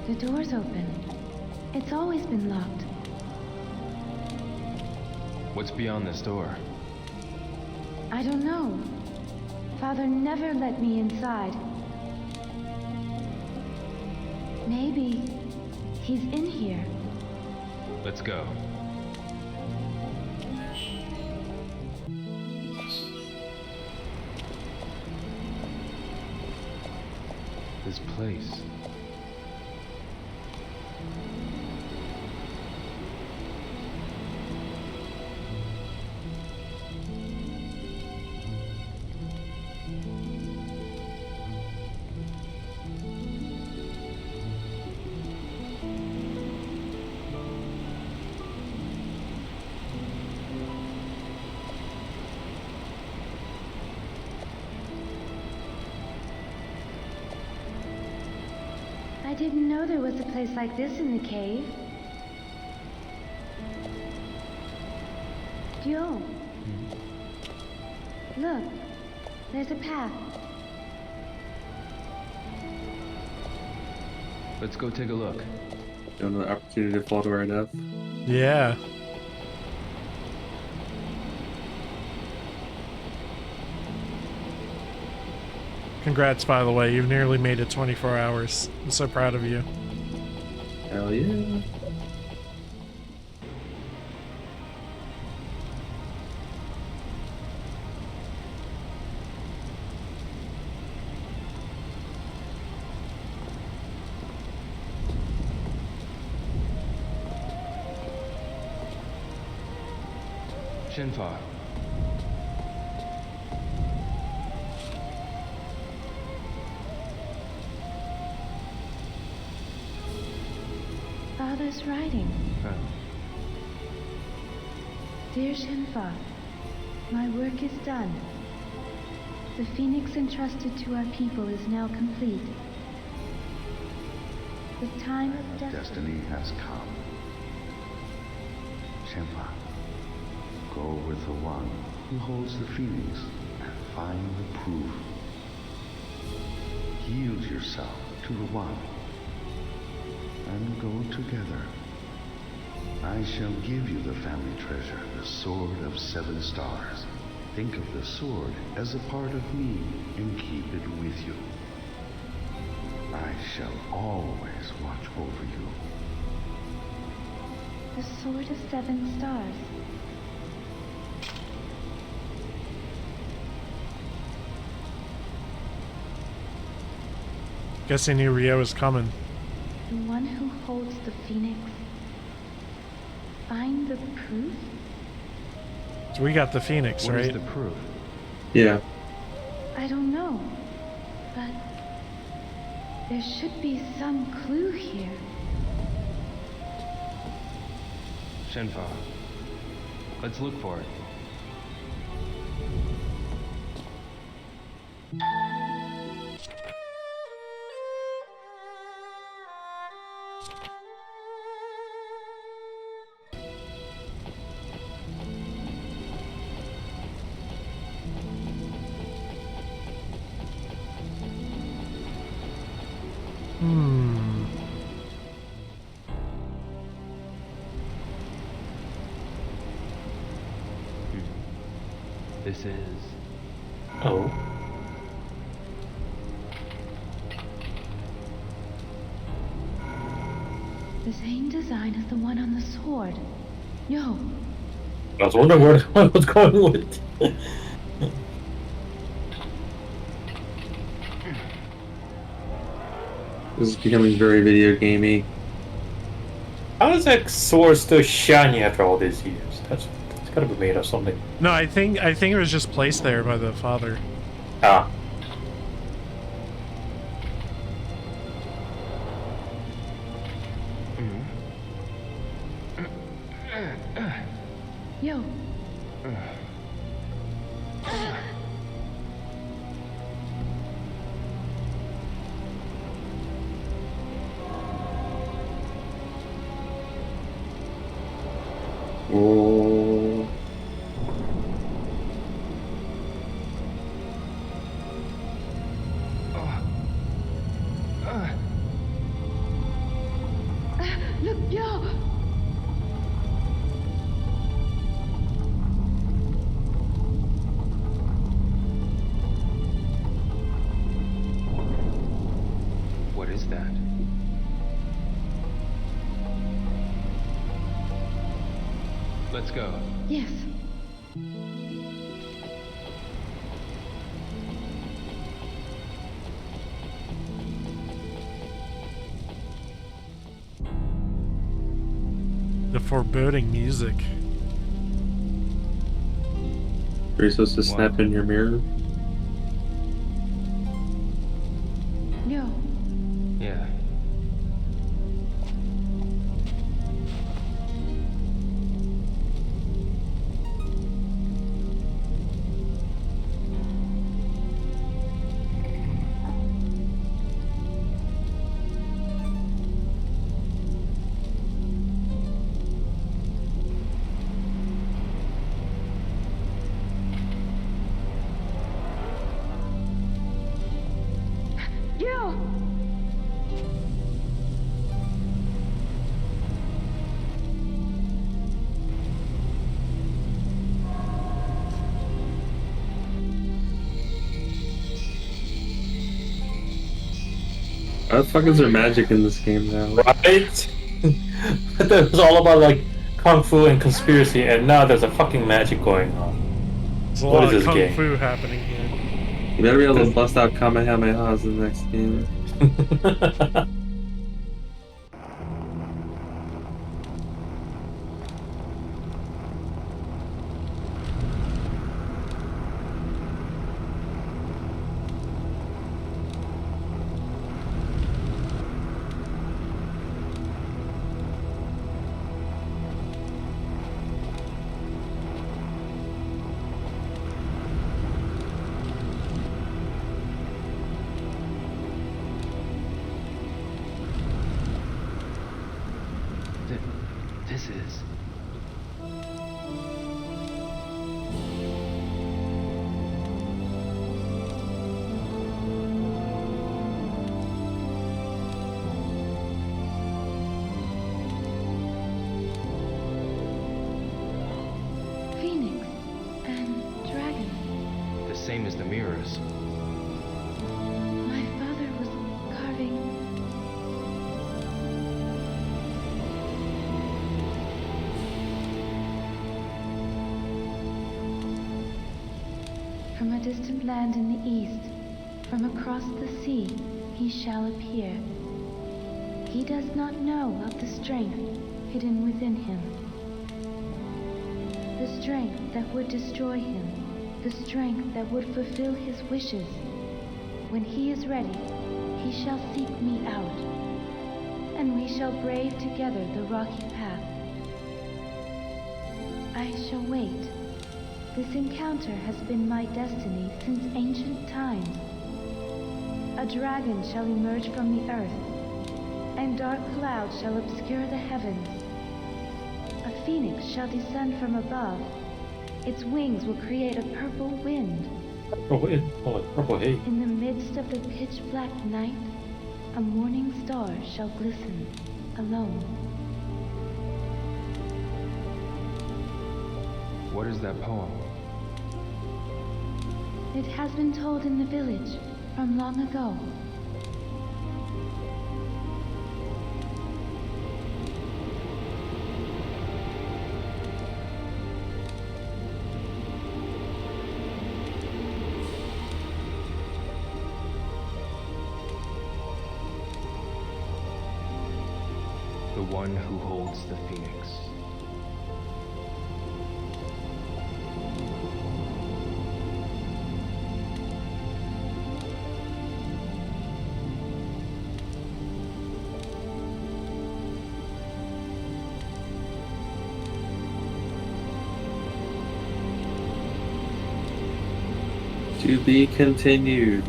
The door's open. It's always been locked. What's beyond this door? I don't know. Father never let me inside. Maybe he's in here. Let's go. This place. I didn't know there was a place like this in the cave. Joe. Look, there's a path. Let's go take a look. Another opportunity to fall to our death. Yeah. Congrats, by the way. You've nearly made it 24 hours. I'm so proud of you. Hell yeah. Shinfa. Father's writing. Huh. Dear Shenfa, my work is done. The phoenix entrusted to our people is now complete. The time of Destiny has come. Shenpa, go with the one who holds the phoenix and find the proof. Yield yourself to the one and go together. I shall give you the family treasure, the Sword of 7 Stars. Think of the sword as a part of me and keep it with you. I shall always watch over you. the Sword of 7 Stars. Guess I knew Ryo was coming. The one who holds the phoenix. Find the proof? So we got the phoenix, What right? is the proof? Yeah. I don't know, but there should be some clue here. Shenfa. Let's look for it. This is... Oh. The same design as the one on the sword. Yo, I was wondering where I was going with. This is becoming very video gamey. How is that sword still shiny after all these years? That's gotta be made of something. No, I think it was just placed there by the father. Ah. yo. Oh. Look, yo. What is that? Let's go. Yes. The foreboding music. Are you supposed to snap in your mirror? Yo. Yeah. Yo. How the fuck is there magic in this game now? Right? It was all about like kung fu and conspiracy, and now there's a fucking magic going on. There's a What lot is of this kung game? fu happening here. You better be able to bust out Kamehamehas in the next game. This is... Phoenix and dragon. the same as the mirrors. My father was carving. From a distant land in the east, from across the sea, he shall appear. He does not know of the strength hidden within him. The strength that would destroy him. The strength that would fulfill his wishes. When he is ready, he shall seek me out, and we shall brave together the rocky path. I shall wait. This encounter has been my destiny since ancient times. A dragon shall emerge from the earth, and dark clouds shall obscure the heavens. A phoenix shall descend from above. Its wings will create a purple wind. Purple haze. In the midst of the pitch-black night, a morning star shall glisten, alone. What is that poem? It has been told in the village from long ago. The one who holds the phoenix. To be continued.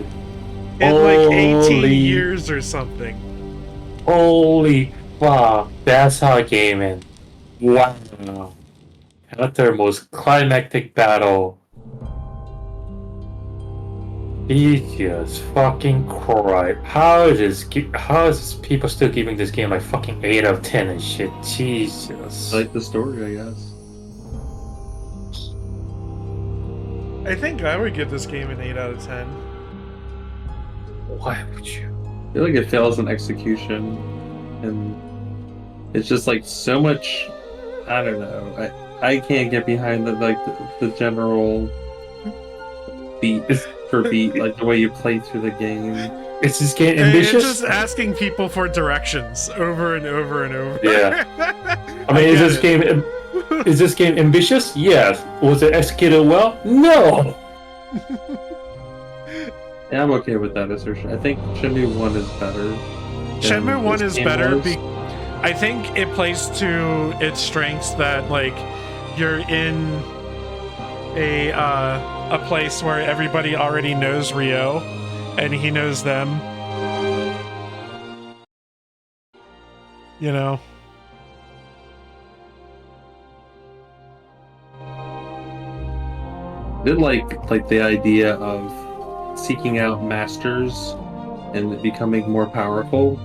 In like 18 Holy- years or something. Holy fuck, that's how I came in. Wow. After most climactic battle. Jesus fucking Christ. How is people still giving this game like fucking 8 out of 10 and shit? Jesus. I like the story, I guess. I think I would give this game an 8 out of 10. Why would you? I feel like it fails in execution, and it's just like so much. I don't know. I can't get behind the general beat for beat, like the way you play through the game. Is this game It's ambitious? just asking people for directions over and over and over. Yeah. I mean, is this game ambitious? Yes. Was it executed well? No. Yeah, I'm okay with that assertion. I think Shenmue 1 is better. than Shenmue 1 this is game better. was. I think it plays to its strengths that like you're in a place where everybody already knows Ryo, and he knows them. You know. I did like the idea of seeking out masters and becoming more powerful.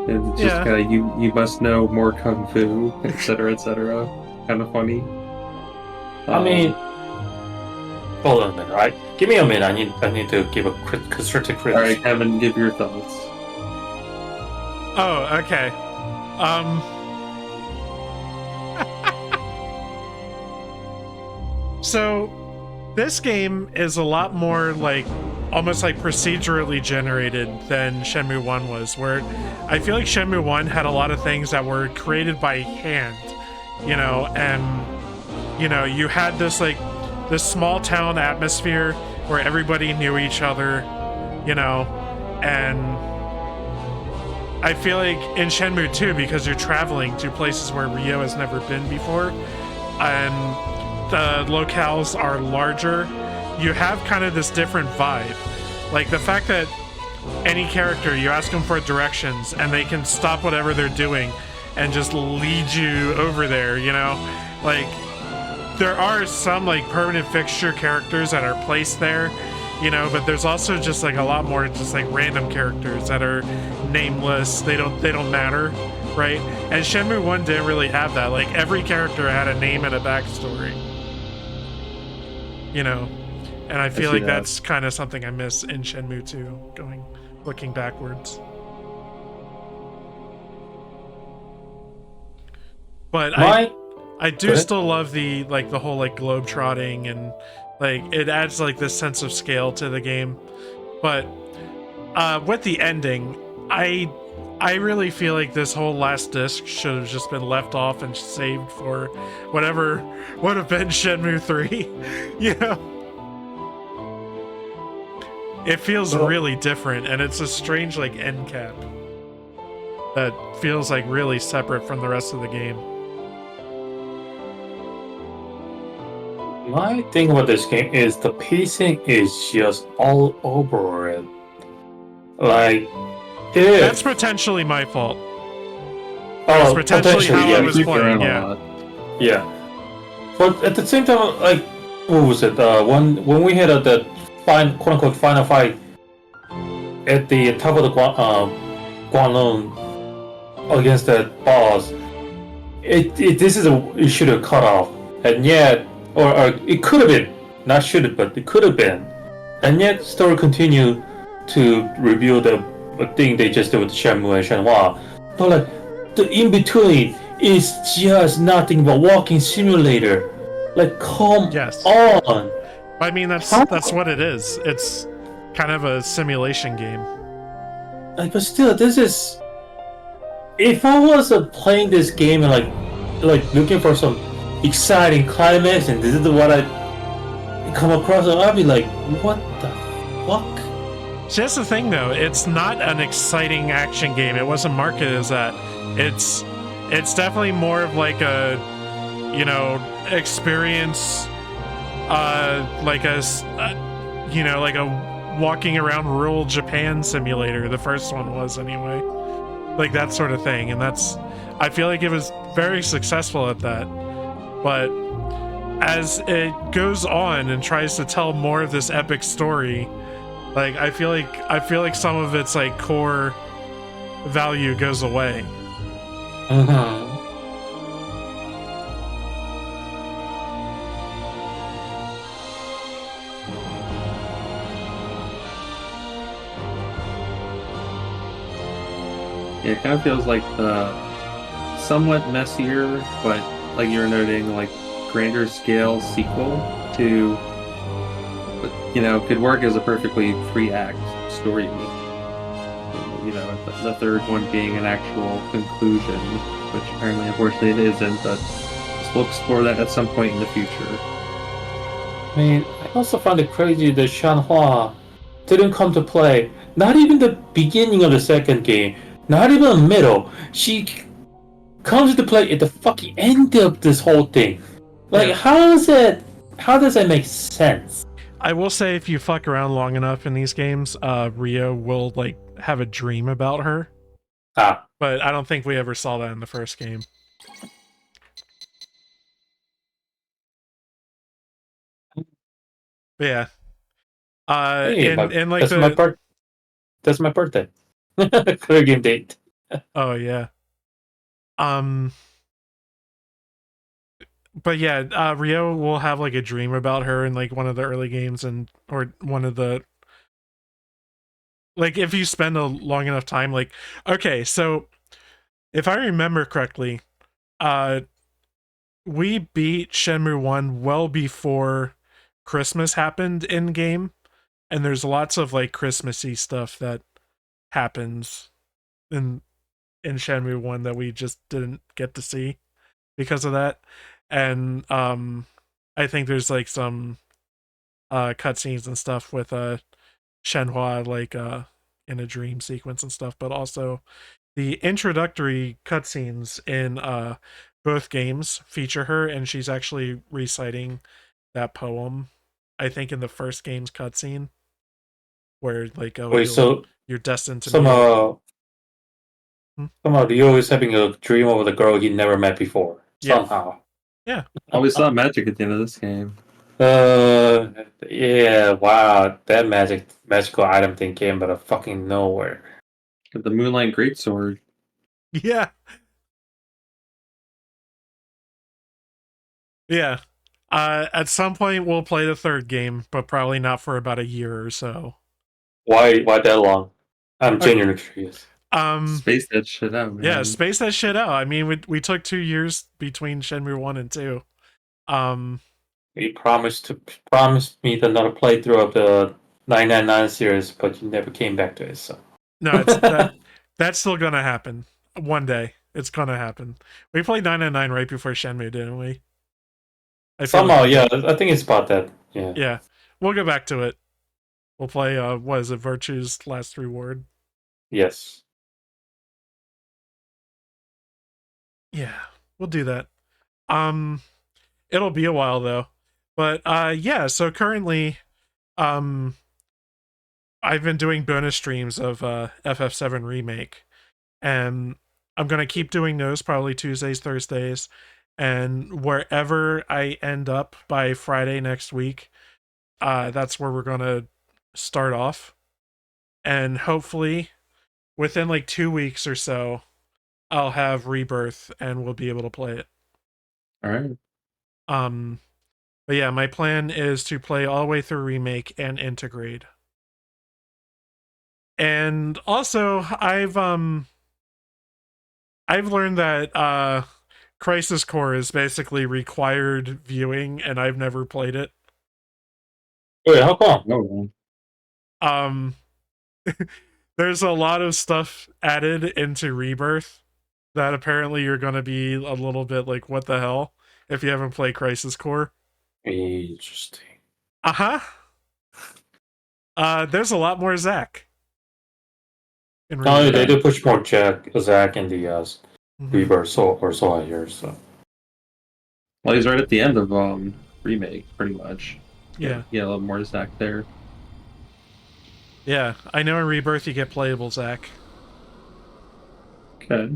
And it's just Yeah. kind of you must know more kung fu, etc., etc. Kind of funny. I mean, hold on a minute, right? Give me a minute. I need to give a constructive all criticism. right, Kevin, give your thoughts. Oh, okay. So, this game is a lot more like almost like procedurally generated than Shenmue 1 was, where I feel like Shenmue 1 had a lot of things that were created by hand, you know, and you know, you had this small town atmosphere where everybody knew each other, you know, and I feel like in Shenmue 2, because you're traveling to places where Ryo has never been before, and the locales are larger, you have kind of this different vibe. Like the fact that any character, you ask them for directions and they can stop whatever they're doing and just lead you over there, you know? Like, there are some like permanent fixture characters that are placed there, you know, but there's also just like a lot more just like random characters that are nameless. They don't matter, right? And Shenmue 1 didn't really have that. Like every character had a name and a backstory, you know. And I feel like that's kind of something I miss in Shenmue 2, looking backwards. But I do still love the whole like globetrotting, and like it adds like this sense of scale to the game. But with the ending, I really feel like this whole last disc should have just been left off and saved for whatever would have been Shenmue 3. You know? It feels really different, and it's a strange like end cap that feels like really separate from the rest of the game. My thing with this game is the pacing is just all over it. Like, Yeah. That's potentially my fault. That's potentially how I was playing, yeah. Yeah. But at the same time, like, what was it? When we had that quote unquote final fight at the top of the Guanlong against that boss, it should have cut off, and yet, or it could have been, not should have, but it could have been, and yet story continued to reveal the thing they just did with Shenmue and Shenhua, but like the in between is just nothing but walking simulator. Like, come on. I mean, that's what it is. It's kind of a simulation game. Like, but still, this is. If I was playing this game and like looking for some exciting climax, and this is what I come across, I'd be like, what the fuck? See, that's the thing, though. It's not an exciting action game. It wasn't marketed as that. It's definitely more of like a, you know, experience, like a walking around rural Japan simulator. The first one was, anyway. Like that sort of thing, and I feel like it was very successful at that. But as it goes on and tries to tell more of this epic story, like I feel like some of its like core value goes away. Yeah, it kind of feels like the somewhat messier, but like you're noting, like grander scale sequel to, you know, could work as a perfectly free act story. You know, the third one being an actual conclusion, which apparently, unfortunately, it isn't. But we'll explore that at some point in the future. I mean, I also found it crazy that Shanhua didn't come to play. Not even the beginning of the second game. Not even the middle. She comes to play at the fucking end of this whole thing. Like, how does that make sense? I will say, if you fuck around long enough in these games, Ryo will like have a dream about her. But I don't think we ever saw that in the first game. But yeah. Hey, and like that's my birthday. Clear game date. Oh yeah. But yeah, Ryo will have like a dream about her in like one of the early games, or one of the, like, if you spend a long enough time, like, okay, so if I remember correctly, we beat Shenmue 1 well before Christmas happened in game, and there's lots of like Christmassy stuff that happens in Shenmue 1 that we just didn't get to see because of that. And I think there's like some cutscenes and stuff with Shenhua, like in a dream sequence and stuff, but also the introductory cutscenes in both games feature her, and she's actually reciting that poem, I think, in the first game's cutscene, where like, oh, you're destined to somehow Ryo is having a dream of the girl he never met before. Somehow. Yeah. Always saw magic at the end of this game. Yeah, wow, that magical item thing came out of fucking nowhere. The Moonlight Greatsword. Yeah. Yeah. At some point we'll play the third game, but probably not for about a year or so. Why that long? I'm genuinely curious. Space that shit out, man. Yeah, space that shit out. I mean, we took 2 years between Shenmue 1 and 2. You promised me another playthrough of the 999 series, but you never came back to it. So no, that's still gonna happen one day. It's gonna happen. We played 999 right before Shenmue, didn't we? Somehow, yeah. I think it's about that. Yeah. Yeah, we'll go back to it. We'll play. What is it? Virtue's Last Reward. Yes. Yeah, we'll do that. It'll be a while though. But yeah, so currently I've been doing bonus streams of FF7 Remake, and I'm gonna keep doing those probably Tuesdays, Thursdays, and wherever I end up by Friday next week, that's where we're gonna start off, and hopefully within like 2 weeks or so, I'll have Rebirth and we'll be able to play it. All right. But yeah, my plan is to play all the way through Remake and Integrate. And also, I've learned that Crisis Core is basically required viewing, and I've never played it. Wait, how come? No. There's a lot of stuff added into Rebirth that apparently you're gonna be a little bit like, what the hell, if you haven't played Crisis Core. Interesting. There's a lot more Zack. No, they do push more Zack in the Mhm. Rebirth, so I hear. So. Well, he's right at the end of Remake, pretty much. Yeah. Yeah, a little more Zack there. Yeah, I know in Rebirth you get playable Zack. Okay.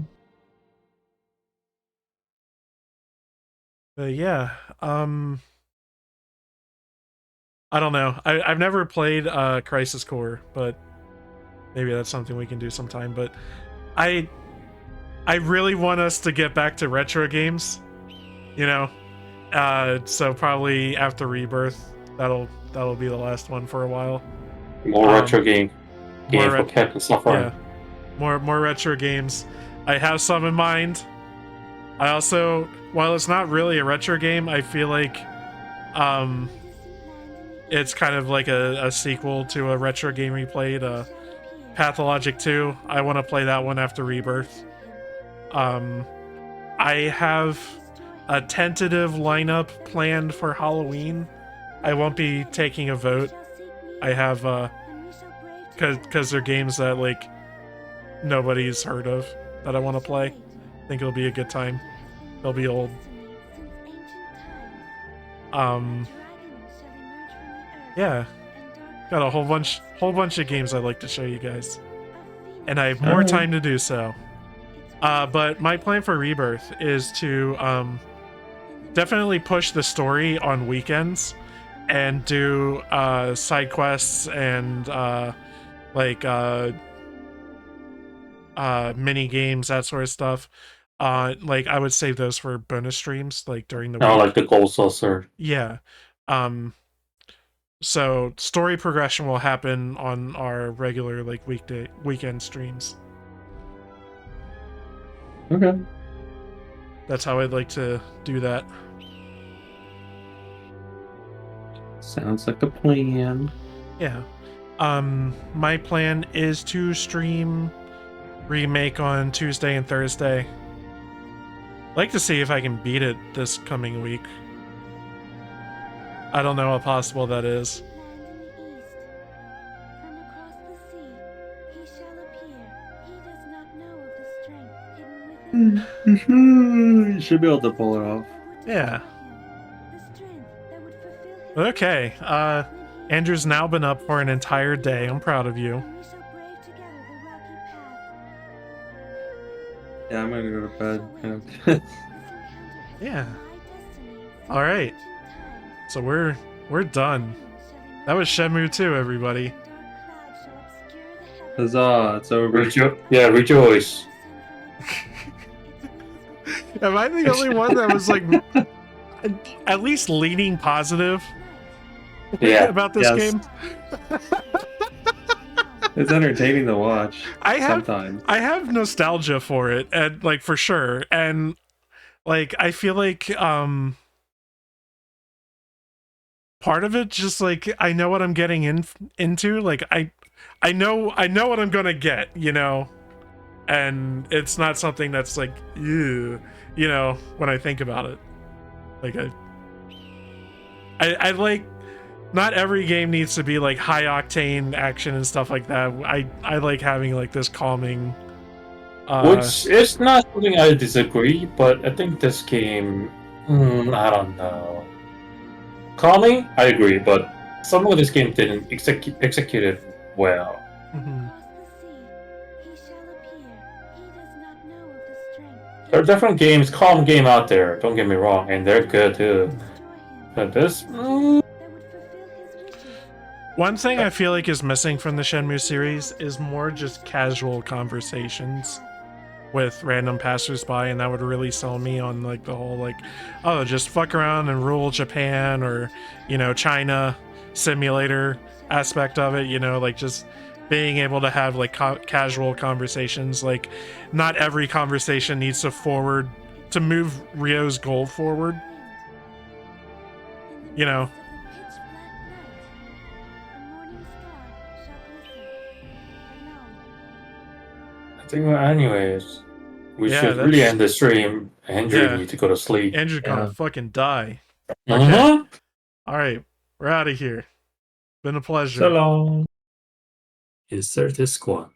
But yeah, I don't know. I've never played Crisis Core, but maybe that's something we can do sometime. But I really want us to get back to retro games, you know. So probably after Rebirth, that'll be the last one for a while. More retro games for Captain Suffering. Yeah, more retro games. I have some in mind. I also, while it's not really a retro game, I feel like it's kind of like a sequel to a retro game we played, Pathologic 2. I want to play that one after Rebirth. I have a tentative lineup planned for Halloween. I won't be taking a vote. I have because they're games that like nobody's heard of that I want to play. I think it'll be a good time. They'll be old. Yeah, got a whole bunch of games I'd like to show you guys, and I have more time to do so. But my plan for Rebirth is to definitely push the story on weekends and do side quests and mini games, that sort of stuff. Like I would save those for bonus streams, like during the week. Like the Gold Saucer. Yeah. So story progression will happen on our regular like weekend streams. Okay. That's how I'd like to do that. Sounds like a plan. Yeah. My plan is to stream Remake on Tuesday and Thursday. I'd like to see if I can beat it this coming week. I don't know how possible that is. You should be able to pull it off. Yeah. Okay. Andrew's now been up for an entire day. I'm proud of you. Yeah, I'm gonna go to bed. Yeah. All right. So we're done. That was Shenmue II, everybody. Huzzah! It's over. Rejoice. Am I the only one that was like at least leaning positive about this game? It's entertaining to watch. Sometimes I have nostalgia for it, and like for sure, and like I feel like part of it just like I know what I'm getting into. Like I know what I'm gonna get, you know, and it's not something that's like ew, you know, when I think about it. Like I like, not every game needs to be like high octane action and stuff like that. I like having like this calming. Which is not something I disagree, but I think this game, I don't know. Calming, I agree, but some of this game didn't execute it well. Mhm. There are different games, calm game out there, don't get me wrong, and they're good too. But this... One thing I feel like is missing from the Shenmue series is more just casual conversations with random passersby, and that would really sell me on like the whole like, oh, just fuck around and rule Japan or, you know, China simulator aspect of it, you know, like just being able to have like casual conversations. Like not every conversation needs to move Ryo's goal forward, you know. I think, well, anyways, we Yeah, should really that's- end the stream. Andrew, Yeah. you need to go to sleep. Andrew's gonna fucking die. Mhm. All right, we're out of here. Been a pleasure. So long. Insert this squad.